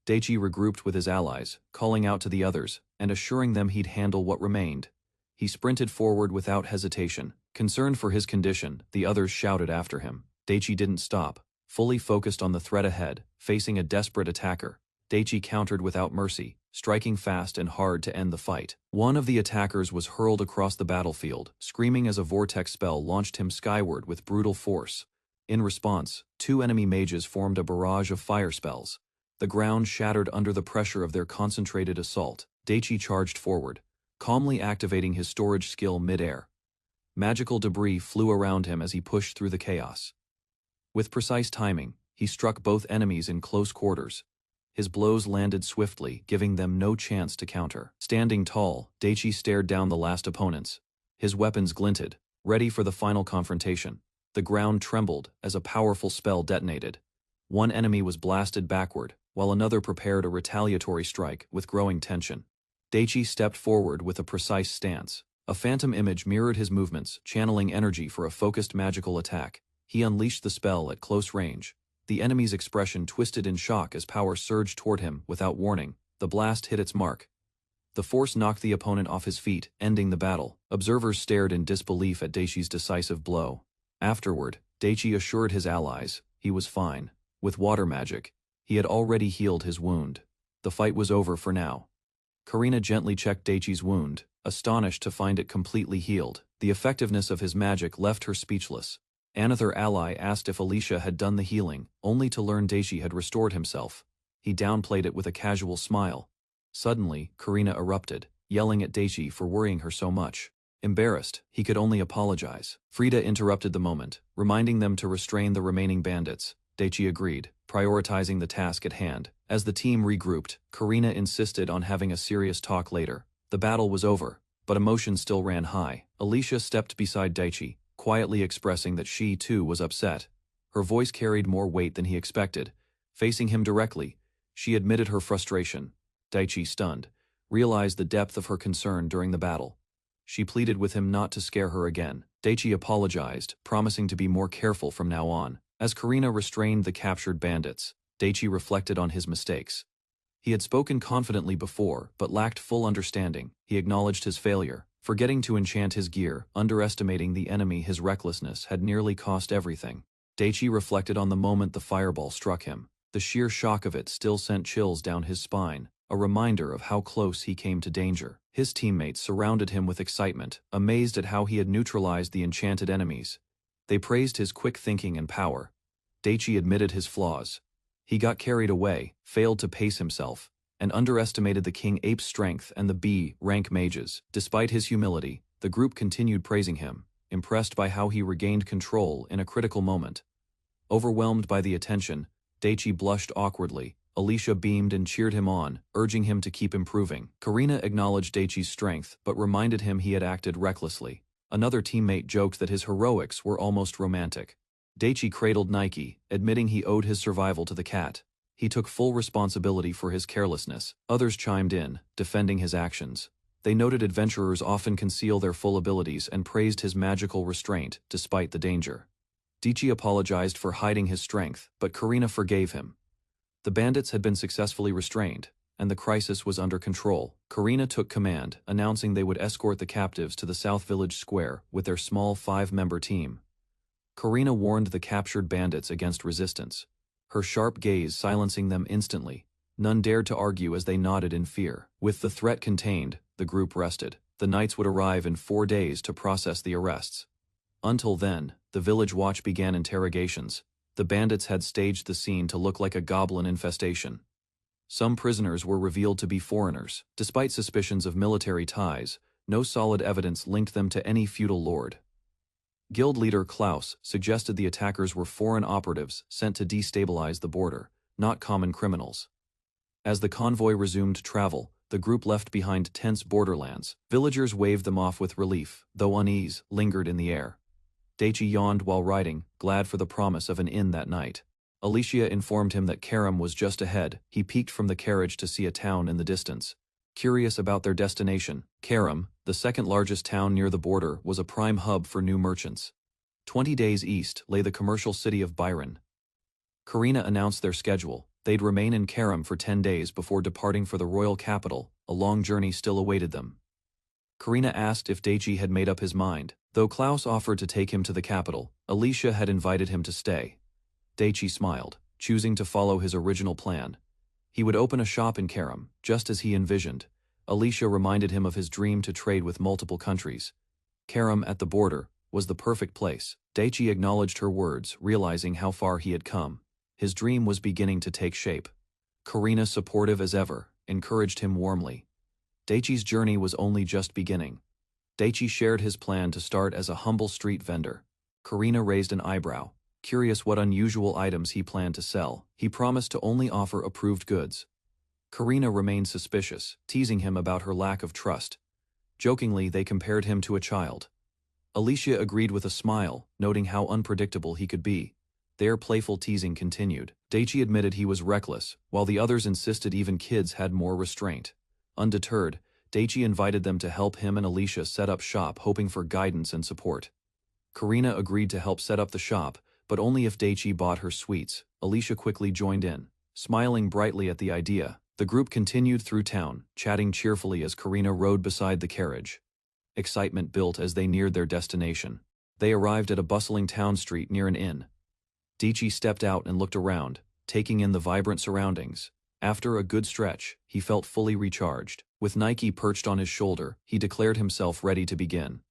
S1: Daichi regrouped with his allies, calling out to the others, and assuring them he'd handle what remained. He sprinted forward without hesitation. Concerned for his condition, the others shouted after him. Daichi didn't stop, fully focused on the threat ahead, facing a desperate attacker. Daichi countered without mercy, striking fast and hard to end the fight. One of the attackers was hurled across the battlefield, screaming as a vortex spell launched him skyward with brutal force. In response, two enemy mages formed a barrage of fire spells. The ground shattered under the pressure of their concentrated assault. Daichi charged forward, calmly activating his storage skill mid-air. Magical debris flew around him as he pushed through the chaos. With precise timing, he struck both enemies in close quarters. His blows landed swiftly, giving them no chance to counter. Standing tall, Daichi stared down the last opponents. His weapons glinted, ready for the final confrontation. The ground trembled as a powerful spell detonated. One enemy was blasted backward, while another prepared a retaliatory strike with growing tension. Daichi stepped forward with a precise stance. A phantom image mirrored his movements, channeling energy for a focused magical attack. He unleashed the spell at close range. The enemy's expression twisted in shock as power surged toward him without warning. The blast hit its mark. The force knocked the opponent off his feet, ending the battle. Observers stared in disbelief at Daichi's decisive blow. Afterward, Daichi assured his allies he was fine. With water magic, he had already healed his wound. The fight was over for now. Karina gently checked Daichi's wound, astonished to find it completely healed. The effectiveness of his magic left her speechless. Another ally asked if Alicia had done the healing, only to learn Daichi had restored himself. He downplayed it with a casual smile. Suddenly, Karina erupted, yelling at Daichi for worrying her so much. Embarrassed, he could only apologize. Frida interrupted the moment, reminding them to restrain the remaining bandits. Daichi agreed, prioritizing the task at hand. As the team regrouped, Karina insisted on having a serious talk later. The battle was over, but emotion still ran high. Alicia stepped beside Daichi, quietly expressing that she too was upset. Her voice carried more weight than he expected. Facing him directly, she admitted her frustration. Daichi, stunned, realized the depth of her concern during the battle. She pleaded with him not to scare her again. Daichi apologized, promising to be more careful from now on. As Karina restrained the captured bandits, Daichi reflected on his mistakes. He had spoken confidently before, but lacked full understanding. He acknowledged his failure, forgetting to enchant his gear, underestimating the enemy. His recklessness had nearly cost everything. Daichi reflected on the moment the fireball struck him. The sheer shock of it still sent chills down his spine. a reminder of how close he came to danger. His teammates surrounded him with excitement, amazed at how he had neutralized the enchanted enemies. They praised his quick thinking and power. Daichi admitted his flaws. He got carried away, failed to pace himself, and underestimated the King Ape's strength and the B-rank mages. Despite his humility, the group continued praising him, impressed by how he regained control in a critical moment. Overwhelmed by the attention, Daichi blushed awkwardly. Alicia beamed and cheered him on, urging him to keep improving. Karina acknowledged Daichi's strength but reminded him he had acted recklessly. Another teammate joked that his heroics were almost romantic. Daichi cradled Nike, admitting he owed his survival to the cat. He took full responsibility for his carelessness. Others chimed in, defending his actions. They noted adventurers often conceal their full abilities and praised his magical restraint, despite the danger. Daichi apologized for hiding his strength, but Karina forgave him. The bandits had been successfully restrained, and the crisis was under control. Karina took command, announcing they would escort the captives to the South Village Square with their small 5-member team. Karina warned the captured bandits against resistance, her sharp gaze silencing them instantly. None dared to argue as they nodded in fear. With the threat contained, the group rested. The knights would arrive in 4 days to process the arrests. Until then, the village watch began interrogations. The bandits had staged the scene to look like a goblin infestation. Some prisoners were revealed to be foreigners. Despite suspicions of military ties, no solid evidence linked them to any feudal lord. Guild leader Klaus suggested the attackers were foreign operatives sent to destabilize the border, not common criminals. As the convoy resumed travel, the group left behind tense borderlands. Villagers waved them off with relief, though unease lingered in the air. Daichi yawned while riding, glad for the promise of an inn that night. Alicia informed him that Karam was just ahead. He peeked from the carriage to see a town in the distance. Curious about their destination, Karam, the second largest town near the border, was a prime hub for new merchants. 20 days east lay the commercial city of Byron. Karina announced their schedule. They'd remain in Karam for 10 days before departing for the royal capital. A long journey still awaited them. Karina asked if Daichi had made up his mind. Though Klaus offered to take him to the capital, Alicia had invited him to stay. Daichi smiled, choosing to follow his original plan. He would open a shop in Karam, just as he envisioned. Alicia reminded him of his dream to trade with multiple countries. Karam, at the border, was the perfect place. Daichi acknowledged her words, realizing how far he had come. His dream was beginning to take shape. Karina, supportive as ever, encouraged him warmly. Daichi's journey was only just beginning. Daichi shared his plan to start as a humble street vendor. Karina raised an eyebrow, curious what unusual items he planned to sell. He promised to only offer approved goods. Karina remained suspicious, teasing him about her lack of trust. Jokingly, they compared him to a child. Alicia agreed with a smile, noting how unpredictable he could be. Their playful teasing continued. Daichi admitted he was reckless, while the others insisted even kids had more restraint. Undeterred, Daichi invited them to help him and Alicia set up shop, hoping for guidance and support. Karina agreed to help set up the shop, but only if Daichi bought her sweets. Alicia quickly joined in, smiling brightly at the idea. The group continued through town, chatting cheerfully as Karina rode beside the carriage. Excitement built as they neared their destination. They arrived at a bustling town street near an inn. Daichi stepped out and looked around, taking in the vibrant surroundings. After a good stretch, he felt fully recharged. With Nike perched on his shoulder, he declared himself ready to begin.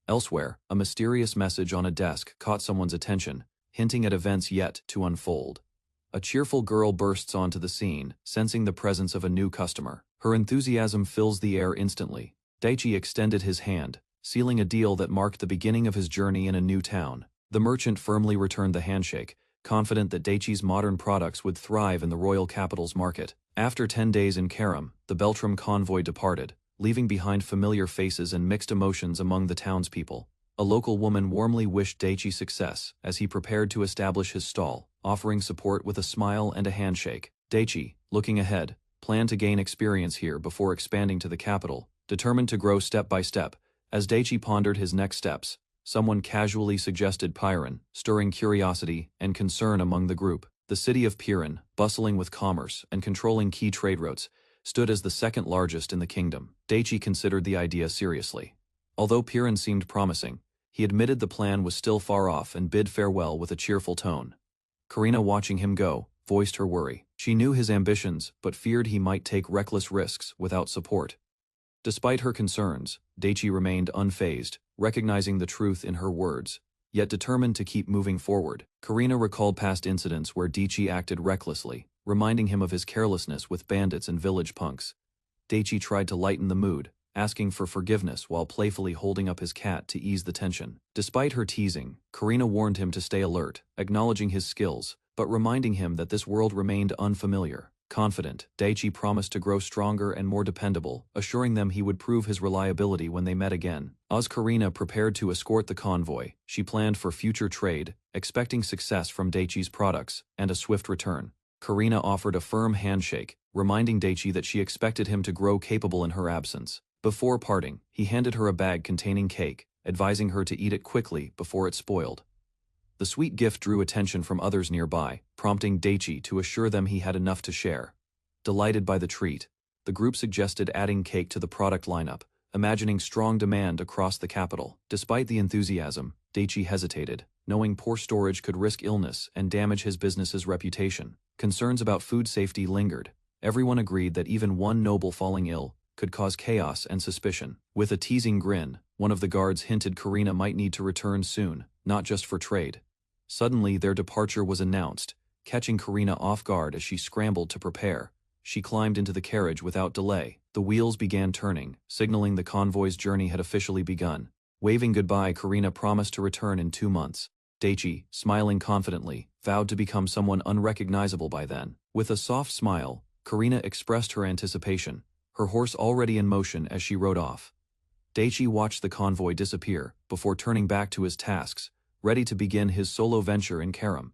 S1: Elsewhere, a mysterious message on a desk caught someone's attention, hinting at events yet to unfold. A cheerful girl bursts onto the scene, sensing the presence of a new customer. Her enthusiasm fills the air instantly. Daichi extended his hand, sealing a deal that marked the beginning of his journey in a new town. The merchant firmly returned the handshake, confident that Daichi's modern products would thrive in the royal capital's market. After 10 days in Karam, the Beltram convoy departed, leaving behind familiar faces and mixed emotions among the townspeople. A local woman warmly wished Daichi success as he prepared to establish his stall, offering support with a smile and a handshake. Daichi, looking ahead, planned to gain experience here before expanding to the capital, determined to grow step by step. As Daichi pondered his next steps, someone casually suggested Piran, stirring curiosity and concern among the group. The city of Piran, bustling with commerce and controlling key trade routes, stood as the second largest in the kingdom. Daichi considered the idea seriously. Although Piran seemed promising, he admitted the plan was still far off and bid farewell with a cheerful tone. Karina, watching him go, voiced her worry. She knew his ambitions but feared he might take reckless risks without support. Despite her concerns, Daichi remained unfazed, recognizing the truth in her words, yet determined to keep moving forward. Karina recalled past incidents where Daichi acted recklessly, reminding him of his carelessness with bandits and village punks. Daichi tried to lighten the mood, asking for forgiveness while playfully holding up his cat to ease the tension. Despite her teasing, Karina warned him to stay alert, acknowledging his skills, but reminding him that this world remained unfamiliar. Confident, Daichi promised to grow stronger and more dependable, assuring them he would prove his reliability when they met again. As Karina prepared to escort the convoy, she planned for future trade, expecting success from Daichi's products and a swift return. Karina offered a firm handshake, reminding Daichi that she expected him to grow capable in her absence. Before parting, he handed her a bag containing cake, advising her to eat it quickly before it spoiled. The sweet gift drew attention from others nearby, prompting Daichi to assure them he had enough to share. Delighted by the treat, the group suggested adding cake to the product lineup, imagining strong demand across the capital. Despite the enthusiasm, Daichi hesitated, knowing poor storage could risk illness and damage his business's reputation. Concerns about food safety lingered. Everyone agreed that even one noble falling ill could cause chaos and suspicion. With a teasing grin, one of the guards hinted Karina might need to return soon, not just for trade. Suddenly, their departure was announced, catching Karina off guard as she scrambled to prepare. She climbed into the carriage without delay. The wheels began turning, signaling the convoy's journey had officially begun. Waving goodbye, Karina promised to return in 2 months. Daichi, smiling confidently, vowed to become someone unrecognizable by then. With a soft smile, Karina expressed her anticipation, her horse already in motion as she rode off. Daichi watched the convoy disappear before turning back to his tasks, ready to begin his solo venture in Karam.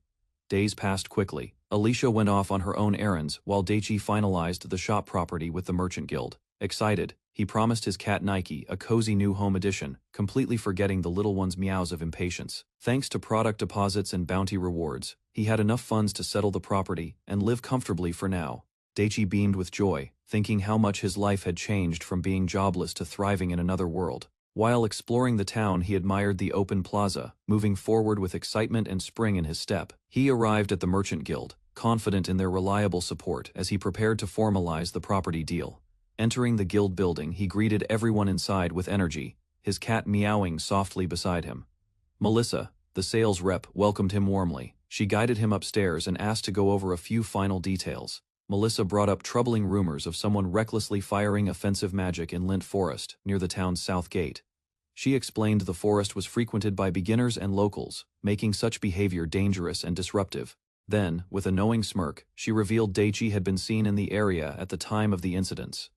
S1: Days passed quickly. Alicia went off on her own errands while Daichi finalized the shop property with the Merchant Guild. Excited, he promised his cat Nike a cozy new home addition, completely forgetting the little one's meows of impatience. Thanks to product deposits and bounty rewards, he had enough funds to settle the property and live comfortably for now. Daichi beamed with joy, thinking how much his life had changed from being jobless to thriving in another world. While exploring the town, he admired the open plaza, moving forward with excitement and spring in his step. He arrived at the Merchant Guild, confident in their reliable support as he prepared to formalize the property deal. Entering the guild building, he greeted everyone inside with energy, his cat meowing softly beside him. Melissa, the sales rep, welcomed him warmly. She guided him upstairs and asked to go over a few final details. Melissa brought up troubling rumors of someone recklessly firing offensive magic in Lint Forest, near the town's south gate. She explained the forest was frequented by beginners and locals, making such behavior dangerous and disruptive. Then, with a knowing smirk, she revealed Daichi had been seen in the area at the time of the incidents.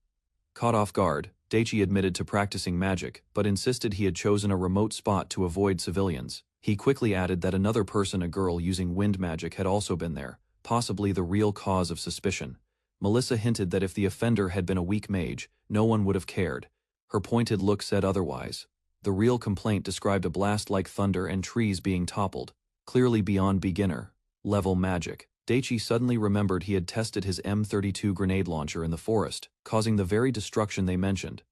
S1: Caught off guard, Daichi admitted to practicing magic, but insisted he had chosen a remote spot to avoid civilians. He quickly added that another person, a girl using wind magic, had also been there, possibly the real cause of suspicion. Melissa hinted that if the offender had been a weak mage, no one would have cared. Her pointed look said otherwise. The real complaint described a blast like thunder and trees being toppled, clearly beyond beginner-level magic. Daichi suddenly remembered he had tested his M32 grenade launcher in the forest, causing the very destruction they mentioned.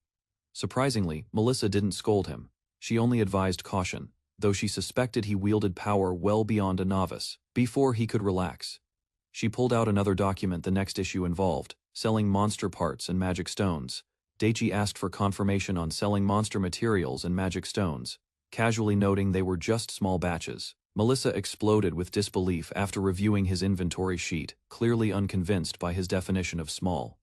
S1: Surprisingly, Melissa didn't scold him. She only advised caution, though she suspected he wielded power well beyond a novice. Before he could relax, she pulled out another document the next issue involved, selling monster parts and magic stones. Daichi asked for confirmation on selling monster materials and magic stones, casually noting they were just small batches. Melissa exploded with disbelief after reviewing his inventory sheet, clearly unconvinced by his definition of small.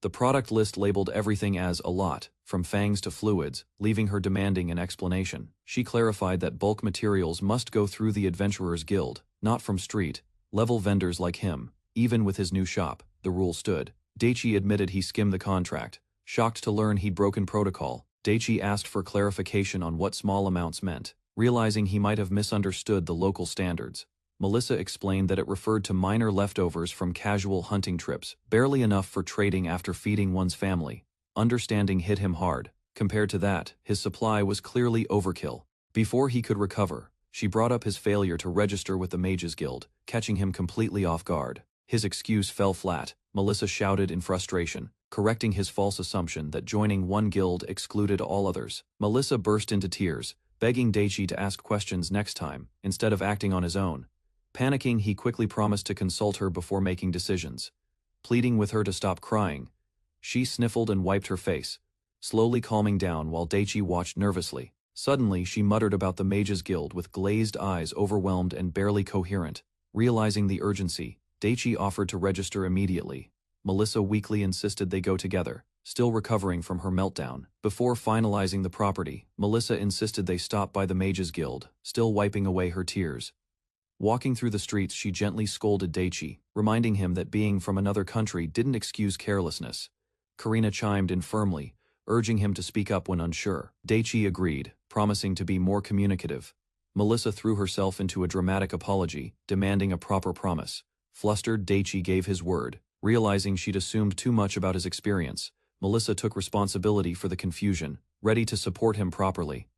S1: The product list labeled everything as a lot, from fangs to fluids, leaving her demanding an explanation. She clarified that bulk materials must go through the Adventurers Guild, not from street-level vendors like him. Even with his new shop, the rule stood. Daichi admitted he skimmed the contract, shocked to learn he'd broken protocol. Daichi asked for clarification on what small amounts meant, realizing he might have misunderstood the local standards. Melissa explained that it referred to minor leftovers from casual hunting trips, barely enough for trading after feeding one's family. Understanding hit him hard. Compared to that, his supply was clearly overkill. Before he could recover, she brought up his failure to register with the Mages Guild, catching him completely off guard. His excuse fell flat. Melissa shouted in frustration, correcting his false assumption that joining one guild excluded all others. Melissa burst into tears, begging Daichi to ask questions next time, instead of acting on his own. Panicking, he quickly promised to consult her before making decisions. Pleading with her to stop crying, she sniffled and wiped her face, slowly calming down while Daichi watched nervously. Suddenly, she muttered about the Mages Guild with glazed eyes, overwhelmed and barely coherent. Realizing the urgency, Daichi offered to register immediately. Melissa weakly insisted they go together, still recovering from her meltdown. Before finalizing the property, Melissa insisted they stop by the Mages Guild, still wiping away her tears. Walking through the streets, she gently scolded Daichi, reminding him that being from another country didn't excuse carelessness. Karina chimed in firmly, urging him to speak up when unsure. Daichi agreed, promising to be more communicative. Melissa threw herself into a dramatic apology, demanding a proper promise. Flustered, Daichi gave his word. Realizing she'd assumed too much about his experience, Melissa took responsibility for the confusion, ready to support him properly.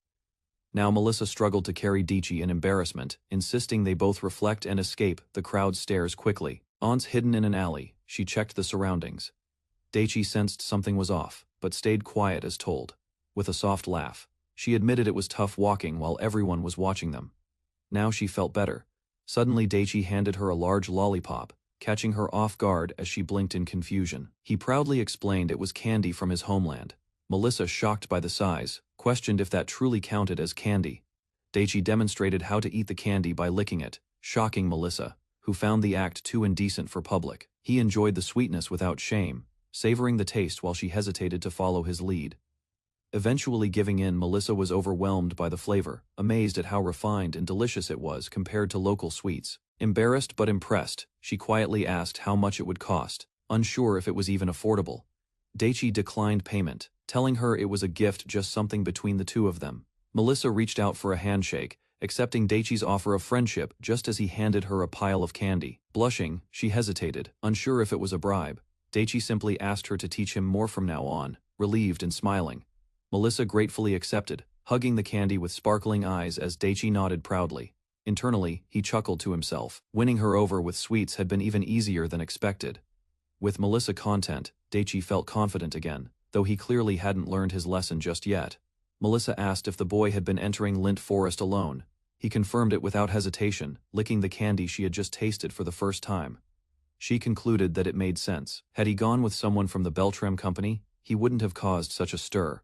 S1: Now Melissa struggled to carry Daichi in embarrassment, insisting they both reflect and escape the crowd's stares quickly. Once hidden in an alley, she checked the surroundings. Daichi sensed something was off, but stayed quiet as told. With a soft laugh, she admitted it was tough walking while everyone was watching them. Now she felt better. Suddenly Daichi handed her a large lollipop, catching her off guard as she blinked in confusion. He proudly explained it was candy from his homeland. Melissa, shocked by the size, questioned if that truly counted as candy. Daichi demonstrated how to eat the candy by licking it, shocking Melissa, who found the act too indecent for public. He enjoyed the sweetness without shame, savoring the taste while she hesitated to follow his lead. Eventually giving in, Melissa was overwhelmed by the flavor, amazed at how refined and delicious it was compared to local sweets. Embarrassed but impressed, she quietly asked how much it would cost, unsure if it was even affordable. Daichi declined payment, telling her it was a gift, just something between the two of them. Melissa reached out for a handshake, accepting Daichi's offer of friendship just as he handed her a pile of candy. Blushing, she hesitated, unsure if it was a bribe. Daichi simply asked her to teach him more from now on, relieved and smiling. Melissa gratefully accepted, hugging the candy with sparkling eyes as Daichi nodded proudly. Internally, he chuckled to himself. Winning her over with sweets had been even easier than expected. With Melissa content, Daichi felt confident again, though he clearly hadn't learned his lesson just yet. Melissa asked if the boy had been entering Lint Forest alone. He confirmed it without hesitation, licking the candy she had just tasted for the first time. She concluded that it made sense. Had he gone with someone from the Beltram company, he wouldn't have caused such a stir.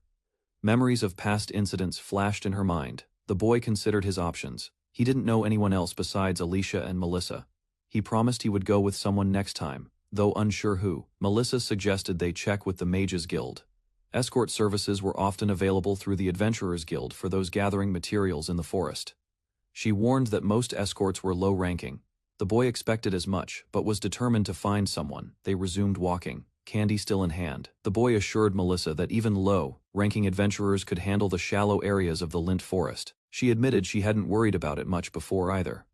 S1: Memories of past incidents flashed in her mind. The boy considered his options. He didn't know anyone else besides Alicia and Melissa. He promised he would go with someone next time, though unsure who. Melissa suggested they check with the Mages Guild. Escort services were often available through the Adventurers Guild for those gathering materials in the forest. She warned that most escorts were low-ranking. The boy expected as much, but was determined to find someone. They resumed walking, candy still in hand. The boy assured Melissa that even low-ranking adventurers could handle the shallow areas of the Lint Forest. She admitted she hadn't worried about it much before either.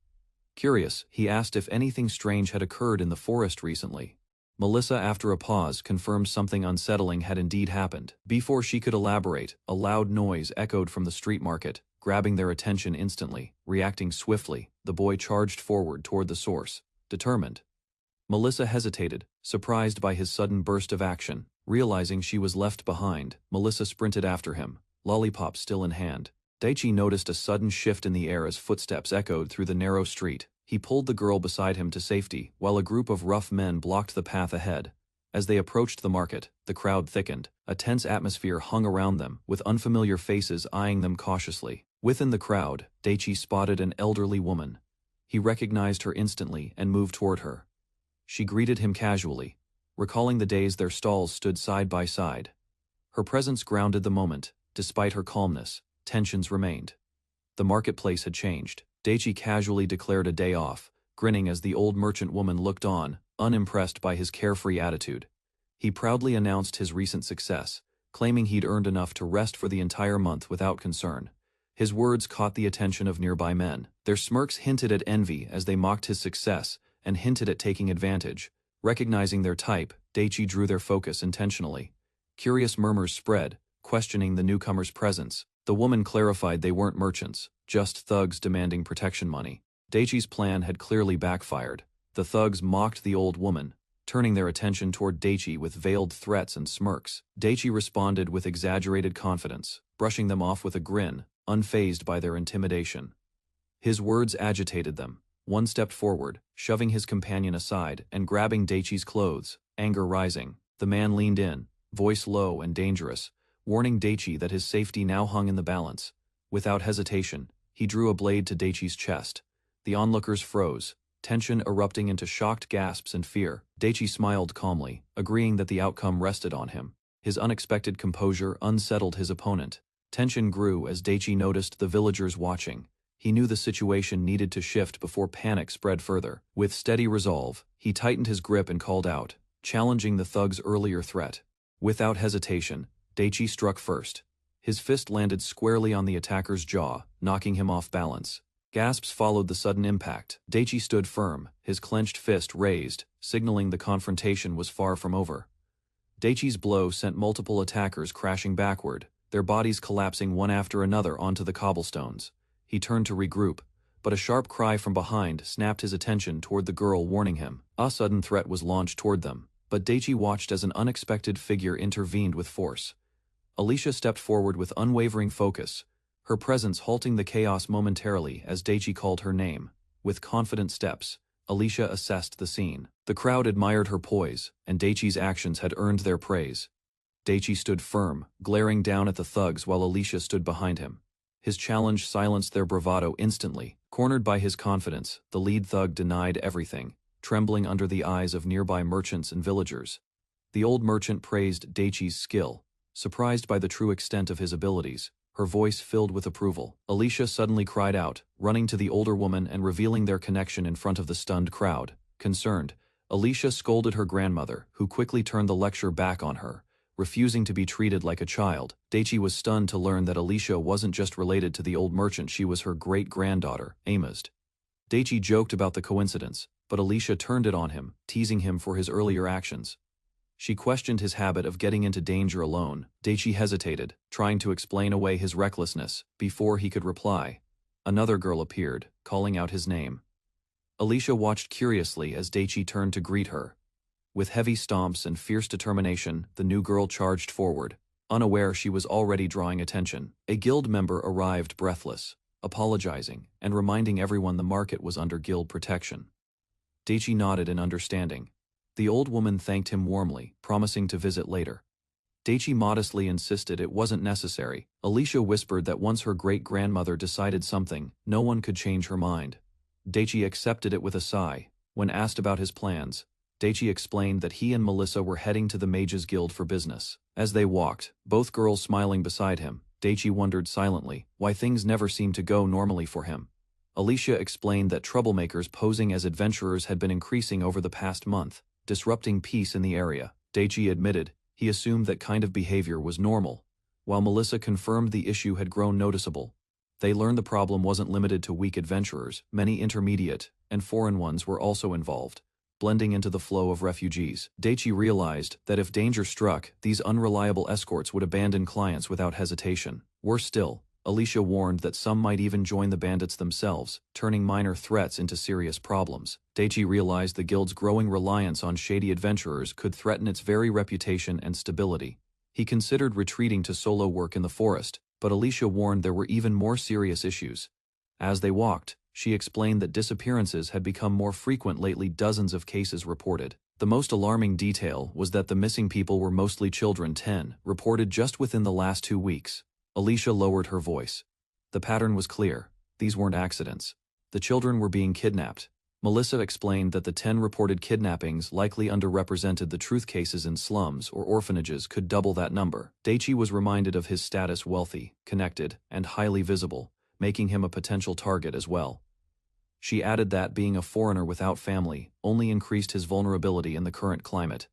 S1: Curious, he asked if anything strange had occurred in the forest recently. Melissa, after a pause, confirmed something unsettling had indeed happened. Before she could elaborate, a loud noise echoed from the street market, grabbing their attention instantly. Reacting swiftly, the boy charged forward toward the source, determined. Melissa hesitated, surprised by his sudden burst of action. Realizing she was left behind, Melissa sprinted after him, lollipop still in hand. Daichi noticed a sudden shift in the air as footsteps echoed through the narrow street. He pulled the girl beside him to safety, while a group of rough men blocked the path ahead. As they approached the market, the crowd thickened. A tense atmosphere hung around them, with unfamiliar faces eyeing them cautiously. Within the crowd, Daichi spotted an elderly woman. He recognized her instantly and moved toward her. She greeted him casually, recalling the days their stalls stood side by side. Her presence grounded the moment. Despite her calmness, tensions remained. The marketplace had changed. Daichi casually declared a day off, grinning as the old merchant woman looked on, unimpressed by his carefree attitude. He proudly announced his recent success, claiming he'd earned enough to rest for the entire month without concern. His words caught the attention of nearby men. Their smirks hinted at envy as they mocked his success and hinted at taking advantage. Recognizing their type, Daichi drew their focus intentionally. Curious murmurs spread, questioning the newcomer's presence. The woman clarified they weren't merchants, just thugs demanding protection money. Daichi's plan had clearly backfired. The thugs mocked the old woman, turning their attention toward Daichi with veiled threats and smirks. Daichi responded with exaggerated confidence, brushing them off with a grin, unfazed by their intimidation. His words agitated them. One stepped forward, shoving his companion aside and grabbing Daichi's clothes, anger rising. The man leaned in, voice low and dangerous, warning Daichi that his safety now hung in the balance. Without hesitation, he drew a blade to Daichi's chest. The onlookers froze, tension erupting into shocked gasps and fear. Daichi smiled calmly, agreeing that the outcome rested on him. His unexpected composure unsettled his opponent. Tension grew as Daichi noticed the villagers watching. He knew the situation needed to shift before panic spread further. With steady resolve, he tightened his grip and called out, challenging the thug's earlier threat. Without hesitation, Daichi struck first. His fist landed squarely on the attacker's jaw, knocking him off balance. Gasps followed the sudden impact. Daichi stood firm, his clenched fist raised, signaling the confrontation was far from over. Daichi's blow sent multiple attackers crashing backward, their bodies collapsing one after another onto the cobblestones. He turned to regroup, but a sharp cry from behind snapped his attention toward the girl, warning him. A sudden threat was launched toward them, but Daichi watched as an unexpected figure intervened with force. Alicia stepped forward with unwavering focus, her presence halting the chaos momentarily as Daichi called her name. With confident steps, Alicia assessed the scene. The crowd admired her poise, and Daichi's actions had earned their praise. Daichi stood firm, glaring down at the thugs while Alicia stood behind him. His challenge silenced their bravado instantly. Cornered by his confidence, the lead thug denied everything, trembling under the eyes of nearby merchants and villagers. The old merchant praised Daichi's skill, surprised by the true extent of his abilities, her voice filled with approval. Alicia suddenly cried out, running to the older woman and revealing their connection in front of the stunned crowd. Concerned, Alicia scolded her grandmother, who quickly turned the lecture back on her, refusing to be treated like a child. Daichi was stunned to learn that Alicia wasn't just related to the old merchant, she was her great-granddaughter, Amazed. Daichi joked about the coincidence, but Alicia turned it on him, teasing him for his earlier actions. She questioned his habit of getting into danger alone. Daichi hesitated, trying to explain away his recklessness. Before he could reply, another girl appeared, calling out his name. Alicia watched curiously as Daichi turned to greet her. With heavy stomps and fierce determination, the new girl charged forward, unaware she was already drawing attention. A guild member arrived breathless, apologizing, and reminding everyone the market was under guild protection. Daichi nodded in understanding. The old woman thanked him warmly, promising to visit later. Daichi modestly insisted it wasn't necessary. Alicia whispered that once her great-grandmother decided something, no one could change her mind. Daichi accepted it with a sigh. When asked about his plans, Daichi explained that he and Melissa were heading to the Mages Guild for business. As they walked, both girls smiling beside him, Daichi wondered silently why things never seemed to go normally for him. Alicia explained that troublemakers posing as adventurers had been increasing over the past month, disrupting peace in the area. Daichi admitted he assumed that kind of behavior was normal, while Melissa confirmed the issue had grown noticeable. They learned the problem wasn't limited to weak adventurers, many intermediate and foreign ones were also involved, blending into the flow of refugees. Daichi realized that if danger struck, these unreliable escorts would abandon clients without hesitation. Worse still, Alicia warned that some might even join the bandits themselves, turning minor threats into serious problems. Daichi realized the guild's growing reliance on shady adventurers could threaten its very reputation and stability. He considered retreating to solo work in the forest, but Alicia warned there were even more serious issues. As they walked, she explained that disappearances had become more frequent lately, dozens of cases reported. The most alarming detail was that the missing people were mostly children, 10, reported just within the last 2 weeks. Alicia lowered her voice. The pattern was clear. These weren't accidents. The children were being kidnapped. Melissa explained that the 10 reported kidnappings likely underrepresented the truth. Cases in slums or orphanages could double that number. Daichi was reminded of his status: wealthy, connected, and highly visible, making him a potential target as well. She added that being a foreigner without family only increased his vulnerability in the current climate.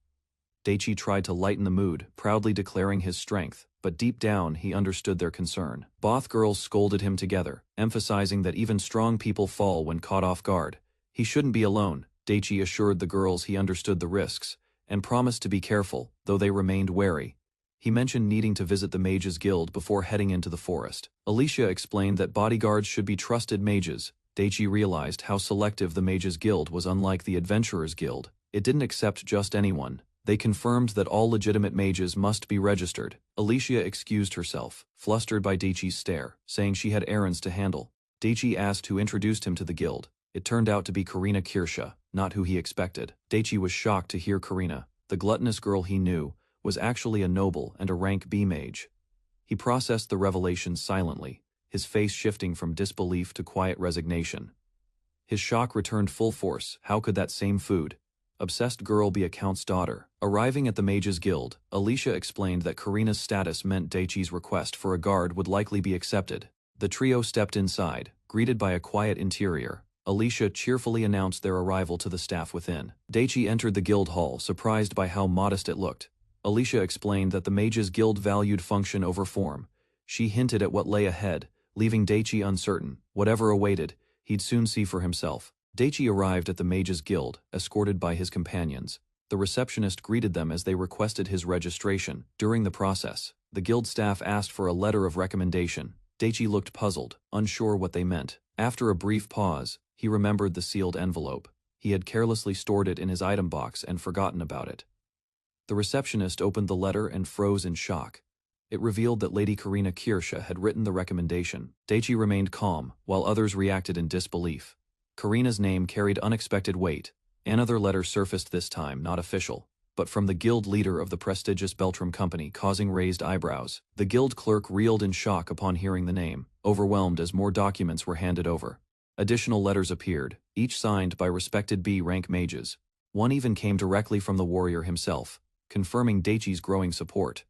S1: Daichi tried to lighten the mood, proudly declaring his strength, but deep down he understood their concern. Both girls scolded him together, emphasizing that even strong people fall when caught off guard. He shouldn't be alone. Daichi assured the girls he understood the risks, and promised to be careful, though they remained wary. He mentioned needing to visit the Mages Guild before heading into the forest. Alicia explained that bodyguards should be trusted mages. Daichi realized how selective the Mages Guild was. Unlike the Adventurers Guild, it didn't accept just anyone. They confirmed that all legitimate mages must be registered. Alicia excused herself, flustered by Daichi's stare, saying she had errands to handle. Daichi asked who introduced him to the guild. It turned out to be Karina Kirsha, not who he expected. Daichi was shocked to hear Karina, the gluttonous girl he knew, was actually a noble and a rank B mage. He processed the revelation silently, his face shifting from disbelief to quiet resignation. His shock returned full force. How could that same obsessed girl be a count's daughter? Arriving at the Mages Guild, Alicia explained that Karina's status meant Daichi's request for a guard would likely be accepted. The trio stepped inside, greeted by a quiet interior. Alicia cheerfully announced their arrival to the staff within. Daichi entered the guild hall, surprised by how modest it looked. Alicia explained that the Mages Guild valued function over form. She hinted at what lay ahead, leaving Daichi uncertain. Whatever awaited, he'd soon see for himself. Daichi arrived at the Mages Guild, escorted by his companions. The receptionist greeted them as they requested his registration. During the process, the guild staff asked for a letter of recommendation. Daichi looked puzzled, unsure what they meant. After a brief pause, he remembered the sealed envelope. He had carelessly stored it in his item box and forgotten about it. The receptionist opened the letter and froze in shock. It revealed that Lady Karina Kirsha had written the recommendation. Daichi remained calm, while others reacted in disbelief. Karina's name carried unexpected weight. Another letter surfaced, this time not official, but from the guild leader of the prestigious Beltram Company, causing raised eyebrows. The guild clerk reeled in shock upon hearing the name, overwhelmed as more documents were handed over. Additional letters appeared, each signed by respected B-rank mages. One even came directly from the warrior himself, confirming Daichi's growing support.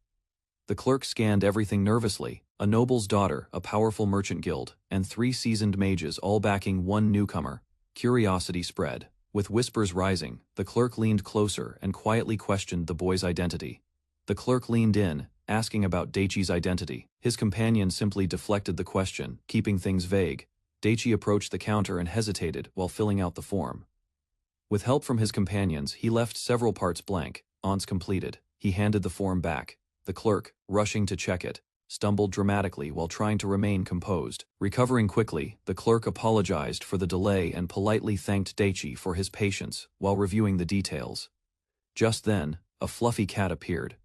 S1: The clerk scanned everything nervously. A noble's daughter, a powerful merchant guild, and 3 seasoned mages all backing one newcomer. Curiosity spread. With whispers rising, the clerk leaned closer and quietly questioned the boy's identity. The clerk leaned in, asking about Daichi's identity. His companion simply deflected the question, keeping things vague. Daichi approached the counter and hesitated while filling out the form. With help from his companions, he left several parts blank. Once completed, he handed the form back. The clerk, rushing to check it, stumbled dramatically while trying to remain composed. Recovering quickly, the clerk apologized for the delay and politely thanked Daichi for his patience while reviewing the details. Just then, a fluffy cat appeared.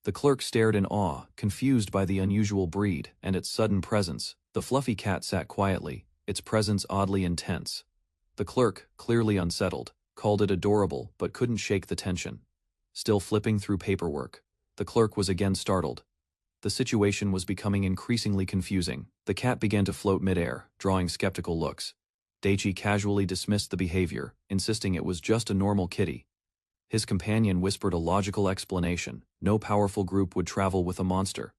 S1: The clerk stared in awe, confused by the unusual breed and its sudden presence. The fluffy cat sat quietly, its presence oddly intense. The clerk, clearly unsettled, called it adorable but couldn't shake the tension. Still flipping through paperwork, the clerk was again startled. The situation was becoming increasingly confusing. The cat began to float midair, drawing skeptical looks. Daichi casually dismissed the behavior, insisting it was just a normal kitty. His companion whispered a logical explanation. No powerful group would travel with a monster.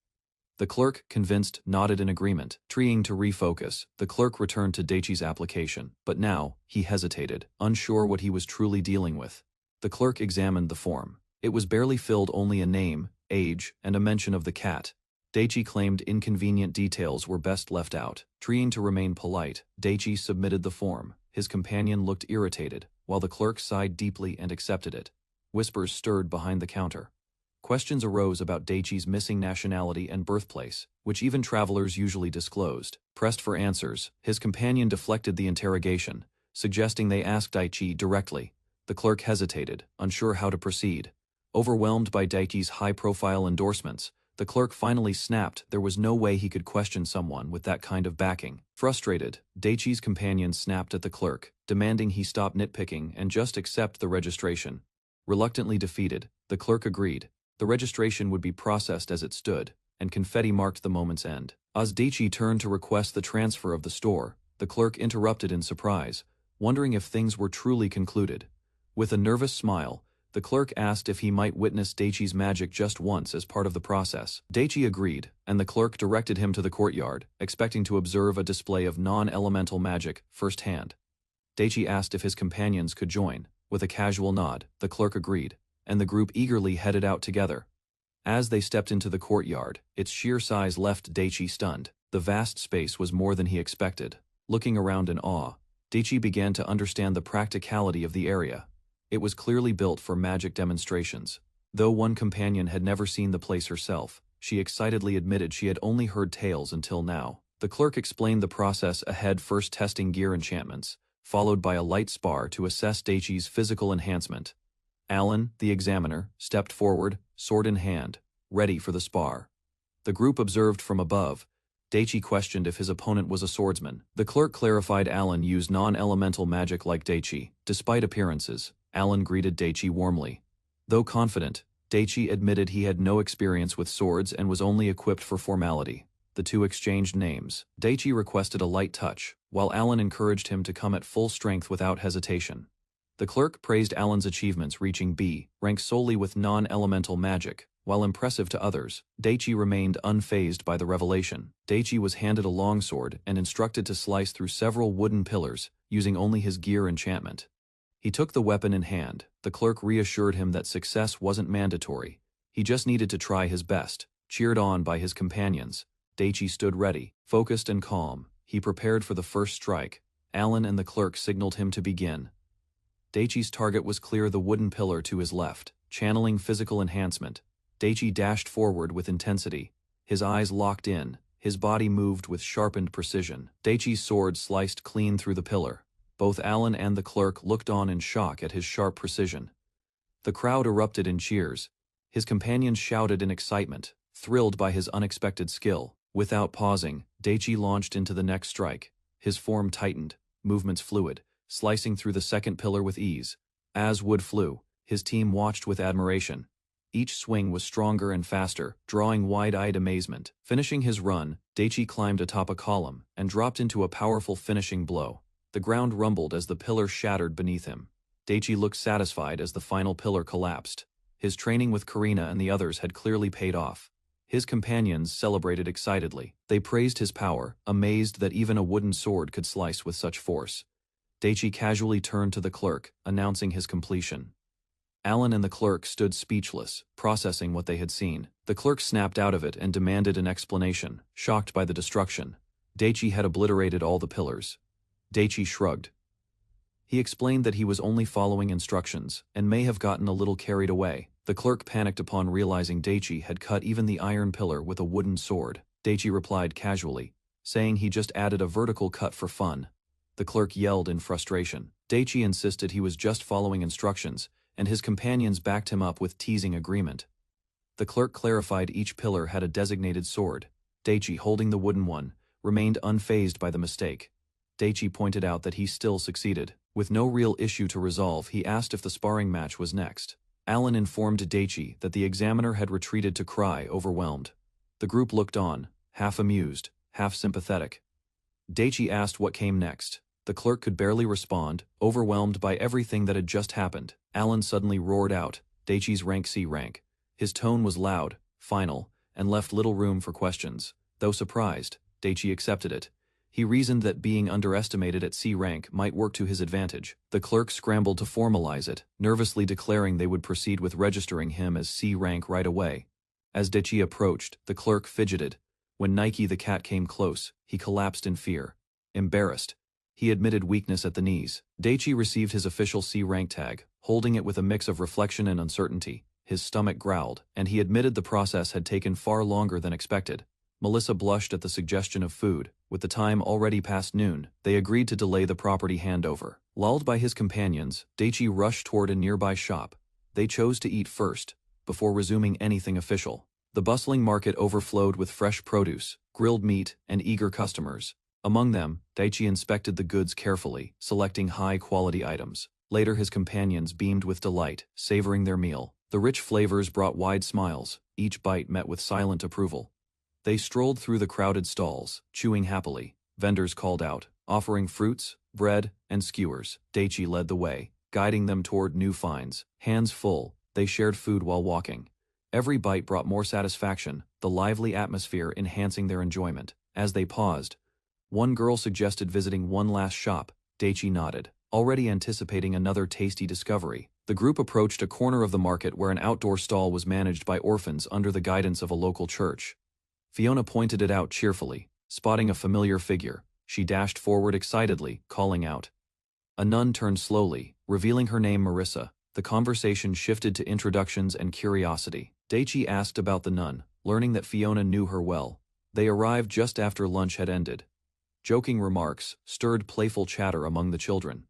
S1: The clerk, convinced, nodded in agreement. Trying to refocus, the clerk returned to Daichi's application, but now, he hesitated, unsure what he was truly dealing with. The clerk examined the form. It was barely filled, only a name, age, and a mention of the cat. Daichi claimed inconvenient details were best left out. Trying to remain polite, Daichi submitted the form. His companion looked irritated, while the clerk sighed deeply and accepted it. Whispers stirred behind the counter. Questions arose about Daichi's missing nationality and birthplace, which even travelers usually disclosed. Pressed for answers, his companion deflected the interrogation, suggesting they ask Daichi directly. The clerk hesitated, unsure how to proceed. Overwhelmed by Daichi's high-profile endorsements, the clerk finally snapped. There was no way he could question someone with that kind of backing. Frustrated, Daichi's companion snapped at the clerk, demanding he stop nitpicking and just accept the registration. Reluctantly defeated, the clerk agreed. The registration would be processed as it stood, and confetti marked the moment's end. As Daichi turned to request the transfer of the store, the clerk interrupted in surprise, wondering if things were truly concluded. With a nervous smile, the clerk asked if he might witness Daichi's magic just once as part of the process. Daichi agreed, and the clerk directed him to the courtyard, expecting to observe a display of non-elemental magic firsthand. Daichi asked if his companions could join. With a casual nod, the clerk agreed, and the group eagerly headed out together. As they stepped into the courtyard, its sheer size left Daichi stunned. The vast space was more than he expected. Looking around in awe, Daichi began to understand the practicality of the area. It was clearly built for magic demonstrations. Though one companion had never seen the place herself, she excitedly admitted she had only heard tales until now. The clerk explained the process ahead, first testing gear enchantments, followed by a light spar to assess Daichi's physical enhancement. Alan, the examiner, stepped forward, sword in hand, ready for the spar. The group observed from above, Daichi questioned if his opponent was a swordsman. The clerk clarified Alan used non-elemental magic like Daichi. Despite appearances, Alan greeted Daichi warmly. Though confident, Daichi admitted he had no experience with swords and was only equipped for formality. The two exchanged names. Daichi requested a light touch, while Alan encouraged him to come at full strength without hesitation. The clerk praised Alan's achievements reaching B rank solely with non-elemental magic. While impressive to others, Daichi remained unfazed by the revelation. Daichi was handed a longsword and instructed to slice through several wooden pillars, using only his gear enchantment. He took the weapon in hand. The clerk reassured him that success wasn't mandatory. He just needed to try his best. Cheered on by his companions, Daichi stood ready, focused and calm. He prepared for the first strike. Alan and the clerk signaled him to begin. Daichi's target was clear the wooden pillar to his left. Channeling physical enhancement, Daichi dashed forward with intensity. His eyes locked in, his body moved with sharpened precision. Daichi's sword sliced clean through the pillar. Both Alan and the clerk looked on in shock at his sharp precision. The crowd erupted in cheers. His companions shouted in excitement, thrilled by his unexpected skill. Without pausing, Daichi launched into the next strike. His form tightened, movements fluid, slicing through the second pillar with ease. As wood flew, his team watched with admiration. Each swing was stronger and faster, drawing wide-eyed amazement. Finishing his run, Daichi climbed atop a column and dropped into a powerful finishing blow. The ground rumbled as the pillar shattered beneath him. Daichi looked satisfied as the final pillar collapsed. His training with Karina and the others had clearly paid off. His companions celebrated excitedly. They praised his power, amazed that even a wooden sword could slice with such force. Daichi casually turned to the clerk, announcing his completion. Alan and the clerk stood speechless, processing what they had seen. The clerk snapped out of it and demanded an explanation, shocked by the destruction. Daichi had obliterated all the pillars. Daichi shrugged. He explained that he was only following instructions, and may have gotten a little carried away. The clerk panicked upon realizing Daichi had cut even the iron pillar with a wooden sword. Daichi replied casually, saying he just added a vertical cut for fun. The clerk yelled in frustration. Daichi insisted he was just following instructions, and his companions backed him up with teasing agreement. The clerk clarified each pillar had a designated sword. Daichi, holding the wooden one, remained unfazed by the mistake. Daichi pointed out that he still succeeded. With no real issue to resolve, he asked if the sparring match was next. Alan informed Daichi that the examiner had retreated to cry, overwhelmed. The group looked on, half amused, half sympathetic. Daichi asked what came next. The clerk could barely respond, overwhelmed by everything that had just happened. Alan suddenly roared out, Daichi's rank C rank. His tone was loud, final, and left little room for questions. Though surprised, Daichi accepted it. He reasoned that being underestimated at C rank might work to his advantage. The clerk scrambled to formalize it, nervously declaring they would proceed with registering him as C rank right away. As Daichi approached, the clerk fidgeted. When Nike the cat came close, he collapsed in fear. Embarrassed, he admitted weakness at the knees. Daichi received his official C rank tag, holding it with a mix of reflection and uncertainty. His stomach growled, and he admitted the process had taken far longer than expected. Melissa blushed at the suggestion of food. With the time already past noon, they agreed to delay the property handover. Lulled by his companions, Daichi rushed toward a nearby shop. They chose to eat first, before resuming anything official. The bustling market overflowed with fresh produce, grilled meat, and eager customers. Among them, Daichi inspected the goods carefully, selecting high-quality items. Later his companions beamed with delight, savoring their meal. The rich flavors brought wide smiles, each bite met with silent approval. They strolled through the crowded stalls, chewing happily. Vendors called out, offering fruits, bread, and skewers. Daichi led the way, guiding them toward new finds. Hands full, they shared food while walking. Every bite brought more satisfaction, the lively atmosphere enhancing their enjoyment. As they paused, one girl suggested visiting one last shop. Daichi nodded, already anticipating another tasty discovery. The group approached a corner of the market where an outdoor stall was managed by orphans under the guidance of a local church. Fiona pointed it out cheerfully. Spotting a familiar figure, she dashed forward excitedly, calling out. A nun turned slowly, revealing her name Marissa. The conversation shifted to introductions and curiosity. Daichi asked about the nun, learning that Fiona knew her well. They arrived just after lunch had ended. Joking remarks stirred playful chatter among the children.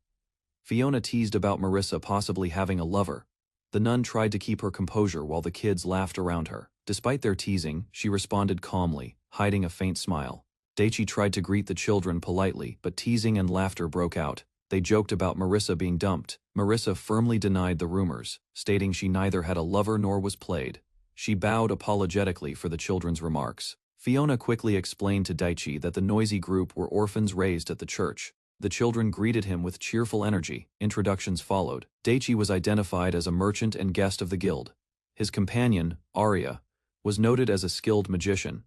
S1: Fiona teased about Marissa possibly having a lover. The nun tried to keep her composure while the kids laughed around her. Despite their teasing, she responded calmly, hiding a faint smile. Daichi tried to greet the children politely, but teasing and laughter broke out. They joked about Marissa being dumped. Marissa firmly denied the rumors, stating she neither had a lover nor was played. She bowed apologetically for the children's remarks. Fiona quickly explained to Daichi that the noisy group were orphans raised at the church. The children greeted him with cheerful energy. Introductions followed. Daichi was identified as a merchant and guest of the guild. His companion, Arya, was noted as a skilled magician.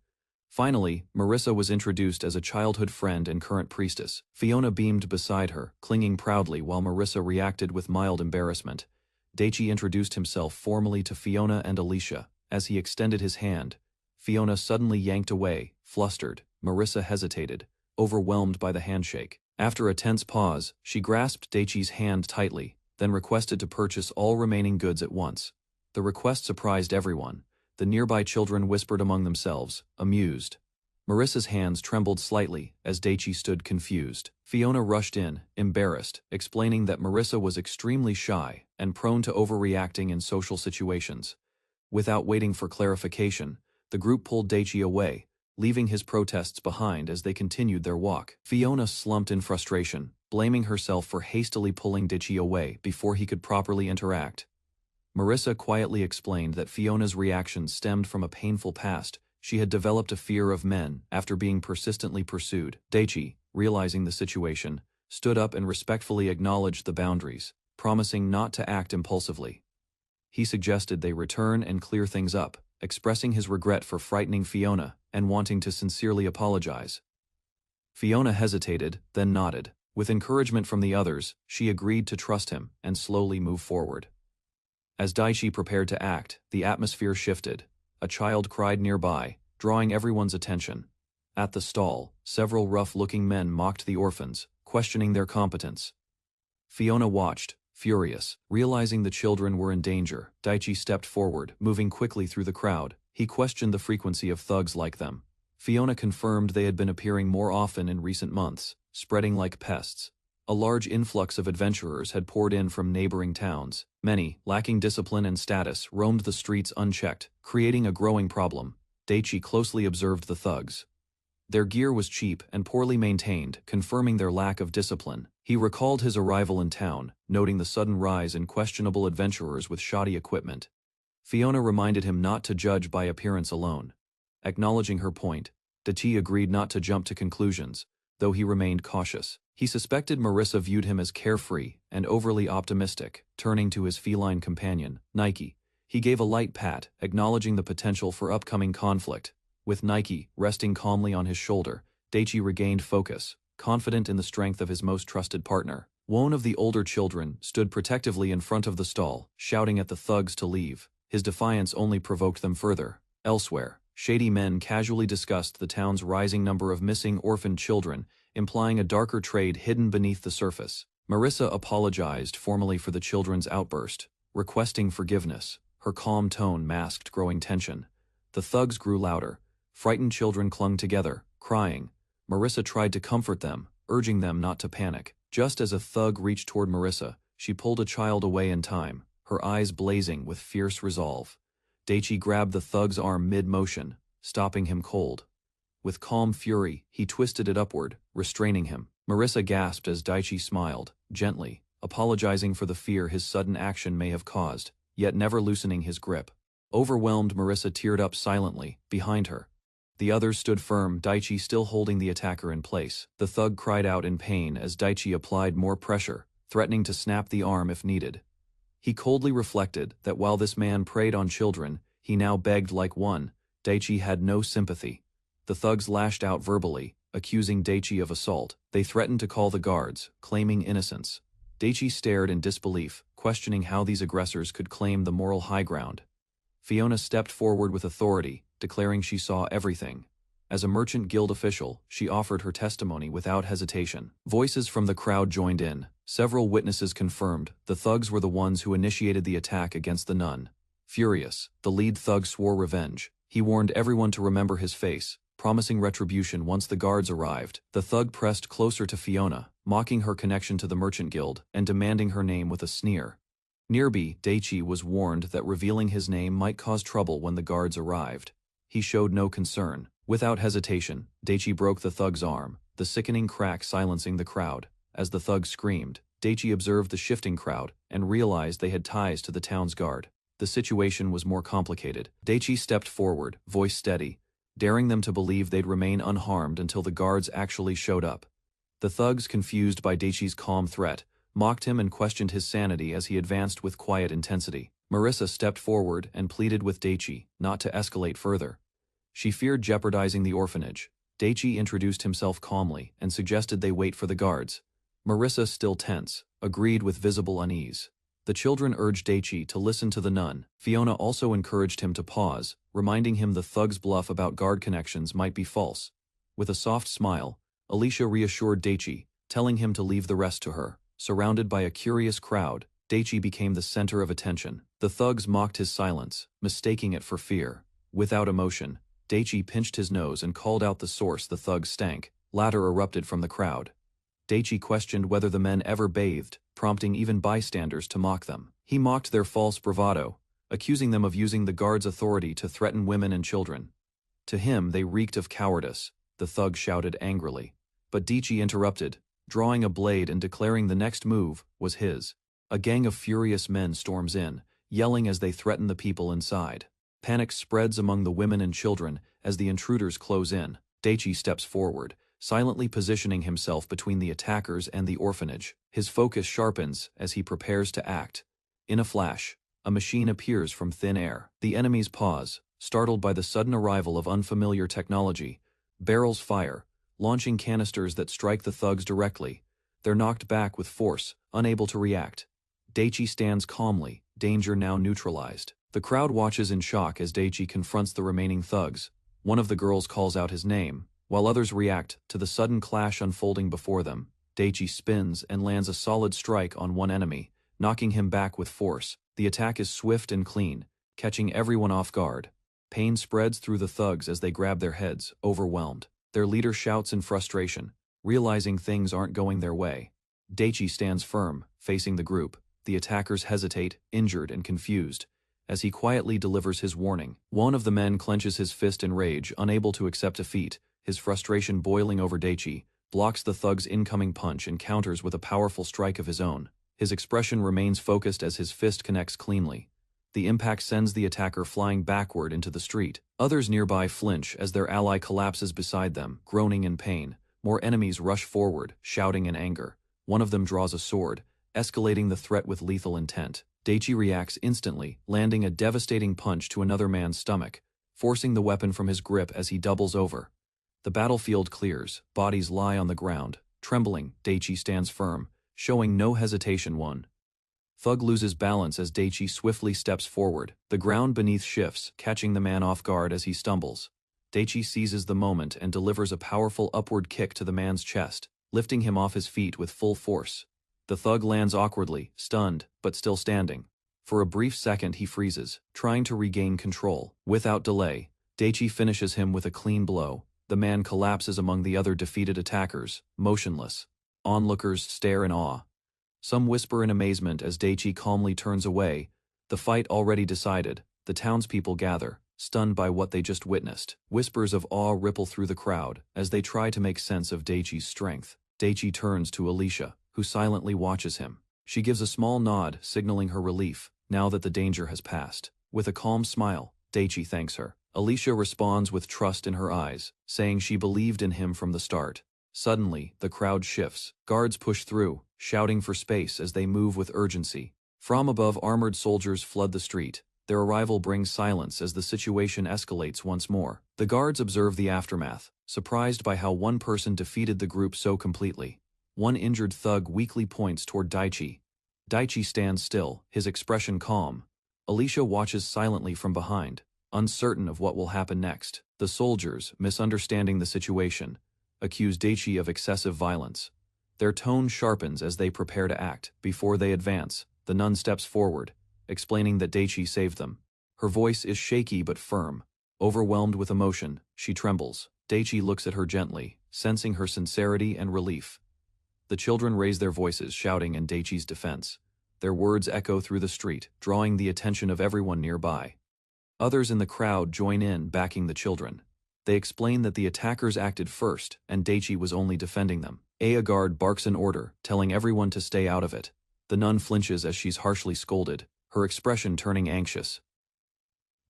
S1: Finally, Marissa was introduced as a childhood friend and current priestess. Fiona beamed beside her, clinging proudly while Marissa reacted with mild embarrassment. Daichi introduced himself formally to Fiona and Alicia. As he extended his hand, Fiona suddenly yanked away, flustered. Marissa hesitated, overwhelmed by the handshake. After a tense pause, she grasped Daichi's hand tightly, then requested to purchase all remaining goods at once. The request surprised everyone. The nearby children whispered among themselves, amused. Marissa's hands trembled slightly as Daichi stood confused. Fiona rushed in, embarrassed, explaining that Marissa was extremely shy and prone to overreacting in social situations. Without waiting for clarification, the group pulled Daichi away, leaving his protests behind as they continued their walk. Fiona slumped in frustration, blaming herself for hastily pulling Daichi away before he could properly interact. Marissa quietly explained that Fiona's reaction stemmed from a painful past. She had developed a fear of men after being persistently pursued. Daichi, realizing the situation, stood up and respectfully acknowledged the boundaries, promising not to act impulsively. He suggested they return and clear things up, expressing his regret for frightening Fiona and wanting to sincerely apologize. Fiona hesitated, then nodded. With encouragement from the others, she agreed to trust him and slowly move forward. As Daichi prepared to act, the atmosphere shifted. A child cried nearby, drawing everyone's attention. At the stall, several rough-looking men mocked the orphans, questioning their competence. Fiona watched, furious. Realizing the children were in danger, Daichi stepped forward, moving quickly through the crowd. He questioned the frequency of thugs like them. Fiona confirmed they had been appearing more often in recent months, spreading like pests. A large influx of adventurers had poured in from neighboring towns. Many, lacking discipline and status, roamed the streets unchecked, creating a growing problem. Daichi closely observed the thugs. Their gear was cheap and poorly maintained, confirming their lack of discipline. He recalled his arrival in town, noting the sudden rise in questionable adventurers with shoddy equipment. Fiona reminded him not to judge by appearance alone. Acknowledging her point, Daichi agreed not to jump to conclusions, though he remained cautious. He suspected Marissa viewed him as carefree and overly optimistic. Turning to his feline companion, Nike, he gave a light pat, acknowledging the potential for upcoming conflict. With Nike resting calmly on his shoulder, Daichi regained focus, confident in the strength of his most trusted partner. One of the older children stood protectively in front of the stall, shouting at the thugs to leave. His defiance only provoked them further. Elsewhere, shady men casually discussed the town's rising number of missing orphaned children, implying a darker trade hidden beneath the surface. Marissa apologized formally for the children's outburst, requesting forgiveness. Her calm tone masked growing tension. The thugs grew louder. Frightened children clung together, crying. Marissa tried to comfort them, urging them not to panic. Just as a thug reached toward Marissa, she pulled a child away in time, her eyes blazing with fierce resolve. Daichi grabbed the thug's arm mid-motion, stopping him cold. With calm fury, he twisted it upward, restraining him. Marissa gasped as Daichi smiled, gently, apologizing for the fear his sudden action may have caused, yet never loosening his grip. Overwhelmed, Marissa teared up silently, behind her. The others stood firm, Daichi still holding the attacker in place. The thug cried out in pain as Daichi applied more pressure, threatening to snap the arm if needed. He coldly reflected that while this man preyed on children, he now begged like one. Daichi had no sympathy. The thugs lashed out verbally, accusing Daichi of assault. They threatened to call the guards, claiming innocence. Daichi stared in disbelief, questioning how these aggressors could claim the moral high ground. Fiona stepped forward with authority, declaring she saw everything. As a merchant guild official, she offered her testimony without hesitation. Voices from the crowd joined in. Several witnesses confirmed the thugs were the ones who initiated the attack against the nun. Furious, the lead thug swore revenge. He warned everyone to remember his face, promising retribution once the guards arrived. The thug pressed closer to Fiona, mocking her connection to the merchant guild and demanding her name with a sneer. Nearby, Daichi was warned that revealing his name might cause trouble when the guards arrived. He showed no concern, Without hesitation, Daichi broke the thug's arm, the sickening crack silencing the crowd. As the thug screamed, Daichi observed the shifting crowd and realized they had ties to the town's guard. The situation was more complicated. Daichi stepped forward, voice steady, daring them to believe they'd remain unharmed until the guards actually showed up. The thugs, confused by Daichi's calm threat, mocked him and questioned his sanity as he advanced with quiet intensity. Marissa stepped forward and pleaded with Daichi not to escalate further. She feared jeopardizing the orphanage. Daichi introduced himself calmly and suggested they wait for the guards. Marissa, still tense, agreed with visible unease. The children urged Daichi to listen to the nun. Fiona also encouraged him to pause, reminding him the thug's bluff about guard connections might be false. With a soft smile, Alicia reassured Daichi, telling him to leave the rest to her. Surrounded by a curious crowd, Daichi became the center of attention. The thugs mocked his silence, mistaking it for fear. Without emotion, Daichi pinched his nose and called out the source the thugs stank. Laughter erupted from the crowd. Daichi questioned whether the men ever bathed, prompting even bystanders to mock them. He mocked their false bravado, accusing them of using the guard's authority to threaten women and children. To him, they reeked of cowardice, the thug shouted angrily. But Daichi interrupted, drawing a blade and declaring the next move was his. A gang of furious men storms in, yelling as they threaten the people inside. Panic spreads among the women and children as the intruders close in. Daichi steps forward, silently positioning himself between the attackers and the orphanage. His focus sharpens as he prepares to act. In a flash, a machine appears from thin air. The enemies pause, startled by the sudden arrival of unfamiliar technology. Barrels fire, launching canisters that strike the thugs directly. They're knocked back with force, unable to react. Daichi stands calmly, danger now neutralized. The crowd watches in shock as Daichi confronts the remaining thugs. One of the girls calls out his name, while others react to the sudden clash unfolding before them. Daichi spins and lands a solid strike on one enemy, knocking him back with force. The attack is swift and clean, catching everyone off guard. Pain spreads through the thugs as they grab their heads, overwhelmed. Their leader shouts in frustration, realizing things aren't going their way. Daichi stands firm, facing the group. The attackers hesitate, injured and confused. As he quietly delivers his warning, one of the men clenches his fist in rage, unable to accept defeat. His frustration boiling over Daichi, blocks the thug's incoming punch and counters with a powerful strike of his own. His expression remains focused as his fist connects cleanly. The impact sends the attacker flying backward into the street. Others nearby flinch as their ally collapses beside them, groaning in pain. More enemies rush forward, shouting in anger. One of them draws a sword, escalating the threat with lethal intent. Daichi reacts instantly, landing a devastating punch to another man's stomach, forcing the weapon from his grip as he doubles over. The battlefield clears, bodies lie on the ground. Trembling, Daichi stands firm, showing no hesitation. One thug loses balance as Daichi swiftly steps forward. The ground beneath shifts, catching the man off guard as he stumbles. Daichi seizes the moment and delivers a powerful upward kick to the man's chest, lifting him off his feet with full force. The thug lands awkwardly, stunned, but still standing. For a brief second he freezes, trying to regain control. Without delay, Daichi finishes him with a clean blow. The man collapses among the other defeated attackers, motionless. Onlookers stare in awe. Some whisper in amazement as Daichi calmly turns away. The fight already decided, the townspeople gather, stunned by what they just witnessed. Whispers of awe ripple through the crowd as they try to make sense of Daichi's strength. Daichi turns to Alicia, who silently watches him. She gives a small nod, signaling her relief, now that the danger has passed. With a calm smile, Daichi thanks her. Alicia responds with trust in her eyes, saying she believed in him from the start. Suddenly, the crowd shifts. Guards push through, shouting for space as they move with urgency. From above, armored soldiers flood the street. Their arrival brings silence as the situation escalates once more. The guards observe the aftermath, surprised by how one person defeated the group so completely. One injured thug weakly points toward Daichi. Daichi stands still, his expression calm. Alicia watches silently from behind, uncertain of what will happen next. The soldiers, misunderstanding the situation, accuse Daichi of excessive violence. Their tone sharpens as they prepare to act. Before they advance, the nun steps forward, explaining that Daichi saved them. Her voice is shaky but firm. Overwhelmed with emotion, she trembles. Daichi looks at her gently, sensing her sincerity and relief. The children raise their voices, shouting in Daichi's defense. Their words echo through the street, drawing the attention of everyone nearby. Others in the crowd join in, backing the children. They explain that the attackers acted first and Daichi was only defending them. A guard barks an order, telling everyone to stay out of it. The nun flinches as she's harshly scolded, her expression turning anxious.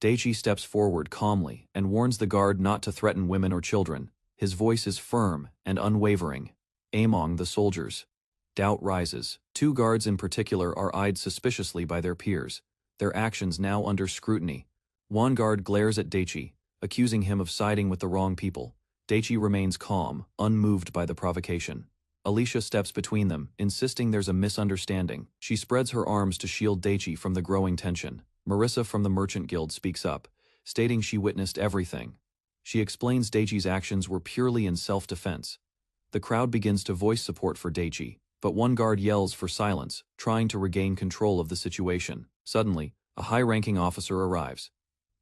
S1: Daichi steps forward calmly and warns the guard not to threaten women or children. His voice is firm and unwavering. Among the soldiers, doubt rises. 2 guards in particular are eyed suspiciously by their peers, their actions now under scrutiny. One guard glares at Daichi, accusing him of siding with the wrong people. Daichi remains calm, unmoved by the provocation. Alicia steps between them, insisting there's a misunderstanding. She spreads her arms to shield Daichi from the growing tension. Marissa from the Merchant Guild speaks up, stating she witnessed everything. She explains Daichi's actions were purely in self-defense. The crowd begins to voice support for Daichi, but one guard yells for silence, trying to regain control of the situation. Suddenly, a high-ranking officer arrives.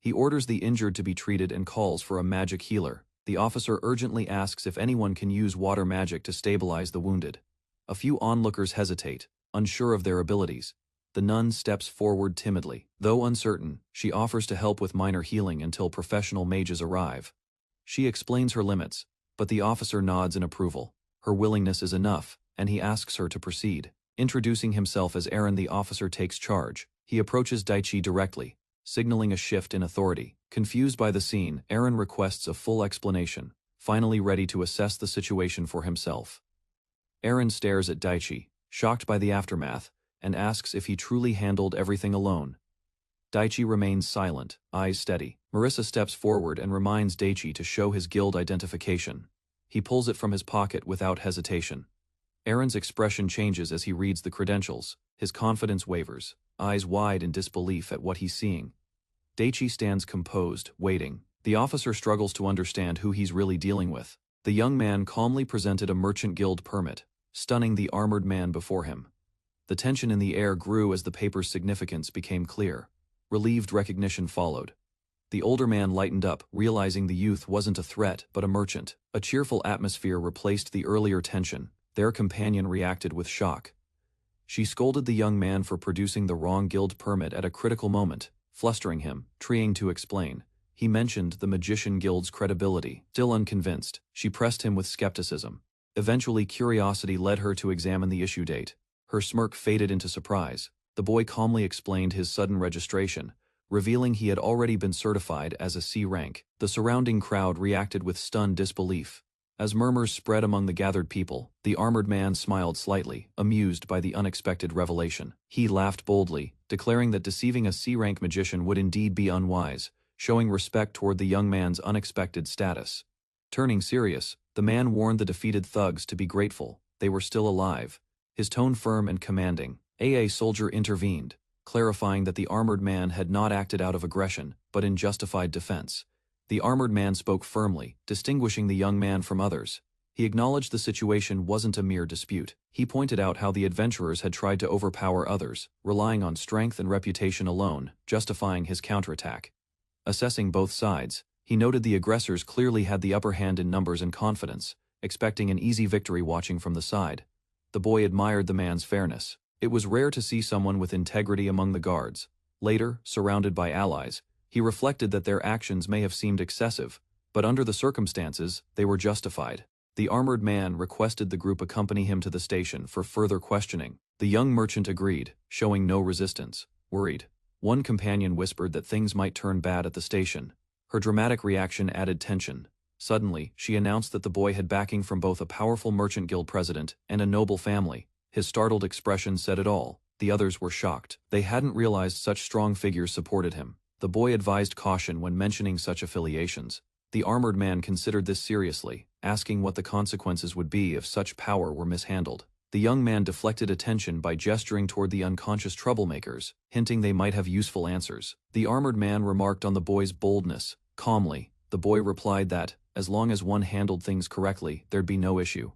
S1: He orders the injured to be treated and calls for a magic healer. The officer urgently asks if anyone can use water magic to stabilize the wounded. A few onlookers hesitate, unsure of their abilities. The nun steps forward timidly. Though uncertain, she offers to help with minor healing until professional mages arrive. She explains her limits, but the officer nods in approval. Her willingness is enough, and he asks her to proceed. Introducing himself as Aaron, the officer takes charge. He approaches Daichi directly, signaling a shift in authority. Confused by the scene, Aaron requests a full explanation, finally ready to assess the situation for himself. Aaron stares at Daichi, shocked by the aftermath, and asks if he truly handled everything alone. Daichi remains silent, eyes steady. Marissa steps forward and reminds Daichi to show his guild identification. He pulls it from his pocket without hesitation. Aaron's expression changes as he reads the credentials. His confidence wavers, eyes wide in disbelief at what he's seeing. Daichi stands composed, waiting. The officer struggles to understand who he's really dealing with. The young man calmly presented a merchant guild permit, stunning the armored man before him. The tension in the air grew as the paper's significance became clear. Relieved recognition followed. The older man lightened up, realizing the youth wasn't a threat but a merchant. A cheerful atmosphere replaced the earlier tension. Their companion reacted with shock. She scolded the young man for producing the wrong guild permit at a critical moment, flustering him, trying to explain. He mentioned the Magician Guild's credibility. Still unconvinced, she pressed him with skepticism. Eventually, curiosity led her to examine the issue date. Her smirk faded into surprise. The boy calmly explained his sudden registration, revealing he had already been certified as a C rank. The surrounding crowd reacted with stunned disbelief. As murmurs spread among the gathered people, the armored man smiled slightly, amused by the unexpected revelation. He laughed boldly, declaring that deceiving a C-rank magician would indeed be unwise, showing respect toward the young man's unexpected status. Turning serious, the man warned the defeated thugs to be grateful, they were still alive. His tone firm and commanding. A soldier intervened, clarifying that the armored man had not acted out of aggression, but in justified defense. The armored man spoke firmly, distinguishing the young man from others. He acknowledged the situation wasn't a mere dispute. He pointed out how the adventurers had tried to overpower others, relying on strength and reputation alone, justifying his counterattack. Assessing both sides, he noted the aggressors clearly had the upper hand in numbers and confidence, expecting an easy victory watching from the side. The boy admired the man's fairness. It was rare to see someone with integrity among the guards. Later, surrounded by allies, he reflected that their actions may have seemed excessive, but under the circumstances, they were justified. The armored man requested the group accompany him to the station for further questioning. The young merchant agreed, showing no resistance. Worried, one companion whispered that things might turn bad at the station. Her dramatic reaction added tension. Suddenly, she announced that the boy had backing from both a powerful merchant guild president and a noble family. His startled expression said it all. The others were shocked. They hadn't realized such strong figures supported him. The boy advised caution when mentioning such affiliations. The armored man considered this seriously, asking what the consequences would be if such power were mishandled. The young man deflected attention by gesturing toward the unconscious troublemakers, hinting they might have useful answers. The armored man remarked on the boy's boldness. Calmly, the boy replied that, as long as one handled things correctly, there'd be no issue.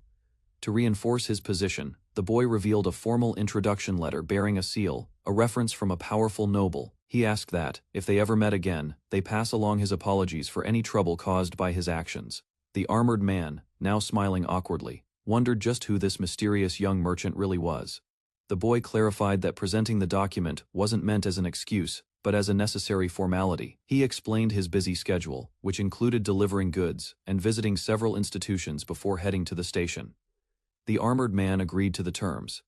S1: To reinforce his position, the boy revealed a formal introduction letter bearing a seal, a reference from a powerful noble. He asked that, if they ever met again, they pass along his apologies for any trouble caused by his actions. The armored man, now smiling awkwardly, wondered just who this mysterious young merchant really was. The boy clarified that presenting the document wasn't meant as an excuse, but as a necessary formality. He explained his busy schedule, which included delivering goods and visiting several institutions before heading to the station. The armored man agreed to the terms.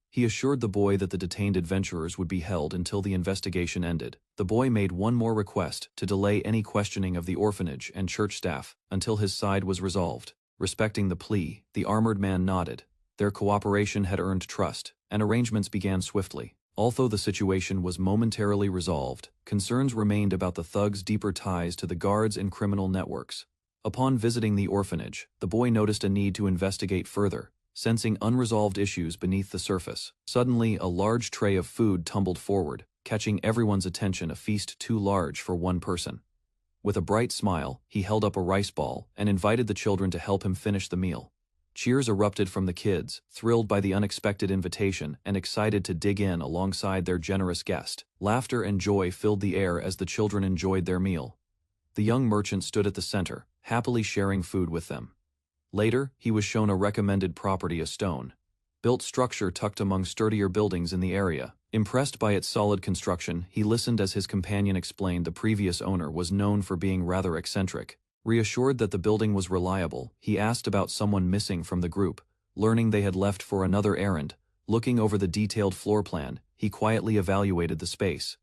S1: He assured the boy that the detained adventurers would be held until the investigation ended. The boy made one more request to delay any questioning of the orphanage and church staff until his side was resolved. Respecting the plea, the armored man nodded. Their cooperation had earned trust, and arrangements began swiftly. Although the situation was momentarily resolved, concerns remained about the thugs' deeper ties to the guards and criminal networks. Upon visiting the orphanage, the boy noticed a need to investigate further, sensing unresolved issues beneath the surface. Suddenly, a large tray of food tumbled forward, catching everyone's attention, a feast too large for one person. With a bright smile, he held up a rice ball and invited the children to help him finish the meal. Cheers erupted from the kids, thrilled by the unexpected invitation and excited to dig in alongside their generous guest. Laughter and joy filled the air as the children enjoyed their meal. The young merchant stood at the center, happily sharing food with them. Later, he was shown a recommended property, a stone-built structure tucked among sturdier buildings in the area. Impressed by its solid construction, he listened as his companion explained the previous owner was known for being rather eccentric. Reassured that the building was reliable, he asked about someone missing from the group. Learning they had left for another errand, looking over the detailed floor plan, he quietly evaluated the space.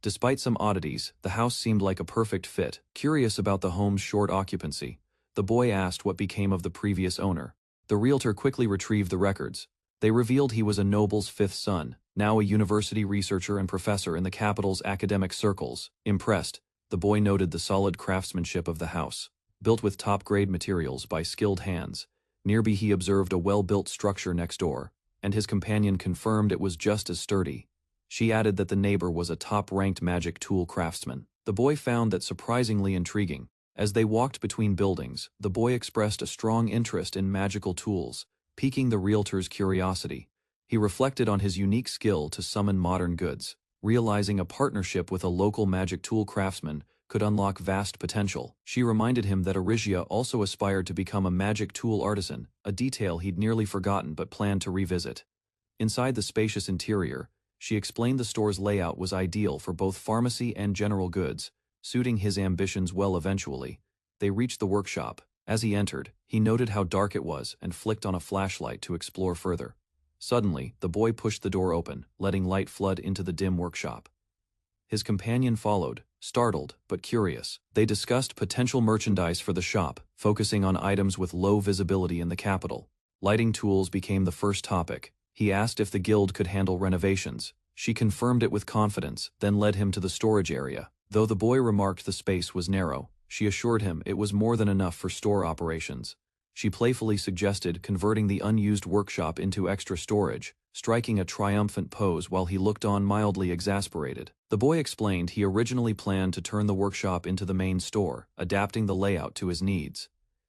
S1: Despite some oddities, the house seemed like a perfect fit. Curious about the home's short occupancy, the boy asked what became of the previous owner. The realtor quickly retrieved the records. They revealed he was a noble's fifth son, now a university researcher and professor in the capital's academic circles. Impressed, the boy noted the solid craftsmanship of the house, built with top-grade materials by skilled hands. Nearby he observed a well-built structure next door, and his companion confirmed it was just as sturdy. She added that the neighbor was a top-ranked magic tool craftsman. The boy found that surprisingly intriguing. As they walked between buildings, the boy expressed a strong interest in magical tools, piquing the realtor's curiosity. He reflected on his unique skill to summon modern goods, realizing a partnership with a local magic tool craftsman could unlock vast potential. She reminded him that Arigia also aspired to become a magic tool artisan, a detail he'd nearly forgotten but planned to revisit. Inside the spacious interior, she explained the store's layout was ideal for both pharmacy and general goods, suiting his ambitions well. Eventually, they reached the workshop. As he entered, he noted how dark it was and flicked on a flashlight to explore further. Suddenly, the boy pushed the door open, letting light flood into the dim workshop. His companion followed, startled but curious. They discussed potential merchandise for the shop, focusing on items with low visibility in the capital. Lighting tools became the first topic. He asked if the guild could handle renovations. She confirmed it with confidence, then led him to the storage area. Though the boy remarked the space was narrow, she assured him it was more than enough for store operations. She playfully suggested converting the unused workshop into extra storage, striking a triumphant pose while he looked on, mildly exasperated. The boy explained he originally planned to turn the workshop into the main store, adapting the layout to his needs.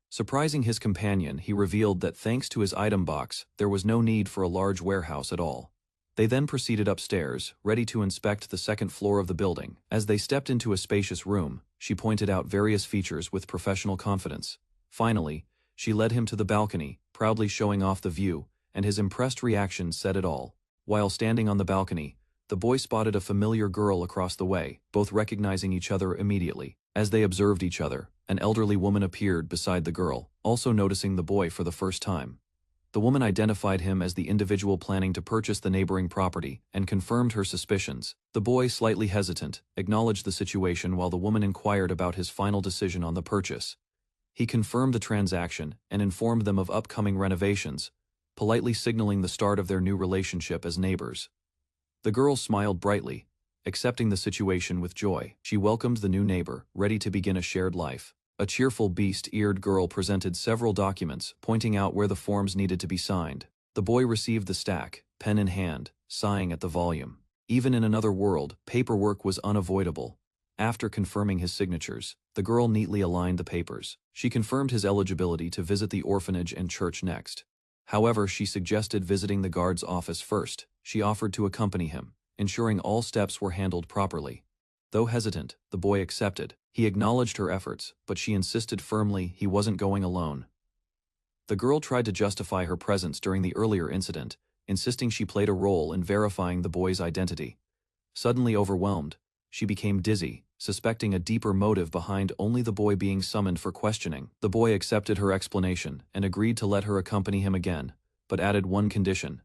S1: Surprising his companion, he revealed that thanks to his item box, there was no need for a large warehouse at all. They then proceeded upstairs, ready to inspect the second floor of the building. As they stepped into a spacious room, she pointed out various features with professional confidence. Finally, she led him to the balcony, proudly showing off the view, and his impressed reaction said it all. While standing on the balcony, the boy spotted a familiar girl across the way, both recognizing each other immediately. As they observed each other, an elderly woman appeared beside the girl, also noticing the boy for the first time. The woman identified him as the individual planning to purchase the neighboring property and confirmed her suspicions. The boy, slightly hesitant, acknowledged the situation while the woman inquired about his final decision on the purchase. He confirmed the transaction and informed them of upcoming renovations, politely signaling the start of their new relationship as neighbors. The girl smiled brightly, accepting the situation with joy. She welcomed the new neighbor, ready to begin a shared life. A cheerful beast-eared girl presented several documents, pointing out where the forms needed to be signed. The boy received the stack, pen in hand, sighing at the volume. Even in another world, paperwork was unavoidable. After confirming his signatures, the girl neatly aligned the papers. She confirmed his eligibility to visit the orphanage and church next. However, she suggested visiting the guard's office first. She offered to accompany him, ensuring all steps were handled properly. Though hesitant, the boy accepted. He acknowledged her efforts, but she insisted firmly he wasn't going alone. The girl tried to justify her presence during the earlier incident, insisting she played a role in verifying the boy's identity. Suddenly overwhelmed, she became dizzy, suspecting a deeper motive behind only the boy being summoned for questioning. The boy accepted her explanation and agreed to let her accompany him again, but added one condition.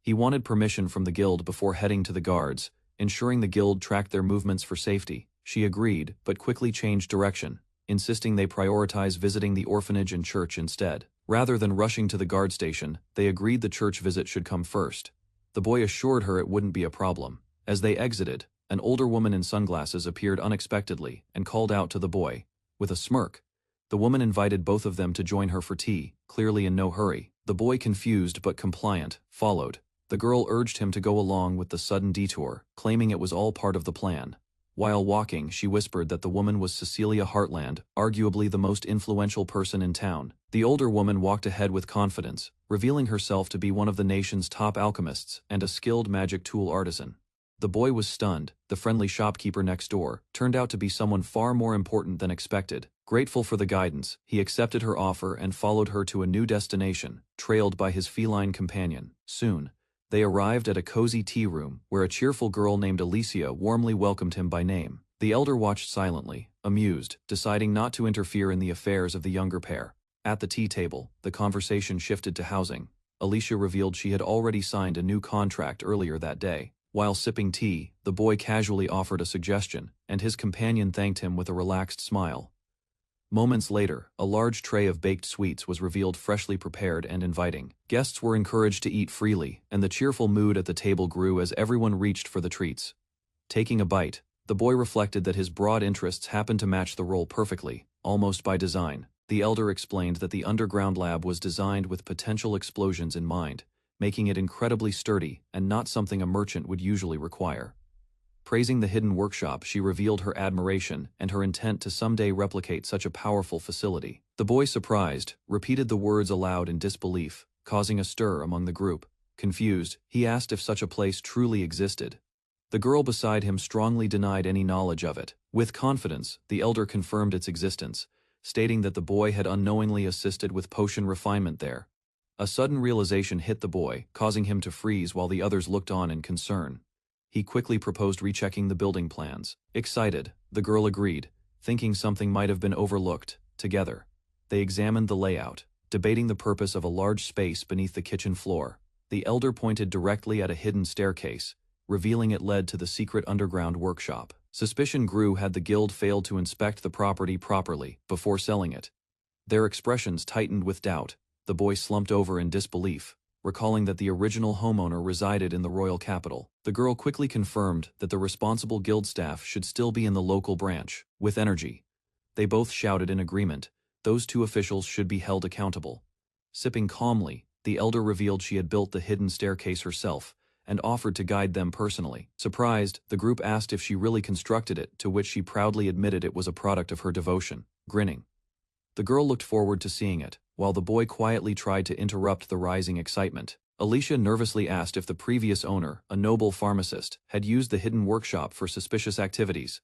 S1: He wanted permission from the guild before heading to the guards, ensuring the guild tracked their movements for safety. She agreed, but quickly changed direction, insisting they prioritize visiting the orphanage and church instead. Rather than rushing to the guard station, they agreed the church visit should come first. The boy assured her it wouldn't be a problem. As they exited, an older woman in sunglasses appeared unexpectedly and called out to the boy. With a smirk, the woman invited both of them to join her for tea, clearly in no hurry. The boy, confused but compliant, followed. The girl urged him to go along with the sudden detour, claiming it was all part of the plan. While walking, she whispered that the woman was Cecilia Heartland, arguably the most influential person in town. The older woman walked ahead with confidence, revealing herself to be one of the nation's top alchemists and a skilled magic tool artisan. The boy was stunned. The friendly shopkeeper next door turned out to be someone far more important than expected. Grateful for the guidance, he accepted her offer and followed her to a new destination, trailed by his feline companion. Soon, they arrived at a cozy tea room where a cheerful girl named Alicia warmly welcomed him by name. The elder watched silently, amused, deciding not to interfere in the affairs of the younger pair. At the tea table, the conversation shifted to housing. Alicia revealed she had already signed a new contract earlier that day. While sipping tea, the boy casually offered a suggestion, and his companion thanked him with a relaxed smile. Moments later, a large tray of baked sweets was revealed, freshly prepared and inviting. Guests were encouraged to eat freely, and the cheerful mood at the table grew as everyone reached for the treats. Taking a bite, the boy reflected that his broad interests happened to match the role perfectly, almost by design. The elder explained that the underground lab was designed with potential explosions in mind, making it incredibly sturdy and not something a merchant would usually require. Praising the hidden workshop, she revealed her admiration and her intent to someday replicate such a powerful facility. The boy, surprised, repeated the words aloud in disbelief, causing a stir among the group. Confused, he asked if such a place truly existed. The girl beside him strongly denied any knowledge of it. With confidence, the elder confirmed its existence, stating that the boy had unknowingly assisted with potion refinement there. A sudden realization hit the boy, causing him to freeze while the others looked on in concern. He quickly proposed rechecking the building plans. Excited, the girl agreed, thinking something might have been overlooked. Together, they examined the layout, debating the purpose of a large space beneath the kitchen floor. The elder pointed directly at a hidden staircase, revealing it led to the secret underground workshop. Suspicion grew had the guild failed to inspect the property properly before selling it. Their expressions tightened with doubt. The boy slumped over in disbelief, recalling that the original homeowner resided in the royal capital. The girl quickly confirmed that the responsible guild staff should still be in the local branch. With energy, they both shouted in agreement. Those two officials should be held accountable. Sipping calmly, the elder revealed she had built the hidden staircase herself and offered to guide them personally. Surprised, the group asked if she really constructed it, to which she proudly admitted it was a product of her devotion. Grinning, the girl looked forward to seeing it, while the boy quietly tried to interrupt the rising excitement. Alicia nervously asked if the previous owner, a noble pharmacist, had used the hidden workshop for suspicious activities.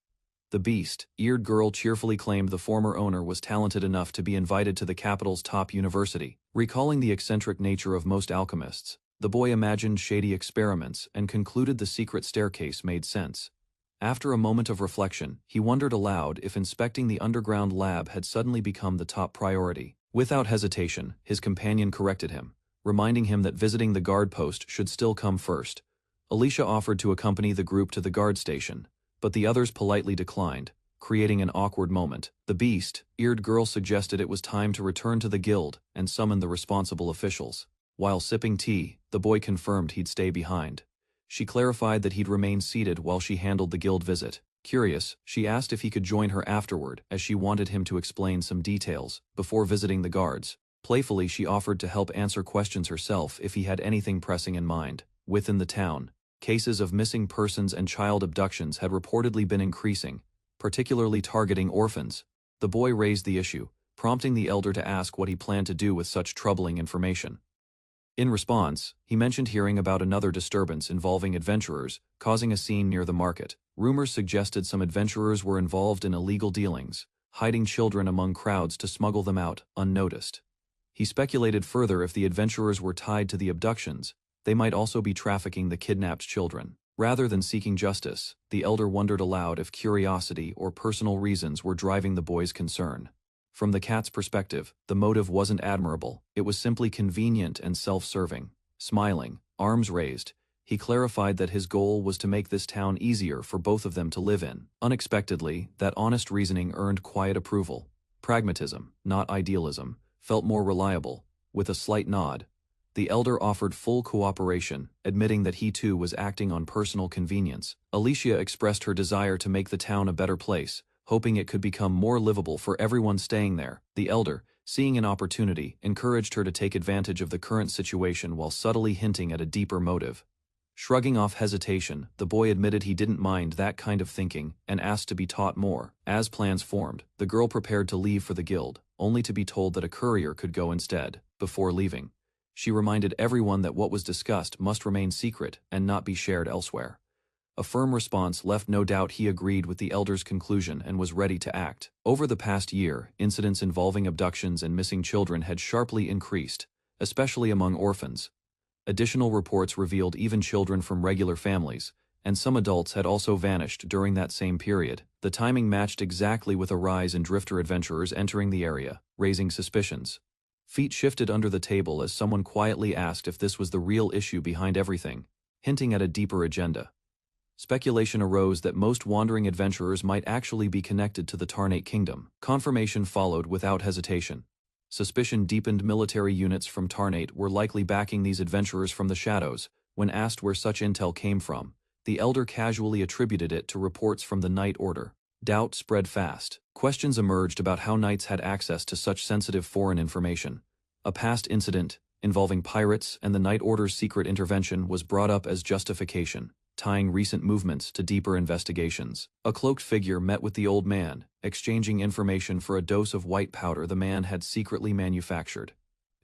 S1: The beast-eared girl cheerfully claimed the former owner was talented enough to be invited to the capital's top university. Recalling the eccentric nature of most alchemists, the boy imagined shady experiments and concluded the secret staircase made sense. After a moment of reflection, he wondered aloud if inspecting the underground lab had suddenly become the top priority. Without hesitation, his companion corrected him, reminding him that visiting the guard post should still come first. Alicia offered to accompany the group to the guard station, but the others politely declined, creating an awkward moment. The beast-eared girl suggested it was time to return to the guild and summon the responsible officials. While sipping tea, the boy confirmed he'd stay behind. She clarified that he'd remain seated while she handled the guild visit. Curious, she asked if he could join her afterward, as she wanted him to explain some details before visiting the guards. Playfully, she offered to help answer questions herself if he had anything pressing in mind. Within the town, cases of missing persons and child abductions had reportedly been increasing, particularly targeting orphans. The boy raised the issue, prompting the elder to ask what he planned to do with such troubling information. In response, he mentioned hearing about another disturbance involving adventurers, causing a scene near the market. Rumors suggested some adventurers were involved in illegal dealings, hiding children among crowds to smuggle them out, unnoticed. He speculated further if the adventurers were tied to the abductions, they might also be trafficking the kidnapped children. Rather than seeking justice, the elder wondered aloud if curiosity or personal reasons were driving the boy's concern. From the cat's perspective, the motive wasn't admirable, it was simply convenient and self-serving. Smiling, arms raised, he clarified that his goal was to make this town easier for both of them to live in. Unexpectedly, that honest reasoning earned quiet approval. Pragmatism, not idealism, felt more reliable. With a slight nod, the elder offered full cooperation, admitting that he too was acting on personal convenience. Alicia expressed her desire to make the town a better place, hoping it could become more livable for everyone staying there. The elder, seeing an opportunity, encouraged her to take advantage of the current situation while subtly hinting at a deeper motive. Shrugging off hesitation, the boy admitted he didn't mind that kind of thinking and asked to be taught more. As plans formed, the girl prepared to leave for the guild, only to be told that a courier could go instead. Before leaving, she reminded everyone that what was discussed must remain secret and not be shared elsewhere. A firm response left no doubt he agreed with the elder's conclusion and was ready to act. Over the past year, incidents involving abductions and missing children had sharply increased, especially among orphans. Additional reports revealed even children from regular families, and some adults had also vanished during that same period. The timing matched exactly with a rise in drifter adventurers entering the area, raising suspicions. Feet shifted under the table as someone quietly asked if this was the real issue behind everything, hinting at a deeper agenda. Speculation arose that most wandering adventurers might actually be connected to the Tarnate Kingdom. Confirmation followed without hesitation. Suspicion deepened. Military units from Tarnate were likely backing these adventurers from the shadows. When asked where such intel came from, the elder casually attributed it to reports from the Night Order. Doubt spread fast. Questions emerged about how knights had access to such sensitive foreign information. A past incident, involving pirates and the Night Order's secret intervention, was brought up as justification, tying recent movements to deeper investigations. A cloaked figure met with the old man, exchanging information for a dose of white powder the man had secretly manufactured.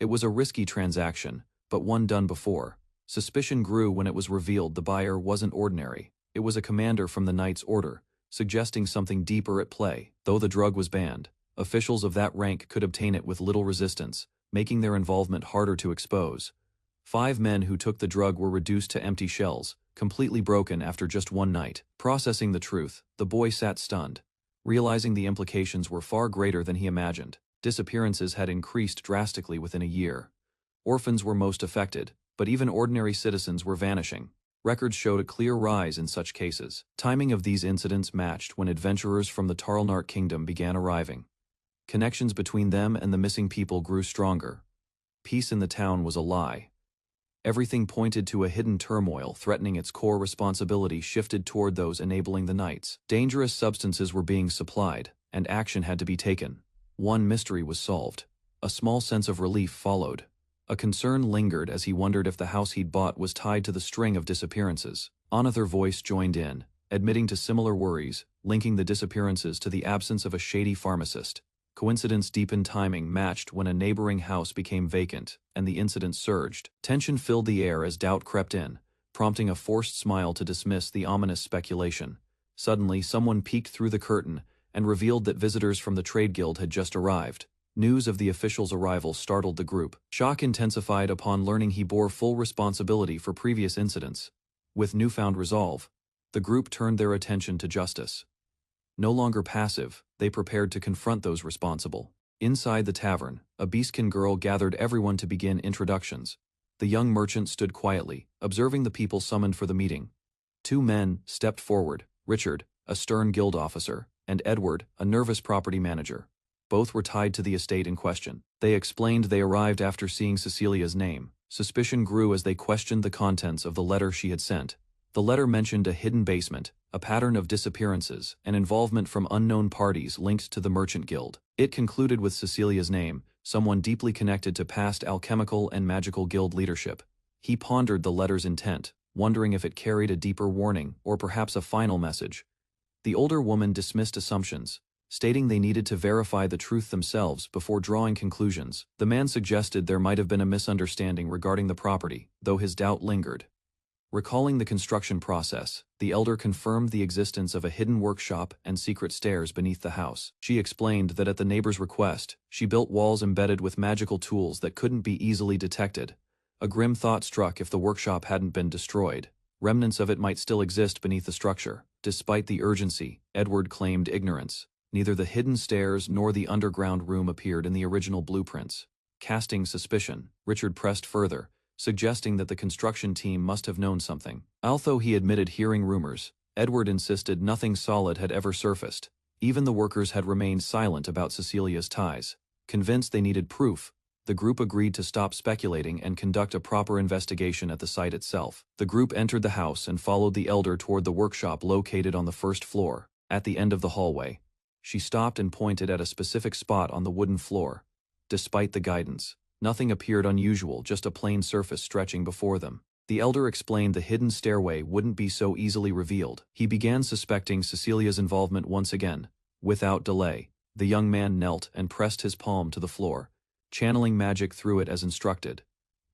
S1: It was a risky transaction, but one done before. Suspicion grew when it was revealed the buyer wasn't ordinary. It was a commander from the Knight's Order, suggesting something deeper at play. Though the drug was banned, officials of that rank could obtain it with little resistance, making their involvement harder to expose. 5 men who took the drug were reduced to empty shells, completely broken after just one night. Processing the truth, the boy sat stunned, realizing the implications were far greater than he imagined. Disappearances had increased drastically within a year. Orphans were most affected, but even ordinary citizens were vanishing. Records showed a clear rise in such cases. Timing of these incidents matched when adventurers from the Tarnate Kingdom began arriving. Connections between them and the missing people grew stronger. Peace in the town was a lie. Everything pointed to a hidden turmoil threatening its core. Responsibility shifted toward those enabling the knights. Dangerous substances were being supplied, and action had to be taken. One mystery was solved. A small sense of relief followed. A concern lingered as he wondered if the house he'd bought was tied to the string of disappearances. Another voice joined in, admitting to similar worries, linking the disappearances to the absence of a shady pharmacist. Coincidence deepened. Timing matched when a neighboring house became vacant, and the incident surged. Tension filled the air as doubt crept in, prompting a forced smile to dismiss the ominous speculation. Suddenly, someone peeked through the curtain and revealed that visitors from the trade guild had just arrived. News of the official's arrival startled the group. Shock intensified upon learning he bore full responsibility for previous incidents. With newfound resolve, the group turned their attention to justice. No longer passive, they prepared to confront those responsible. Inside the tavern, a beastkin girl gathered everyone to begin introductions. The young merchant stood quietly, observing the people summoned for the meeting. 2 men stepped forward, Richard, a stern guild officer, and Edward, a nervous property manager. Both were tied to the estate in question. They explained they arrived after seeing Cecilia's name. Suspicion grew as they questioned the contents of the letter she had sent. The letter mentioned a hidden basement, a pattern of disappearances, and involvement from unknown parties linked to the Merchant Guild. It concluded with Cecilia's name, someone deeply connected to past alchemical and magical guild leadership. He pondered the letter's intent, wondering if it carried a deeper warning or perhaps a final message. The older woman dismissed assumptions, stating they needed to verify the truth themselves before drawing conclusions. The man suggested there might have been a misunderstanding regarding the property, though his doubt lingered. Recalling the construction process, the elder confirmed the existence of a hidden workshop and secret stairs beneath the house. She explained that at the neighbor's request, she built walls embedded with magical tools that couldn't be easily detected. A grim thought struck if the workshop hadn't been destroyed. Remnants of it might still exist beneath the structure. Despite the urgency, Edward claimed ignorance. Neither the hidden stairs nor the underground room appeared in the original blueprints. Casting suspicion, Richard pressed further, suggesting that the construction team must have known something. Although he admitted hearing rumors, Edward insisted nothing solid had ever surfaced. Even the workers had remained silent about Cecilia's ties. Convinced they needed proof, the group agreed to stop speculating and conduct a proper investigation at the site itself. The group entered the house and followed the elder toward the workshop located on the first floor. At the end of the hallway, she stopped and pointed at a specific spot on the wooden floor. Despite the guidance, nothing appeared unusual, just a plain surface stretching before them. The elder explained the hidden stairway wouldn't be so easily revealed. He began suspecting Cecilia's involvement once again. Without delay, the young man knelt and pressed his palm to the floor, channeling magic through it as instructed.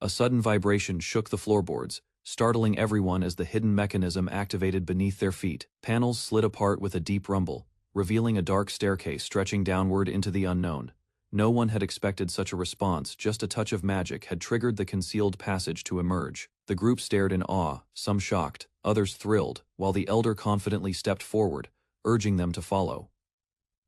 S1: A sudden vibration shook the floorboards, startling everyone as the hidden mechanism activated beneath their feet. Panels slid apart with a deep rumble, revealing a dark staircase stretching downward into the unknown. No one had expected such a response. Just a touch of magic had triggered the concealed passage to emerge. The group stared in awe, some shocked, others thrilled, while the elder confidently stepped forward, urging them to follow.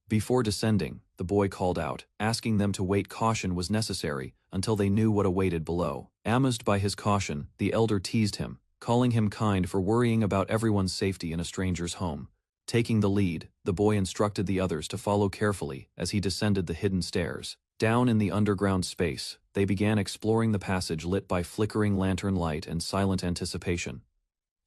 S1: Before descending, the boy called out, asking them to wait. Caution was necessary until they knew what awaited below. Amazed by his caution, the elder teased him, calling him kind for worrying about everyone's safety in a stranger's home. Taking the lead, the boy instructed the others to follow carefully as he descended the hidden stairs. Down in the underground space, they began exploring the passage lit by flickering lantern light and silent anticipation.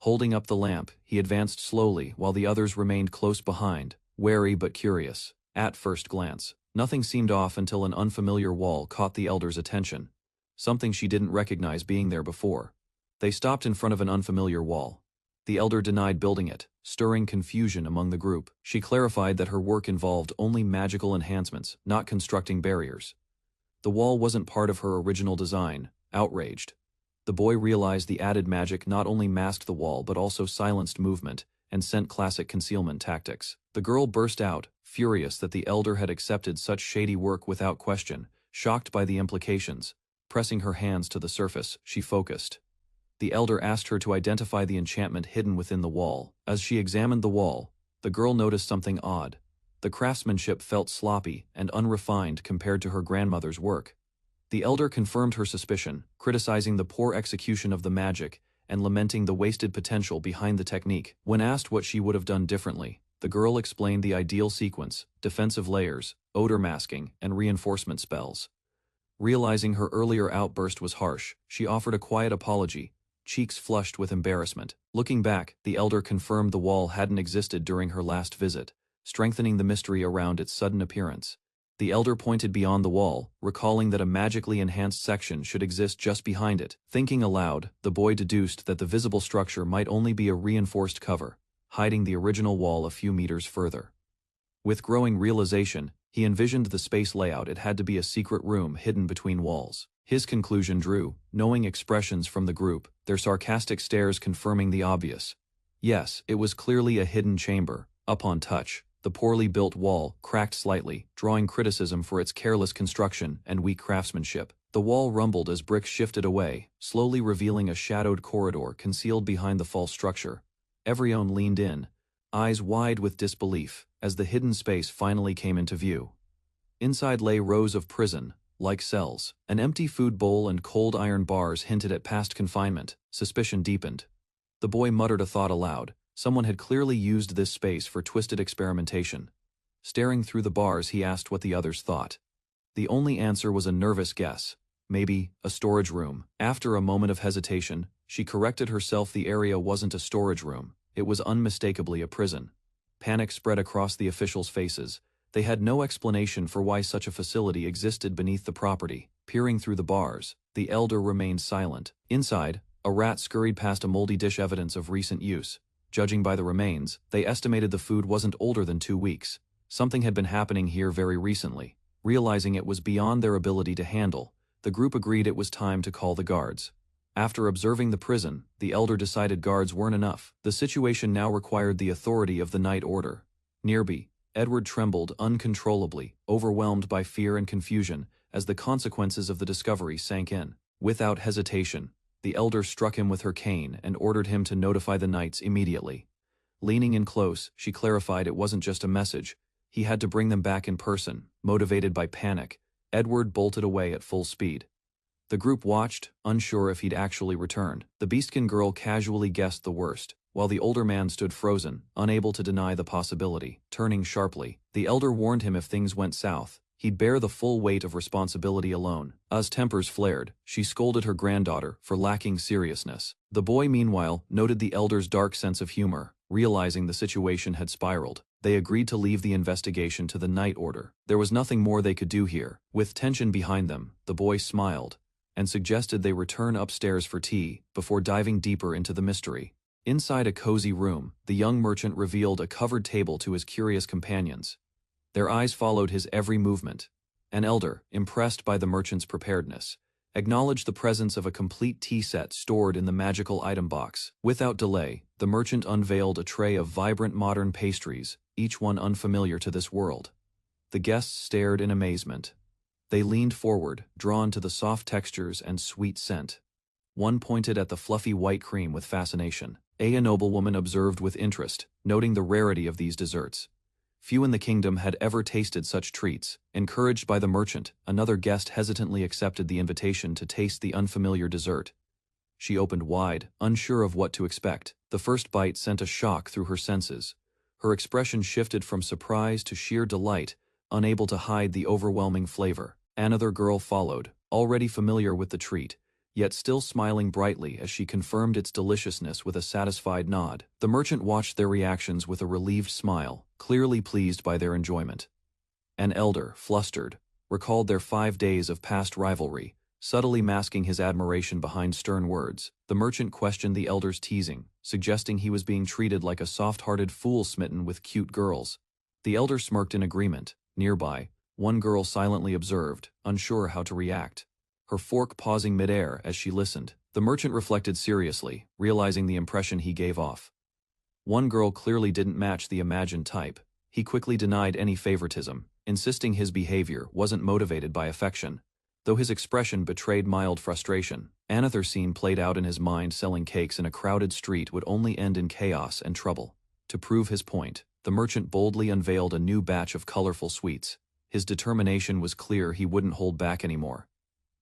S1: Holding up the lamp, he advanced slowly while the others remained close behind, wary but curious. At first glance, nothing seemed off until an unfamiliar wall caught the elder's attention. Something she didn't recognize being there before. They stopped in front of an unfamiliar wall. The elder denied building it, stirring confusion among the group. She clarified that her work involved only magical enhancements, not constructing barriers. The wall wasn't part of her original design. Outraged, the boy realized the added magic not only masked the wall but also silenced movement and sent classic concealment tactics. The girl burst out, furious that the elder had accepted such shady work without question. Shocked by the implications, pressing her hands to the surface, she focused. The elder asked her to identify the enchantment hidden within the wall. As she examined the wall, the girl noticed something odd. The craftsmanship felt sloppy and unrefined compared to her grandmother's work. The elder confirmed her suspicion, criticizing the poor execution of the magic and lamenting the wasted potential behind the technique. When asked what she would have done differently, the girl explained the ideal sequence: defensive layers, odor masking, and reinforcement spells. Realizing her earlier outburst was harsh, she offered a quiet apology, cheeks flushed with embarrassment. Looking back, the elder confirmed the wall hadn't existed during her last visit, strengthening the mystery around its sudden appearance. The elder pointed beyond the wall, recalling that a magically enhanced section should exist just behind it. Thinking aloud, the boy deduced that the visible structure might only be a reinforced cover, hiding the original wall a few meters further. With growing realization, he envisioned the space layout. It had to be a secret room hidden between walls. His conclusion drew knowing expressions from the group, their sarcastic stares confirming the obvious. Yes, it was clearly a hidden chamber. Upon touch, the poorly built wall cracked slightly, drawing criticism for its careless construction and weak craftsmanship. The wall rumbled as bricks shifted away, slowly revealing a shadowed corridor concealed behind the false structure. Everyone leaned in, eyes wide with disbelief, as the hidden space finally came into view. Inside lay rows of prison-like cells. An empty food bowl and cold iron bars hinted at past confinement. Suspicion deepened. The boy muttered a thought aloud. Someone had clearly used this space for twisted experimentation. Staring through the bars, he asked what the others thought. The only answer was a nervous guess. Maybe a storage room. After a moment of hesitation, she corrected herself. The area wasn't a storage room. It was unmistakably a prison. Panic spread across the officials' faces. They had no explanation for why such a facility existed beneath the property. Peering through the bars, the elder remained silent. Inside, a rat scurried past a moldy dish, evidence of recent use. Judging by the remains, they estimated the food wasn't older than 2 weeks. Something had been happening here very recently. Realizing it was beyond their ability to handle, the group agreed it was time to call the guards. After observing the prison, the elder decided guards weren't enough. The situation now required the authority of the night order. Nearby, Edward trembled uncontrollably, overwhelmed by fear and confusion, as the consequences of the discovery sank in. Without hesitation, The elder struck him with her cane and ordered him to notify the knights immediately. Leaning in close, she clarified it wasn't just a message. He had to bring them back in person. Motivated by panic, Edward bolted away at full speed. The group watched, unsure if he'd actually returned. The beastkin girl casually guessed the worst, while the older man stood frozen, unable to deny the possibility. Turning sharply, the elder warned him if things went south, he'd bear the full weight of responsibility alone. As tempers flared, she scolded her granddaughter for lacking seriousness. The boy, meanwhile, noted the elder's dark sense of humor. Realizing the situation had spiraled, they agreed to leave the investigation to the Knight Order. There was nothing more they could do here. With tension behind them, the boy smiled and suggested they return upstairs for tea before diving deeper into the mystery. Inside a cozy room, the young merchant revealed a covered table to his curious companions. Their eyes followed his every movement. An elder, impressed by the merchant's preparedness, acknowledged the presence of a complete tea set stored in the magical item box. Without delay, the merchant unveiled a tray of vibrant modern pastries, each one unfamiliar to this world. The guests stared in amazement. They leaned forward, drawn to the soft textures and sweet scent. One pointed at the fluffy white cream with fascination. A noblewoman observed with interest, noting the rarity of these desserts. Few in the kingdom had ever tasted such treats. Encouraged by the merchant, another guest hesitantly accepted the invitation to taste the unfamiliar dessert. She opened wide, unsure of what to expect. The first bite sent a shock through her senses. Her expression shifted from surprise to sheer delight, unable to hide the overwhelming flavor. Another girl followed, already familiar with the treat, yet still smiling brightly as she confirmed its deliciousness with a satisfied nod. The merchant watched their reactions with a relieved smile, clearly pleased by their enjoyment. An elder, flustered, recalled their 5 days of past rivalry, subtly masking his admiration behind stern words. The merchant questioned the elder's teasing, suggesting he was being treated like a soft-hearted fool smitten with cute girls. The elder smirked in agreement. Nearby, one girl silently observed, unsure how to react, her fork pausing midair as she listened. The merchant reflected seriously, realizing the impression he gave off. One girl clearly didn't match the imagined type. He quickly denied any favoritism, insisting his behavior wasn't motivated by affection, though his expression betrayed mild frustration. Another scene played out in his mind. Selling cakes in a crowded street would only end in chaos and trouble. To prove his point, the merchant boldly unveiled a new batch of colorful sweets. His determination was clear. He wouldn't hold back anymore.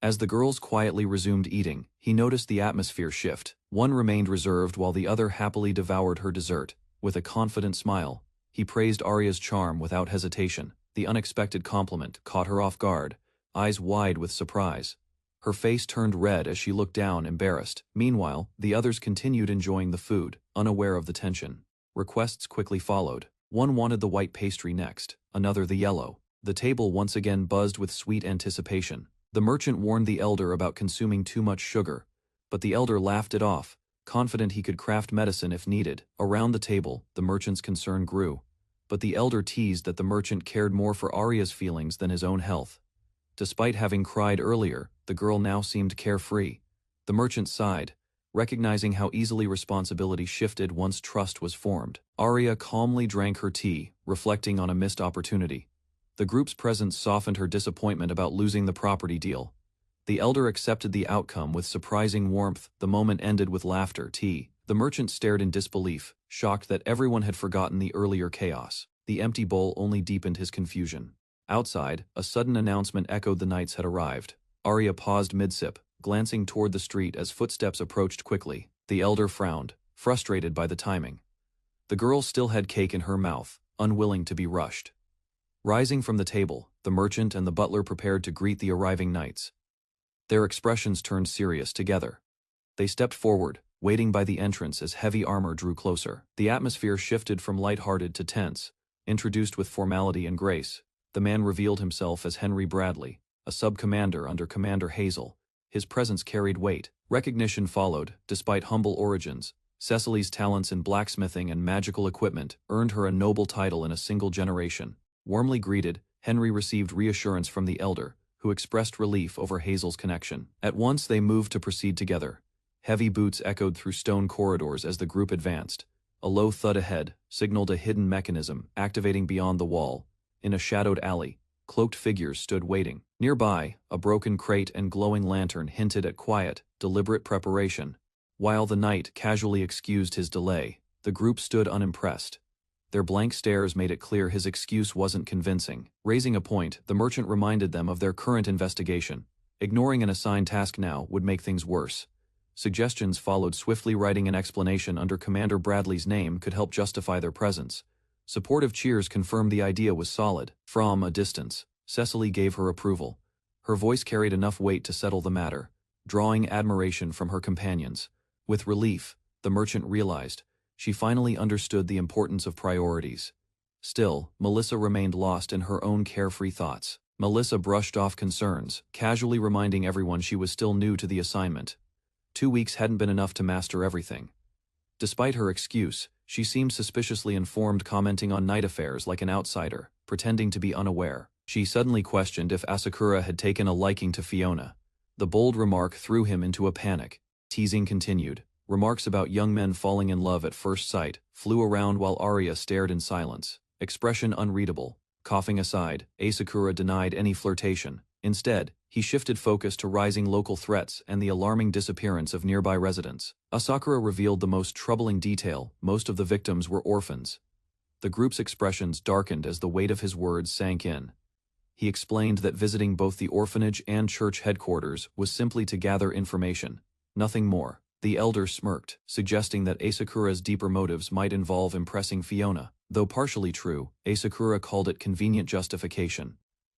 S1: As the girls quietly resumed eating, he noticed the atmosphere shift. One remained reserved while the other happily devoured her dessert. With a confident smile, he praised Arya's charm without hesitation. The unexpected compliment caught her off guard, eyes wide with surprise. Her face turned red as she looked down, embarrassed. Meanwhile, the others continued enjoying the food, unaware of the tension. Requests quickly followed. One wanted the white pastry next, another the yellow. The table once again buzzed with sweet anticipation. The merchant warned the elder about consuming too much sugar, but the elder laughed it off, confident he could craft medicine if needed. Around the table, the merchant's concern grew, but the elder teased that the merchant cared more for Arya's feelings than his own health. Despite having cried earlier, the girl now seemed carefree. The merchant sighed, recognizing how easily responsibility shifted once trust was formed. Arya calmly drank her tea, reflecting on a missed opportunity. The group's presence softened her disappointment about losing the property deal. The elder accepted the outcome with surprising warmth. The moment ended with laughter. Tea. The merchant stared in disbelief, shocked that everyone had forgotten the earlier chaos. The empty bowl only deepened his confusion. Outside, a sudden announcement echoed the knights had arrived. Arya paused mid-sip, glancing toward the street as footsteps approached quickly. The elder frowned, frustrated by the timing. The girl still had cake in her mouth, unwilling to be rushed. Rising from the table, the merchant and the butler prepared to greet the arriving knights. Their expressions turned serious together. They stepped forward, waiting by the entrance as heavy armor drew closer. The atmosphere shifted from light-hearted to tense, introduced with formality and grace. The man revealed himself as Henry Bradley, a sub-commander under Commander Hazel. His presence carried weight. Recognition followed, despite humble origins. Cecily's talents in blacksmithing and magical equipment earned her a noble title in a single generation. Warmly greeted, Henry received reassurance from the elder, who expressed relief over Hazel's connection. At once they moved to proceed together. Heavy boots echoed through stone corridors as the group advanced. A low thud ahead signaled a hidden mechanism activating beyond the wall. In a shadowed alley, cloaked figures stood waiting. Nearby, a broken crate and glowing lantern hinted at quiet, deliberate preparation. While the knight casually excused his delay, the group stood unimpressed. Their blank stares made it clear his excuse wasn't convincing. Raising a point, the merchant reminded them of their current investigation. Ignoring an assigned task now would make things worse. Suggestions followed swiftly. Writing an explanation under Commander Bradley's name could help justify their presence. Supportive cheers confirmed the idea was solid. From a distance, Cecily gave her approval. Her voice carried enough weight to settle the matter, drawing admiration from her companions. With relief, the merchant realized she finally understood the importance of priorities. Still, Melissa remained lost in her own carefree thoughts. Melissa brushed off concerns, casually reminding everyone she was still new to the assignment. 2 weeks hadn't been enough to master everything. Despite her excuse, she seemed suspiciously informed, commenting on night affairs like an outsider, pretending to be unaware. She suddenly questioned if Asakura had taken a liking to Fiona. The bold remark threw him into a panic. Teasing continued. Remarks about young men falling in love at first sight flew around while Arya stared in silence, expression unreadable. Coughing aside, Asakura denied any flirtation. Instead, he shifted focus to rising local threats and the alarming disappearance of nearby residents. Asakura revealed the most troubling detail: most of the victims were orphans. The group's expressions darkened as the weight of his words sank in. He explained that visiting both the orphanage and church headquarters was simply to gather information, nothing more. The elder smirked, suggesting that Asakura's deeper motives might involve impressing Fiona. Though partially true, Asakura called it convenient justification.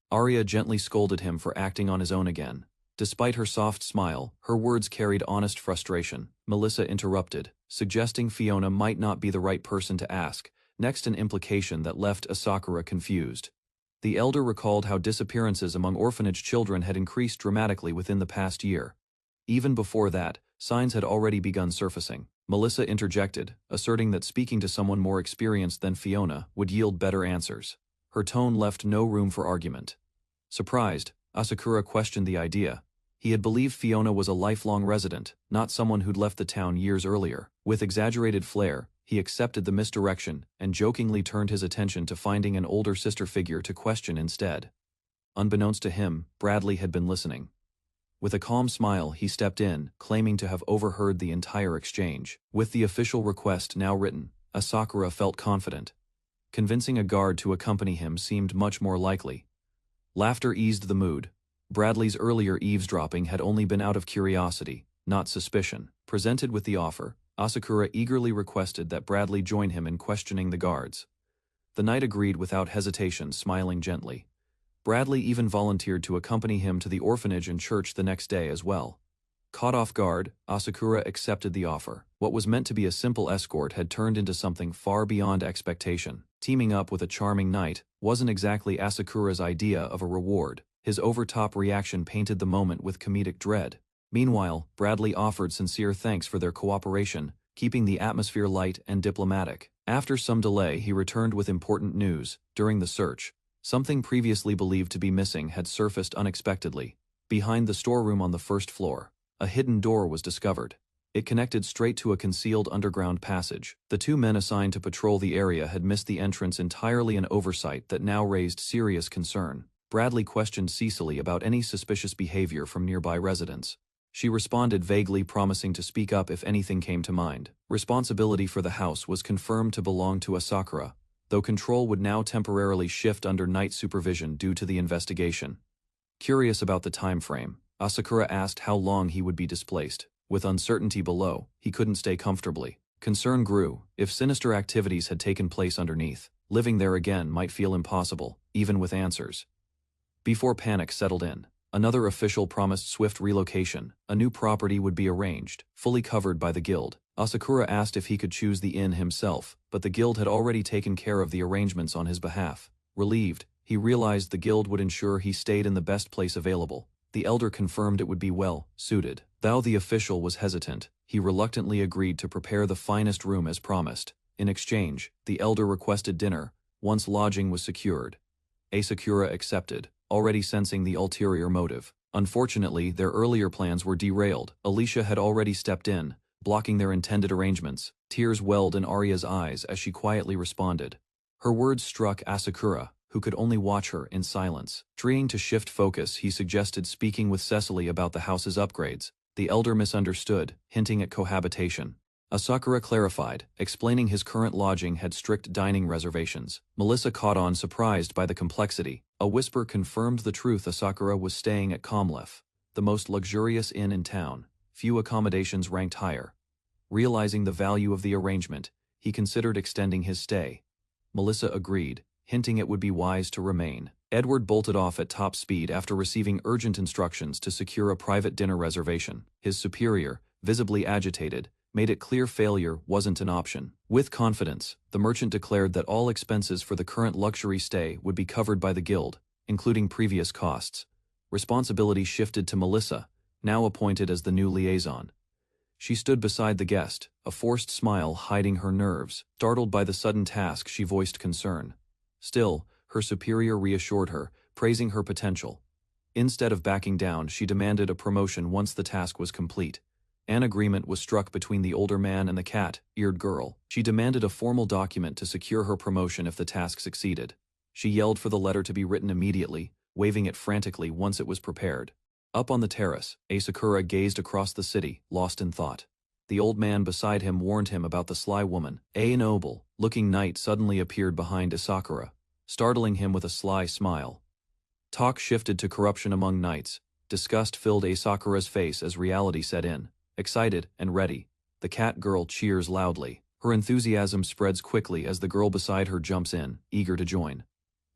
S1: Arya gently scolded him for acting on his own again. Despite her soft smile, her words carried honest frustration. Melissa interrupted, suggesting Fiona might not be the right person to ask, next an implication that left Asakura confused. The elder recalled how disappearances among orphanage children had increased dramatically within the past year. Even before that, signs had already begun surfacing. Melissa interjected, asserting that speaking to someone more experienced than Fiona would yield better answers. Her tone left no room for argument. Surprised, Asakura questioned the idea. He had believed Fiona was a lifelong resident, not someone who'd left the town years earlier. With exaggerated flair, he accepted the misdirection and jokingly turned his attention to finding an older sister figure to question instead. Unbeknownst to him, Bradley had been listening. With a calm smile, he stepped in, claiming to have overheard the entire exchange. With the official request now written, Asakura felt confident. Convincing a guard to accompany him seemed much more likely. Laughter eased the mood. Bradley's earlier eavesdropping had only been out of curiosity, not suspicion. Presented with the offer, Asakura eagerly requested that Bradley join him in questioning the guards. The knight agreed without hesitation, smiling gently. Bradley even volunteered to accompany him to the orphanage and church the next day as well. Caught off guard, Asakura accepted the offer. What was meant to be a simple escort had turned into something far beyond expectation. Teaming up with a charming knight wasn't exactly Asakura's idea of a reward. His over-top reaction painted the moment with comedic dread. Meanwhile, Bradley offered sincere thanks for their cooperation, keeping the atmosphere light and diplomatic. After some delay, he returned with important news. During the search, something previously believed to be missing had surfaced unexpectedly. Behind the storeroom on the first floor, a hidden door was discovered. It connected straight to a concealed underground passage. The 2 men assigned to patrol the area had missed the entrance entirely, an oversight that now raised serious concern. Bradley questioned Cecily about any suspicious behavior from nearby residents. She responded vaguely, promising to speak up if anything came to mind. Responsibility for the house was confirmed to belong to Asakura, though control would now temporarily shift under night supervision due to the investigation. Curious about the time frame, Asakura asked how long he would be displaced. With uncertainty below, he couldn't stay comfortably. Concern grew. If sinister activities had taken place underneath, living there again might feel impossible, even with answers. Before panic settled in, another official promised swift relocation. A new property would be arranged, fully covered by the guild. Asakura asked if he could choose the inn himself, but the guild had already taken care of the arrangements on his behalf. Relieved, he realized the guild would ensure he stayed in the best place available. The elder confirmed it would be well suited. Though the official was hesitant, he reluctantly agreed to prepare the finest room as promised. In exchange, the elder requested dinner, once lodging was secured. Asakura accepted, already sensing the ulterior motive. Unfortunately, their earlier plans were derailed. Alicia had already stepped in, blocking their intended arrangements. Tears welled in Arya's eyes as she quietly responded. Her words struck Asakura, who could only watch her in silence. Trying to shift focus, he suggested speaking with Cecily about the house's upgrades. The elder misunderstood, hinting at cohabitation. Asakura clarified, explaining his current lodging had strict dining reservations. Melissa caught on, surprised by the complexity. A whisper confirmed the truth. Asakura was staying at Comlef, the most luxurious inn in town. Few accommodations ranked higher. Realizing the value of the arrangement, he considered extending his stay. Melissa agreed, hinting it would be wise to remain. Edward bolted off at top speed after receiving urgent instructions to secure a private dinner reservation. His superior, visibly agitated, made it clear failure wasn't an option. With confidence, the merchant declared that all expenses for the current luxury stay would be covered by the guild, including previous costs. Responsibility shifted to Melissa, now appointed as the new liaison. She stood beside the guest, a forced smile hiding her nerves. Startled by the sudden task, she voiced concern. Still, her superior reassured her, praising her potential. Instead of backing down, she demanded a promotion once the task was complete. An agreement was struck between the older man and the cat-eared girl. She demanded a formal document to secure her promotion if the task succeeded. She yelled for the letter to be written immediately, waving it frantically once it was prepared. Up on the terrace, Asakura gazed across the city, lost in thought. The old man beside him warned him about the sly woman. A noble-looking knight suddenly appeared behind Asakura, startling him with a sly smile. Talk shifted to corruption among knights. Disgust filled Asakura's face as reality set in. Excited and ready, the cat girl cheers loudly. Her enthusiasm spreads quickly as the girl beside her jumps in, eager to join.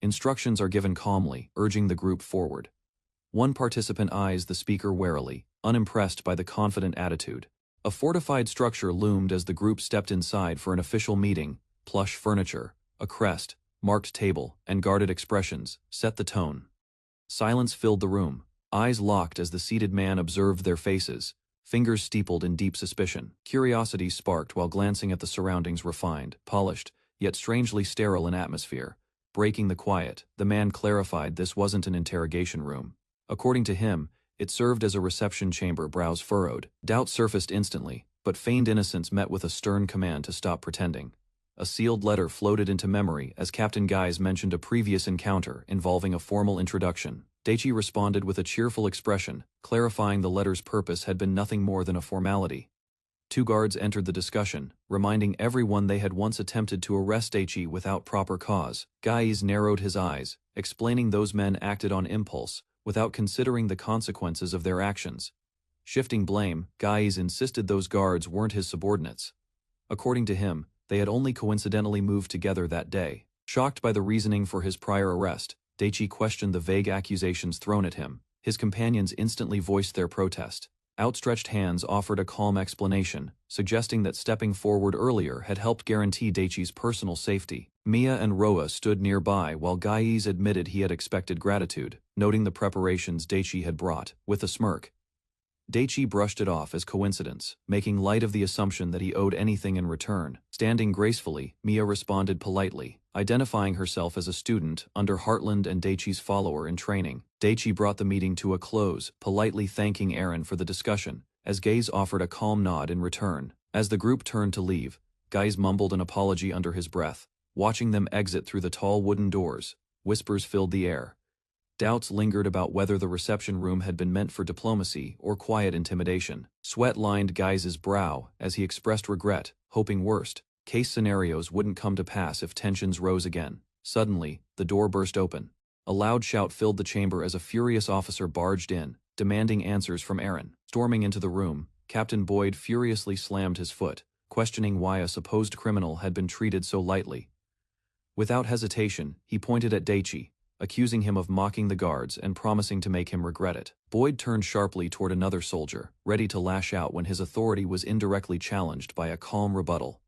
S1: Instructions are given calmly, urging the group forward. One participant eyes the speaker warily, unimpressed by the confident attitude. A fortified structure loomed as the group stepped inside for an official meeting. Plush furniture, a crest, marked table, and guarded expressions set the tone. Silence filled the room, eyes locked as the seated man observed their faces. Fingers steepled in deep suspicion. Curiosity sparked while glancing at the surroundings. Refined, polished, yet strangely sterile in atmosphere. Breaking the quiet, the man clarified this wasn't an interrogation room. According to him, it served as a reception chamber. Brows furrowed. Doubt surfaced instantly, but feigned innocence met with a stern command to stop pretending. A sealed letter floated into memory as Captain Guise mentioned a previous encounter involving a formal introduction. Daichi responded with a cheerful expression, clarifying the letter's purpose had been nothing more than a formality. Two guards entered the discussion, reminding everyone they had once attempted to arrest Daichi without proper cause. Guise narrowed his eyes, explaining those men acted on impulse, without considering the consequences of their actions. Shifting blame, Guise insisted those guards weren't his subordinates. According to him, they had only coincidentally moved together that day. Shocked by the reasoning for his prior arrest, Daichi questioned the vague accusations thrown at him. His companions instantly voiced their protest. Outstretched hands offered a calm explanation, suggesting that stepping forward earlier had helped guarantee Daichi's personal safety. Mia and Roa stood nearby while Guise admitted he had expected gratitude, noting the preparations Daichi had brought, with a smirk. Daichi brushed it off as coincidence, making light of the assumption that he owed anything in return. Standing gracefully, Mia responded politely, identifying herself as a student under Heartland and Daichi's follower in training. Daichi brought the meeting to a close, politely thanking Eren for the discussion, as Guise offered a calm nod in return. As the group turned to leave, Guise mumbled an apology under his breath. Watching them exit through the tall wooden doors, whispers filled the air. Doubts lingered about whether the reception room had been meant for diplomacy or quiet intimidation. Sweat lined Guise's brow as he expressed regret, hoping worst-case scenarios wouldn't come to pass if tensions rose again. Suddenly, the door burst open. A loud shout filled the chamber as a furious officer barged in, demanding answers from Eren. Storming into the room, Captain Boyd furiously slammed his foot, questioning why a supposed criminal had been treated so lightly. Without hesitation, he pointed at Daichi, accusing him of mocking the guards and promising to make him regret it. Boyd turned sharply toward another soldier, ready to lash out when his authority was indirectly challenged by a calm rebuttal.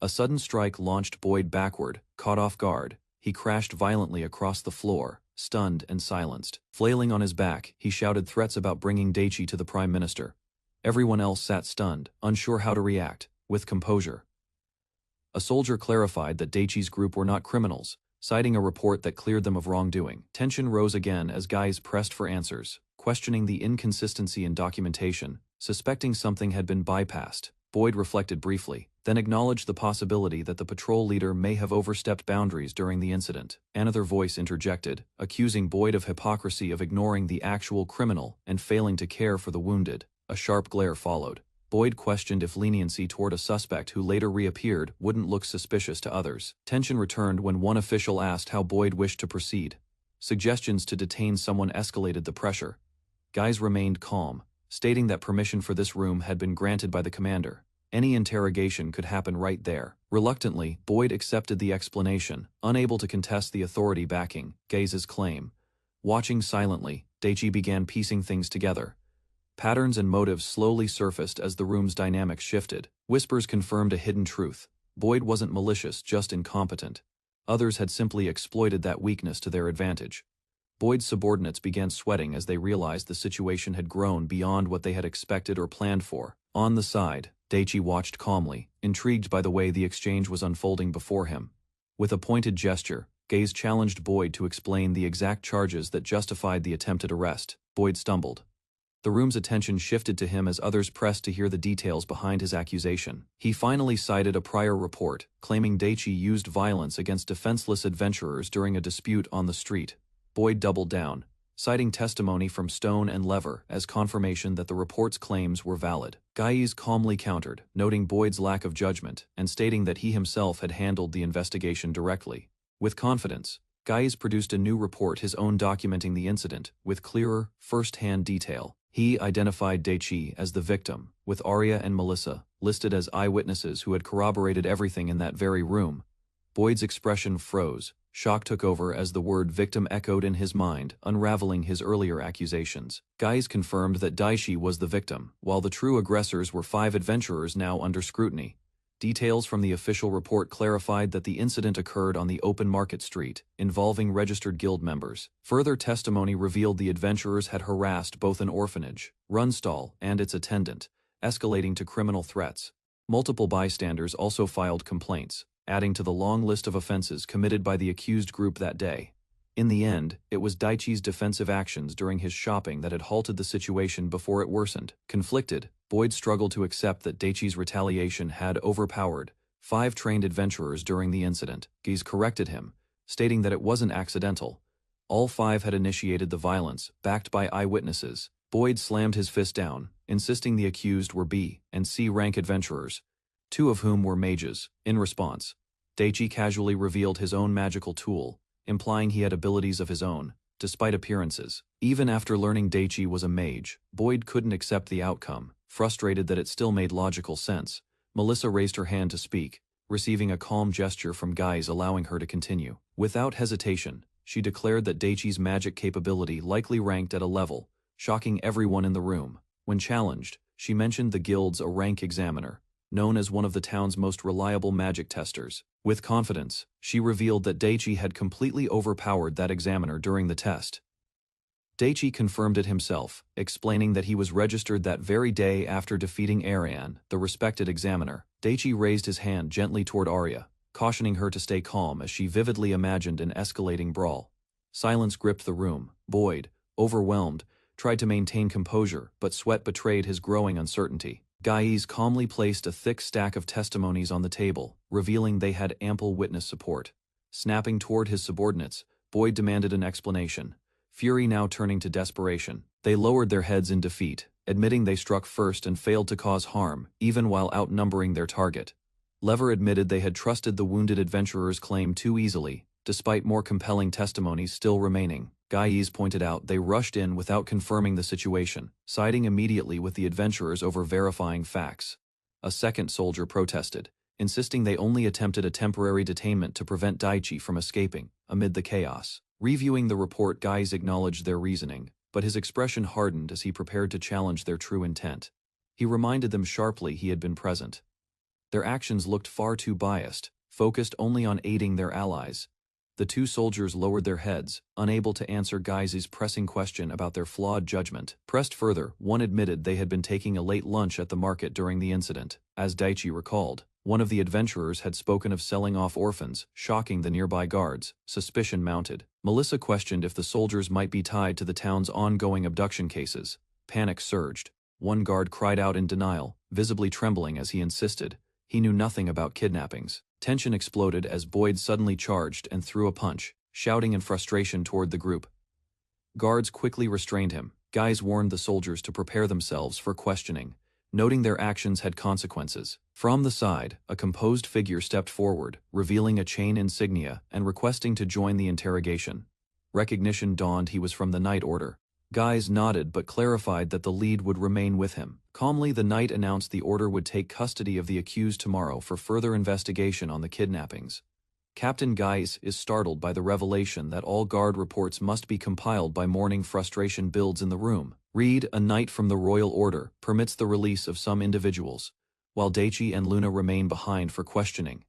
S1: A sudden strike launched Boyd backward. Caught off guard, he crashed violently across the floor, stunned and silenced. Flailing on his back, he shouted threats about bringing Daichi to the Prime Minister. Everyone else sat stunned, unsure how to react. With composure, a soldier clarified that Daichi's group were not criminals, citing a report that cleared them of wrongdoing. Tension rose again as Guise pressed for answers, questioning the inconsistency in documentation, suspecting something had been bypassed. Boyd reflected briefly. then acknowledged the possibility that the patrol leader may have overstepped boundaries during the incident. Another voice interjected, accusing Boyd of hypocrisy of ignoring the actual criminal and failing to care for the wounded. A sharp glare followed. Boyd questioned if leniency toward a suspect who later reappeared wouldn't look suspicious to others. Tension returned when one official asked how Boyd wished to proceed. Suggestions to detain someone escalated the pressure. Guys remained calm, stating that permission for this room had been granted by the commander. Any interrogation could happen right there. Reluctantly, Boyd accepted the explanation, unable to contest the authority backing Gaze's claim. Watching silently, Daichi began piecing things together. Patterns and motives slowly surfaced as the room's dynamics shifted. Whispers confirmed a hidden truth. Boyd wasn't malicious, just incompetent. Others had simply exploited that weakness to their advantage. Boyd's subordinates began sweating as they realized the situation had grown beyond what they had expected or planned for. On the side, Daichi watched calmly, intrigued by the way the exchange was unfolding before him. With a pointed gesture, Gaze challenged Boyd to explain the exact charges that justified the attempted arrest. Boyd stumbled. The room's attention shifted to him as others pressed to hear the details behind his accusation. He finally cited a prior report, claiming Daichi used violence against defenseless adventurers during a dispute on the street. Boyd doubled down, citing testimony from Stone and Lever as confirmation that the report's claims were valid. Gaze calmly countered, noting Boyd's lack of judgment and stating that he himself had handled the investigation directly. With confidence, Gaze produced a new report, his own, documenting the incident with clearer, first-hand detail. He identified Daichi as the victim, with Arya and Melissa listed as eyewitnesses who had corroborated everything in that very room. Boyd's expression froze. Shock took over as the word victim echoed in his mind, unraveling his earlier accusations. Gaze confirmed that Daichi was the victim, while the true aggressors were 5 adventurers now under scrutiny. Details from the official report clarified that the incident occurred on the open market street, involving registered guild members. Further testimony revealed the adventurers had harassed both an orphanage, Runstall, and its attendant, escalating to criminal threats. Multiple bystanders also filed complaints, adding to the long list of offenses committed by the accused group that day. In the end, it was Daichi's defensive actions during his shopping that had halted the situation before it worsened. Conflicted, Boyd struggled to accept that Daichi's retaliation had overpowered 5 trained adventurers during the incident. Gaze corrected him, stating that it wasn't accidental. All 5 had initiated the violence, backed by eyewitnesses. Boyd slammed his fist down, insisting the accused were B and C rank adventurers, 2 of whom were mages. In response, Daichi casually revealed his own magical tool, implying he had abilities of his own, despite appearances. Even after learning Daichi was a mage, Boyd couldn't accept the outcome, frustrated that it still made logical sense. Melissa raised her hand to speak, receiving a calm gesture from Gaze allowing her to continue. Without hesitation, she declared that Daichi's magic capability likely ranked at a level, shocking everyone in the room. When challenged, she mentioned the guild's rank examiner, known as one of the town's most reliable magic testers. With confidence, she revealed that Daichi had completely overpowered that examiner during the test. Daichi confirmed it himself, explaining that he was registered that very day after defeating Ariane, the respected examiner. Daichi raised his hand gently toward Arya, cautioning her to stay calm as she vividly imagined an escalating brawl. Silence gripped the room. Boyd, overwhelmed, tried to maintain composure, but sweat betrayed his growing uncertainty. Gaze calmly placed a thick stack of testimonies on the table, revealing they had ample witness support. Snapping toward his subordinates, Boyd demanded an explanation, fury now turning to desperation. They lowered their heads in defeat, admitting they struck first and failed to cause harm, even while outnumbering their target. Lever admitted they had trusted the wounded adventurer's claim too easily, despite more compelling testimonies still remaining. Gaze pointed out they rushed in without confirming the situation, siding immediately with the adventurers over verifying facts. A second soldier protested, insisting they only attempted a temporary detainment to prevent Daichi from escaping. Amid the chaos, reviewing the report, Gaze acknowledged their reasoning, but his expression hardened as he prepared to challenge their true intent. He reminded them sharply he had been present. Their actions looked far too biased, focused only on aiding their allies. The 2 soldiers lowered their heads, unable to answer Gaze's pressing question about their flawed judgment. Pressed further, one admitted they had been taking a late lunch at the market during the incident. As Daichi recalled, one of the adventurers had spoken of selling off orphans, shocking the nearby guards. Suspicion mounted. Melissa questioned if the soldiers might be tied to the town's ongoing abduction cases. Panic surged. One guard cried out in denial, visibly trembling as he insisted, He knew nothing about kidnappings. Tension exploded as Boyd suddenly charged and threw a punch, shouting in frustration toward the group. Guards quickly restrained him. Guys warned the soldiers to prepare themselves for questioning, noting their actions had consequences. From the side, a composed figure stepped forward, revealing a chain insignia and requesting to join the interrogation. Recognition dawned he was from the Night Order. Guys nodded but clarified that the lead would remain with him. Calmly, the Knight announced the Order would take custody of the accused tomorrow for further investigation on the kidnappings. Captain Guise is startled by the revelation that all guard reports must be compiled by morning. Frustration builds in the room. Reed, a knight from the Royal Order, permits the release of some individuals, while Daichi and Luna remain behind for questioning.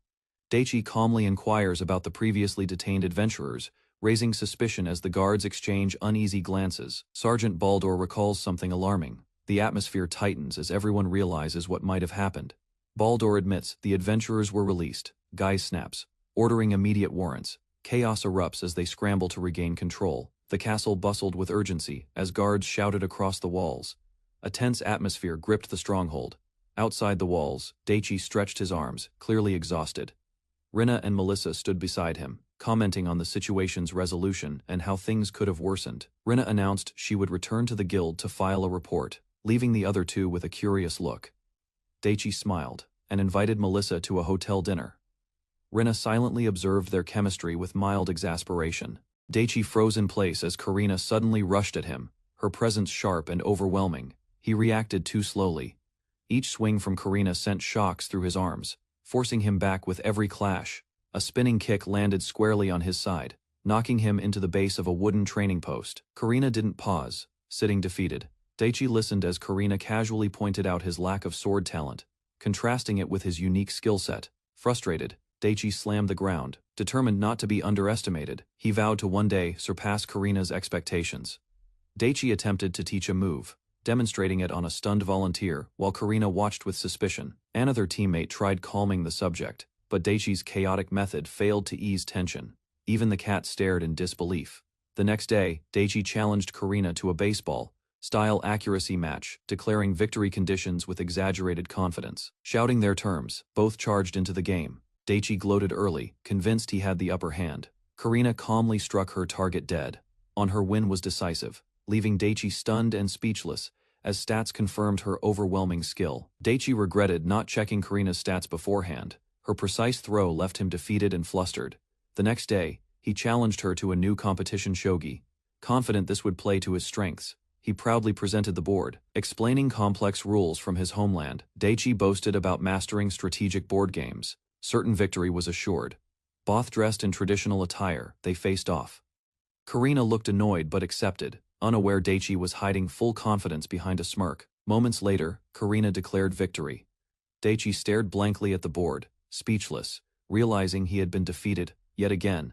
S1: Daichi calmly inquires about the previously detained adventurers, raising suspicion as the guards exchange uneasy glances. Sergeant Baldur recalls something alarming. The atmosphere tightens as everyone realizes what might have happened. Baldur admits the adventurers were released. Guise snaps, ordering immediate warrants. Chaos erupts as they scramble to regain control. The castle bustled with urgency as guards shouted across the walls. A tense atmosphere gripped the stronghold. Outside the walls, Daichi stretched his arms, clearly exhausted. Rina and Melissa stood beside him, commenting on the situation's resolution and how things could have worsened. Rina announced she would return to the guild to file a report, leaving the other two with a curious look. Daichi smiled and invited Melissa to a hotel dinner. Rina silently observed their chemistry with mild exasperation. Daichi froze in place as Karina suddenly rushed at him, her presence sharp and overwhelming. He reacted too slowly. Each swing from Karina sent shocks through his arms, forcing him back with every clash. A spinning kick landed squarely on his side, knocking him into the base of a wooden training post. Karina didn't pause, sitting defeated. Daichi listened as Karina casually pointed out his lack of sword talent, contrasting it with his unique skill set. Frustrated, Daichi slammed the ground. Determined not to be underestimated, he vowed to one day surpass Karina's expectations. Daichi attempted to teach a move, demonstrating it on a stunned volunteer while Karina watched with suspicion. Another teammate tried calming the subject, but Daichi's chaotic method failed to ease tension. Even the cat stared in disbelief. The next day, Daichi challenged Karina to a baseball-style accuracy match, declaring victory conditions with exaggerated confidence. Shouting their terms, both charged into the game. Daichi gloated early, convinced he had the upper hand. Karina calmly struck her target dead. Her win was decisive, leaving Daichi stunned and speechless, as stats confirmed her overwhelming skill. Daichi regretted not checking Karina's stats beforehand. Her precise throw left him defeated and flustered. The next day, he challenged her to a new competition shogi. Confident this would play to his strengths, he proudly presented the board. Explaining complex rules from his homeland, Daichi boasted about mastering strategic board games. Certain victory was assured. Both dressed in traditional attire, they faced off. Karina looked annoyed but accepted, unaware Daichi was hiding full confidence behind a smirk. Moments later, Karina declared victory. Daichi stared blankly at the board, speechless, realizing he had been defeated, yet again.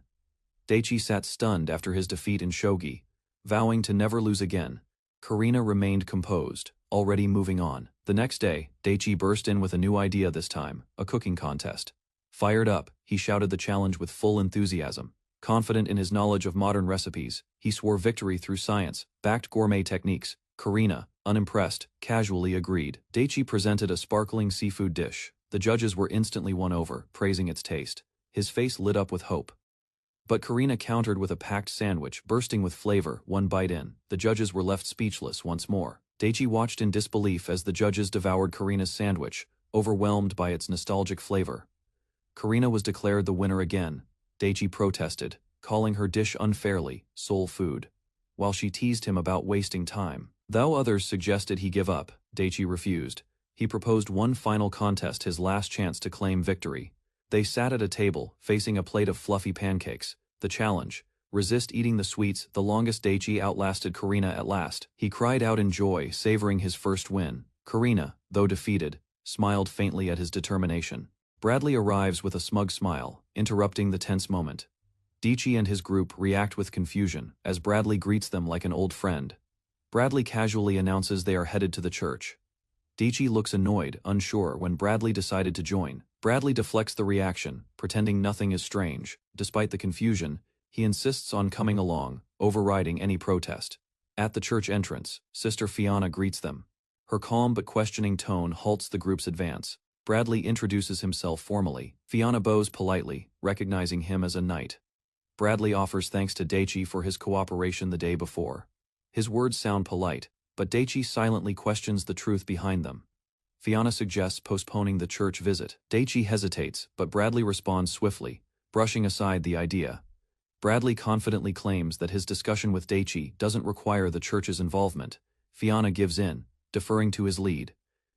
S1: Daichi sat stunned after his defeat in shogi, vowing to never lose again. Karina remained composed, already moving on. The next day, Daichi burst in with a new idea this time, a cooking contest. Fired up, he shouted the challenge with full enthusiasm. Confident in his knowledge of modern recipes, he swore victory through science-backed gourmet techniques. Karina, unimpressed, casually agreed. Daichi presented a sparkling seafood dish. The judges were instantly won over, praising its taste. His face lit up with hope. But Karina countered with a packed sandwich, bursting with flavor. One bite in, the judges were left speechless once more. Daichi watched in disbelief as the judges devoured Karina's sandwich, overwhelmed by its nostalgic flavor. Karina was declared the winner again. Daichi protested, calling her dish unfairly soul food, while she teased him about wasting time. Though others suggested he give up, Daichi refused. He proposed one final contest, his last chance to claim victory. They sat at a table, facing a plate of fluffy pancakes. The challenge: resist eating the sweets. The longest. Daichi outlasted Karina at last. He cried out in joy, savoring his first win. Karina, though defeated, smiled faintly at his determination. Bradley arrives with a smug smile, interrupting the tense moment. Daichi and his group react with confusion, as Bradley greets them like an old friend. Bradley casually announces they are headed to the church. Daichi looks annoyed, unsure when Bradley decided to join. Bradley deflects the reaction, pretending nothing is strange. Despite the confusion, he insists on coming along, overriding any protest. At the church entrance, Sister Fiona greets them. Her calm but questioning tone halts the group's advance. Bradley introduces himself formally. Fiona bows politely, recognizing him as a knight. Bradley offers thanks to Daichi for his cooperation the day before. His words sound polite, but Daichi silently questions the truth behind them. Fiona suggests postponing the church visit. Daichi hesitates, but Bradley responds swiftly, brushing aside the idea. Bradley confidently claims that his discussion with Daichi doesn't require the church's involvement. Fiona gives in, deferring to his lead.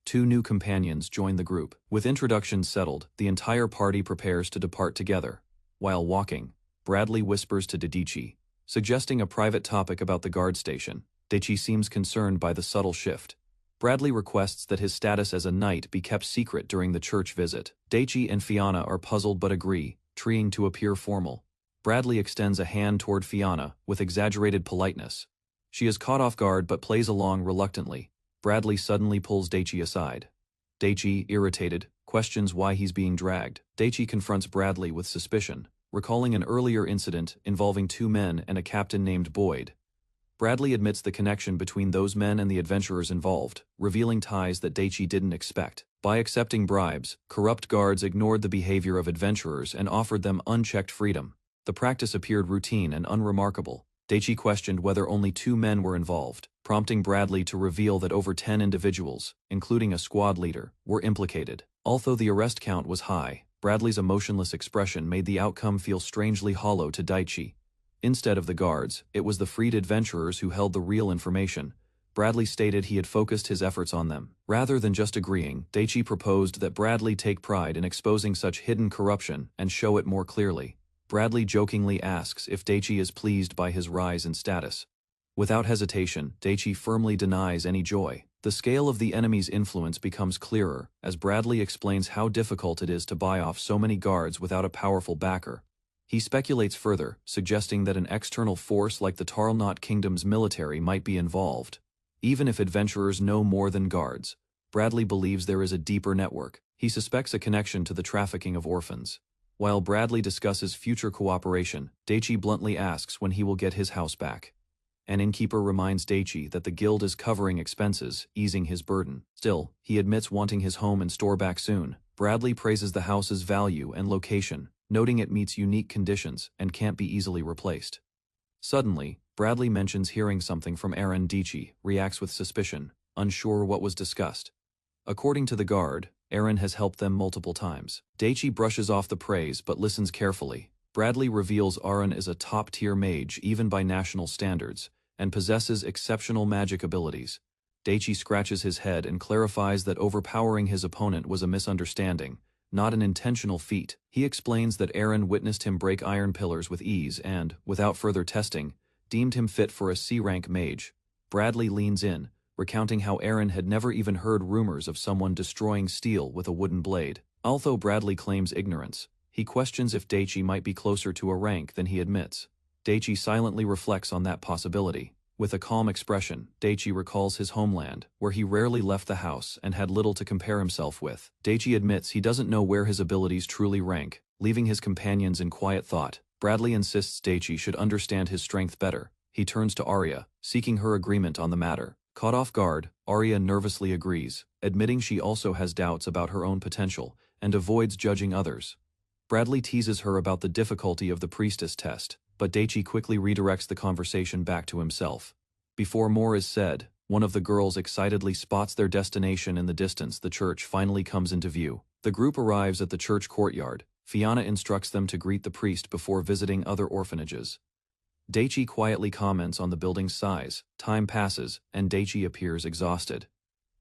S1: 2 new companions join the group. With introductions settled, the entire party prepares to depart together. While walking, Bradley whispers to Daichi, suggesting a private topic about the guard station. Daichi seems concerned by the subtle shift. Bradley requests that his status as a knight be kept secret during the church visit. Daichi and Fiona are puzzled but agree, trying to appear formal. Bradley extends a hand toward Fiona, with exaggerated politeness. She is caught off guard but plays along reluctantly. Bradley suddenly pulls Daichi aside. Daichi, irritated, questions why he's being dragged. Daichi confronts Bradley with suspicion, recalling an earlier incident involving 2 men and a captain named Boyd. Bradley admits the connection between those men and the adventurers involved, revealing ties that Daichi didn't expect. By accepting bribes, corrupt guards ignored the behavior of adventurers and offered them unchecked freedom. The practice appeared routine and unremarkable. Daichi questioned whether only 2 men were involved, prompting Bradley to reveal that over 10 individuals, including a squad leader, were implicated. Although the arrest count was high, Bradley's emotionless expression made the outcome feel strangely hollow to Daichi. Instead of the guards, it was the freed adventurers who held the real information. Bradley stated he had focused his efforts on them. Rather than just agreeing, Daichi proposed that Bradley take pride in exposing such hidden corruption and show it more clearly. Bradley jokingly asks if Daichi is pleased by his rise in status. Without hesitation, Daichi firmly denies any joy. The scale of the enemy's influence becomes clearer, as Bradley explains how difficult it is to buy off so many guards without a powerful backer. He speculates further, suggesting that an external force like the Tarlnot Kingdom's military might be involved. Even if adventurers know more than guards, Bradley believes there is a deeper network. He suspects a connection to the trafficking of orphans. While Bradley discusses future cooperation, Daichi bluntly asks when he will get his house back. An innkeeper reminds Daichi that the guild is covering expenses, easing his burden. Still, he admits wanting his home and store back soon. Bradley praises the house's value and location, noting it meets unique conditions and can't be easily replaced. Suddenly, Bradley mentions hearing something from Aaron. Daichi reacts with suspicion, unsure what was discussed. According to the guard, Aaron has helped them multiple times. Daichi brushes off the praise but listens carefully. Bradley reveals Aaron is a top-tier mage even by national standards, and possesses exceptional magic abilities. Daichi scratches his head and clarifies that overpowering his opponent was a misunderstanding, not an intentional feat. He explains that Aaron witnessed him break iron pillars with ease and, without further testing, deemed him fit for a C-rank mage. Bradley leans in, recounting how Aaron had never even heard rumors of someone destroying steel with a wooden blade. Although Bradley claims ignorance, he questions if Daichi might be closer to a rank than he admits. Daichi silently reflects on that possibility. With a calm expression, Daichi recalls his homeland, where he rarely left the house and had little to compare himself with. Daichi admits he doesn't know where his abilities truly rank, leaving his companions in quiet thought. Bradley insists Daichi should understand his strength better. He turns to Arya, seeking her agreement on the matter. Caught off guard, Arya nervously agrees, admitting she also has doubts about her own potential, and avoids judging others. Bradley teases her about the difficulty of the priestess test, but Daichi quickly redirects the conversation back to himself. Before more is said, one of the girls excitedly spots their destination in the distance. The church finally comes into view. The group arrives at the church courtyard. Fiona instructs them to greet the priest before visiting other orphanages. Daichi quietly comments on the building's size. Time passes, and Daichi appears exhausted.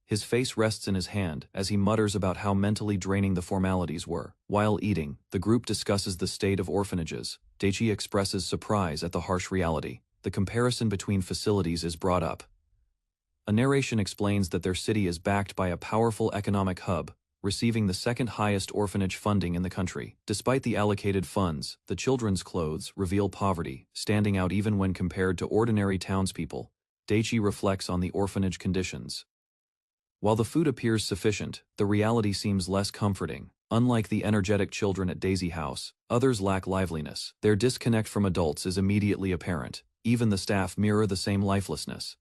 S1: His face rests in his hand as he mutters about how mentally draining the formalities were. While eating, the group discusses the state of orphanages. Daichi expresses surprise at the harsh reality. The comparison between facilities is brought up. A narration explains that their city is backed by a powerful economic hub, receiving the second highest orphanage funding in the country. Despite the allocated funds, the children's clothes reveal poverty, standing out even when compared to ordinary townspeople. Daichi reflects on the orphanage conditions. While the food appears sufficient, the reality seems less comforting. Unlike the energetic children at Daisy House, others lack liveliness. Their disconnect from adults is immediately apparent. Even the staff mirror the same lifelessness.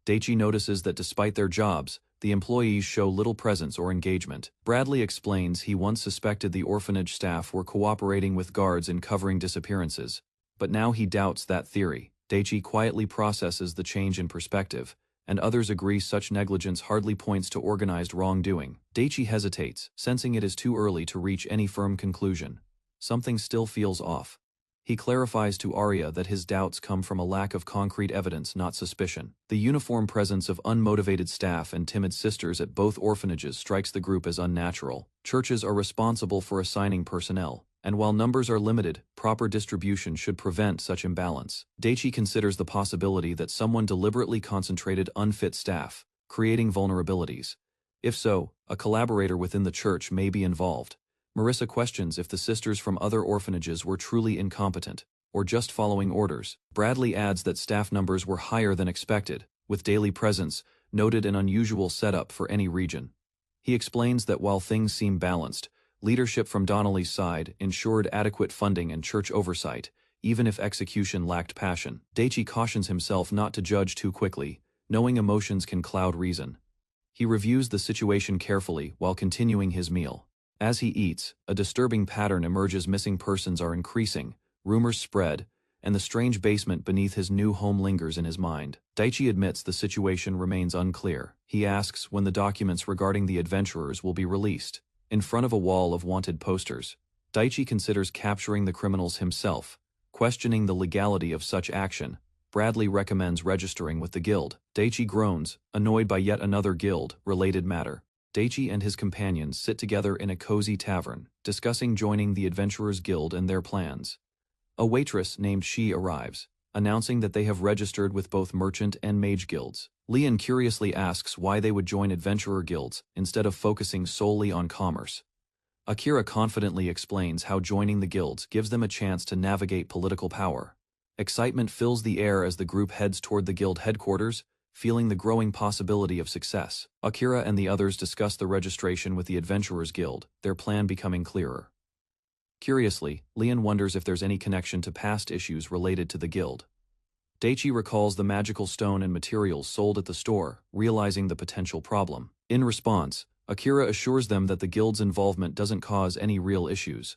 S1: Daichi notices that despite their jobs, the employees show little presence or engagement. Bradley explains he once suspected the orphanage staff were cooperating with guards in covering disappearances, but now he doubts that theory. Daichi quietly processes the change in perspective, and others agree such negligence hardly points to organized wrongdoing. Daichi hesitates, sensing it is too early to reach any firm conclusion. Something still feels off. He clarifies to Arya that his doubts come from a lack of concrete evidence, not suspicion. The uniform presence of unmotivated staff and timid sisters at both orphanages strikes the group as unnatural. Churches are responsible for assigning personnel, and while numbers are limited, proper distribution should prevent such imbalance. Daichi considers the possibility that someone deliberately concentrated unfit staff, creating vulnerabilities. If so, a collaborator within the church may be involved. Marissa questions if the sisters from other orphanages were truly incompetent, or just following orders. Bradley adds that staff numbers were higher than expected, with daily presence noted an unusual setup for any region. He explains that while things seem balanced, leadership from Donnelly's side ensured adequate funding and church oversight, even if execution lacked passion. Daichi cautions himself not to judge too quickly, knowing emotions can cloud reason. He reviews the situation carefully while continuing his meal. As he eats, a disturbing pattern emerges. Missing persons are increasing, rumors spread, and the strange basement beneath his new home lingers in his mind. Daichi admits the situation remains unclear. He asks when the documents regarding the adventurers will be released. In front of a wall of wanted posters, Daichi considers capturing the criminals himself. Questioning the legality of such action, Bradley recommends registering with the guild. Daichi groans, annoyed by yet another guild-related matter. Daichi and his companions sit together in a cozy tavern, discussing joining the Adventurers Guild and their plans. A waitress named Shi arrives, announcing that they have registered with both merchant and mage guilds. Leon curiously asks why they would join adventurer guilds instead of focusing solely on commerce. Akira confidently explains how joining the guilds gives them a chance to navigate political power. Excitement fills the air as the group heads toward the guild headquarters, feeling the growing possibility of success. Akira and the others discuss the registration with the Adventurers Guild, their plan becoming clearer. Curiously, Leon wonders if there's any connection to past issues related to the guild. Daichi recalls the magical stone and materials sold at the store, realizing the potential problem. In response, Akira assures them that the guild's involvement doesn't cause any real issues.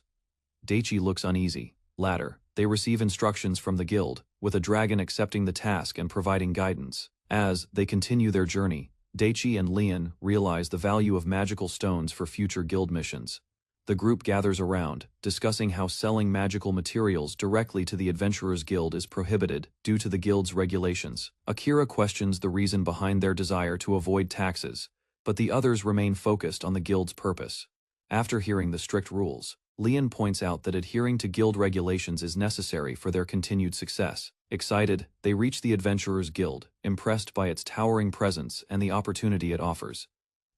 S1: Daichi looks uneasy. Later, they receive instructions from the guild, with a dragon accepting the task and providing guidance. As they continue their journey, Daichi and Leon realize the value of magical stones for future guild missions. The group gathers around, discussing how selling magical materials directly to the Adventurers Guild is prohibited due to the guild's regulations. Akira questions the reason behind their desire to avoid taxes, but the others remain focused on the guild's purpose. After hearing the strict rules, Leon points out that adhering to guild regulations is necessary for their continued success. Excited, they reach the Adventurers Guild, impressed by its towering presence and the opportunity it offers.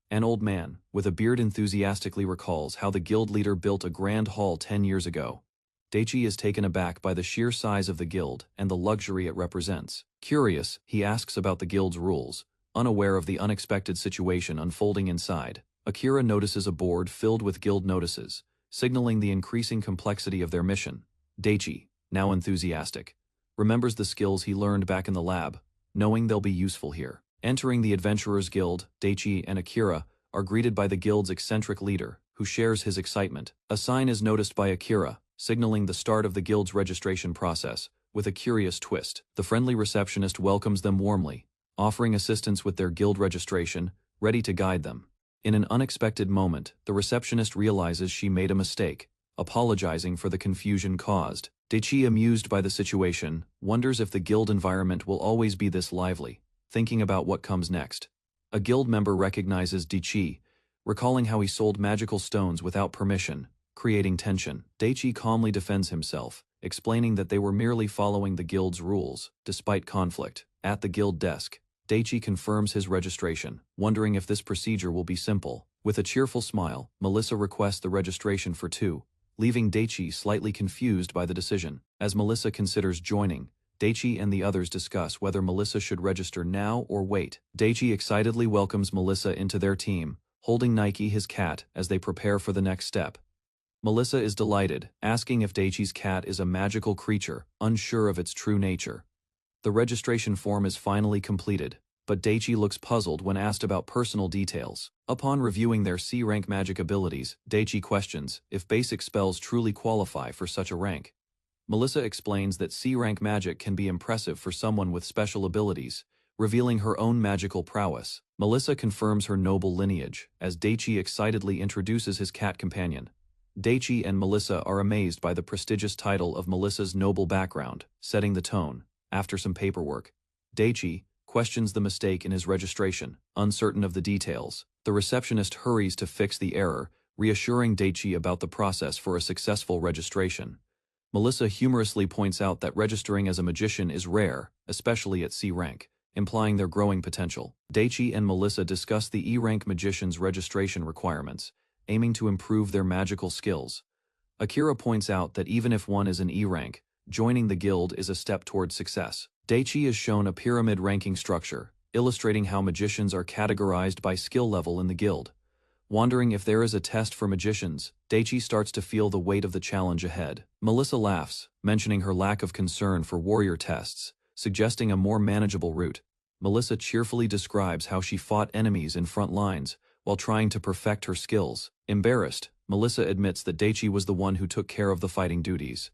S1: An old man, with a beard, enthusiastically recalls how the guild leader built a grand hall 10 years ago. Daichi is taken aback by the sheer size of the guild and the luxury it represents. Curious, he asks about the guild's rules, unaware of the unexpected situation unfolding inside. Akira notices a board filled with guild notices, signaling the increasing complexity of their mission. Daichi, now enthusiastic, remembers the skills he learned back in the lab, knowing they'll be useful here. Entering the Adventurers Guild, Daichi and Akira are greeted by the guild's eccentric leader, who shares his excitement. A sign is noticed by Akira, signaling the start of the guild's registration process, with a curious twist. The friendly receptionist welcomes them warmly, offering assistance with their guild registration, ready to guide them. In an unexpected moment, the receptionist realizes she made a mistake, apologizing for the confusion caused. Daichi, amused by the situation, wonders if the guild environment will always be this lively, thinking about what comes next. A guild member recognizes Daichi, recalling how he sold magical stones without permission, creating tension. Daichi calmly defends himself, explaining that they were merely following the guild's rules, despite conflict. At the guild desk, Daichi confirms his registration, wondering if this procedure will be simple. With a cheerful smile, Melissa requests the registration for 2, leaving Daichi slightly confused by the decision. As Melissa considers joining, Daichi and the others discuss whether Melissa should register now or wait. Daichi excitedly welcomes Melissa into their team, holding Nike, his cat, as they prepare for the next step. Melissa is delighted, asking if Daichi's cat is a magical creature, unsure of its true nature. The registration form is finally completed, but Daichi looks puzzled when asked about personal details. Upon reviewing their C-rank magic abilities, Daichi questions if basic spells truly qualify for such a rank. Melissa explains that C-rank magic can be impressive for someone with special abilities, revealing her own magical prowess. Melissa confirms her noble lineage, as Daichi excitedly introduces his cat companion. Daichi and Melissa are amazed by the prestigious title of Melissa's noble background, setting the tone. After some paperwork, Daichi questions the mistake in his registration, uncertain of the details. The receptionist hurries to fix the error, reassuring Daichi about the process for a successful registration. Melissa humorously points out that registering as a magician is rare, especially at C rank, implying their growing potential. Daichi and Melissa discuss the E-rank magician's registration requirements, aiming to improve their magical skills. Akira points out that even if one is an E-rank, joining the guild is a step toward success. Daichi is shown a pyramid ranking structure, illustrating how magicians are categorized by skill level in the guild. Wondering if there is a test for magicians, Daichi starts to feel the weight of the challenge ahead. Melissa laughs, mentioning her lack of concern for warrior tests, suggesting a more manageable route. Melissa cheerfully describes how she fought enemies in front lines while trying to perfect her skills. Embarrassed, Melissa admits that Daichi was the one who took care of the fighting duties.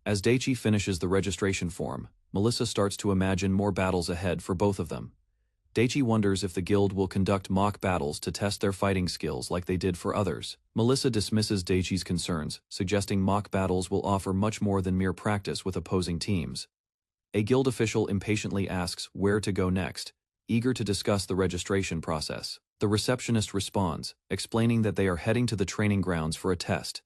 S1: As Daichi finishes the registration form, Melissa starts to imagine more battles ahead for both of them. Daichi wonders if the guild will conduct mock battles to test their fighting skills like they did for others. Melissa dismisses Daichi's concerns, suggesting mock battles will offer much more than mere practice with opposing teams. A guild official impatiently asks where to go next, eager to discuss the registration process. The receptionist responds, explaining that they are heading to the training grounds for a test.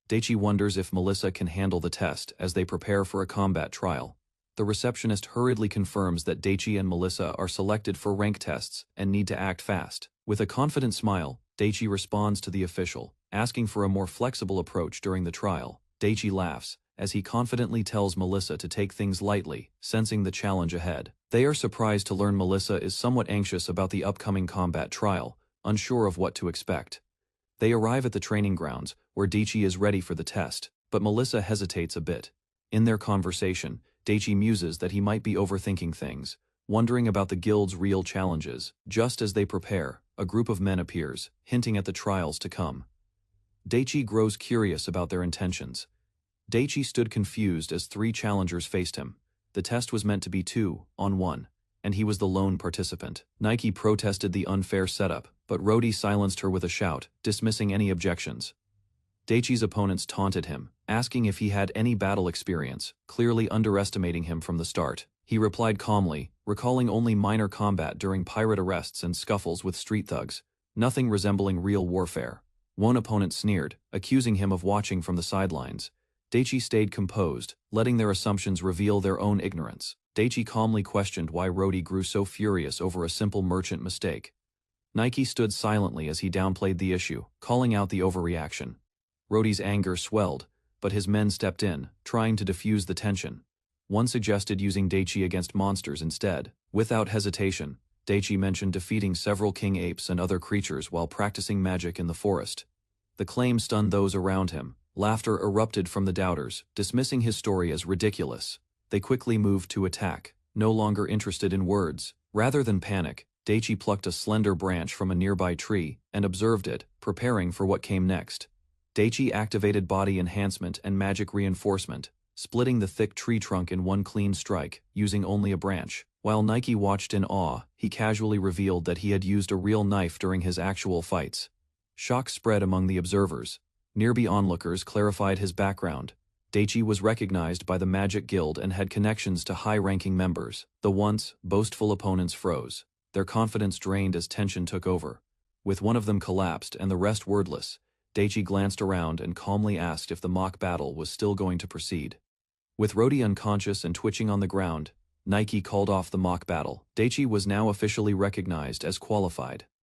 S1: Daichi wonders if Melissa can handle the test as they prepare for a combat trial. The receptionist hurriedly confirms that Daichi and Melissa are selected for rank tests and need to act fast. With a confident smile, Daichi responds to the official, asking for a more flexible approach during the trial. Daichi laughs, as he confidently tells Melissa to take things lightly, sensing the challenge ahead. They are surprised to learn Melissa is somewhat anxious about the upcoming combat trial, unsure of what to expect. They arrive at the training grounds, where Daichi is ready for the test, but Melissa hesitates a bit. In their conversation, Daichi muses that he might be overthinking things, wondering about the guild's real challenges. Just as they prepare, a group of men appears, hinting at the trials to come. Daichi grows curious about their intentions. Daichi stood confused as 3 challengers faced him. The test was meant to be 2-on-1, and he was the lone participant. Nike protested the unfair setup, but Rody silenced her with a shout, dismissing any objections. Daichi's opponents taunted him, asking if he had any battle experience, clearly underestimating him from the start. He replied calmly, recalling only minor combat during pirate arrests and scuffles with street thugs, nothing resembling real warfare. One opponent sneered, accusing him of watching from the sidelines. Daichi stayed composed, letting their assumptions reveal their own ignorance. Daichi calmly questioned why Rody grew so furious over a simple merchant mistake. Nike stood silently as he downplayed the issue, calling out the overreaction. Rody's anger swelled, but his men stepped in, trying to defuse the tension. One suggested using Daichi against monsters instead. Without hesitation, Daichi mentioned defeating several king apes and other creatures while practicing magic in the forest. The claim stunned those around him. Laughter erupted from the doubters, dismissing his story as ridiculous. They quickly moved to attack, no longer interested in words. Rather than panic, Daichi plucked a slender branch from a nearby tree and observed it, preparing for what came next. Daichi activated body enhancement and magic reinforcement, splitting the thick tree trunk in one clean strike, using only a branch. While Nike watched in awe, he casually revealed that he had used a real knife during his actual fights. Shock spread among the observers. Nearby onlookers clarified his background. Daichi was recognized by the Magic Guild and had connections to high-ranking members. The once boastful opponents froze, their confidence drained as tension took over. With one of them collapsed and the rest wordless, Daichi glanced around and calmly asked if the mock battle was still going to proceed. With Rody unconscious and twitching on the ground, Nike called off the mock battle. Daichi was now officially recognized as qualified.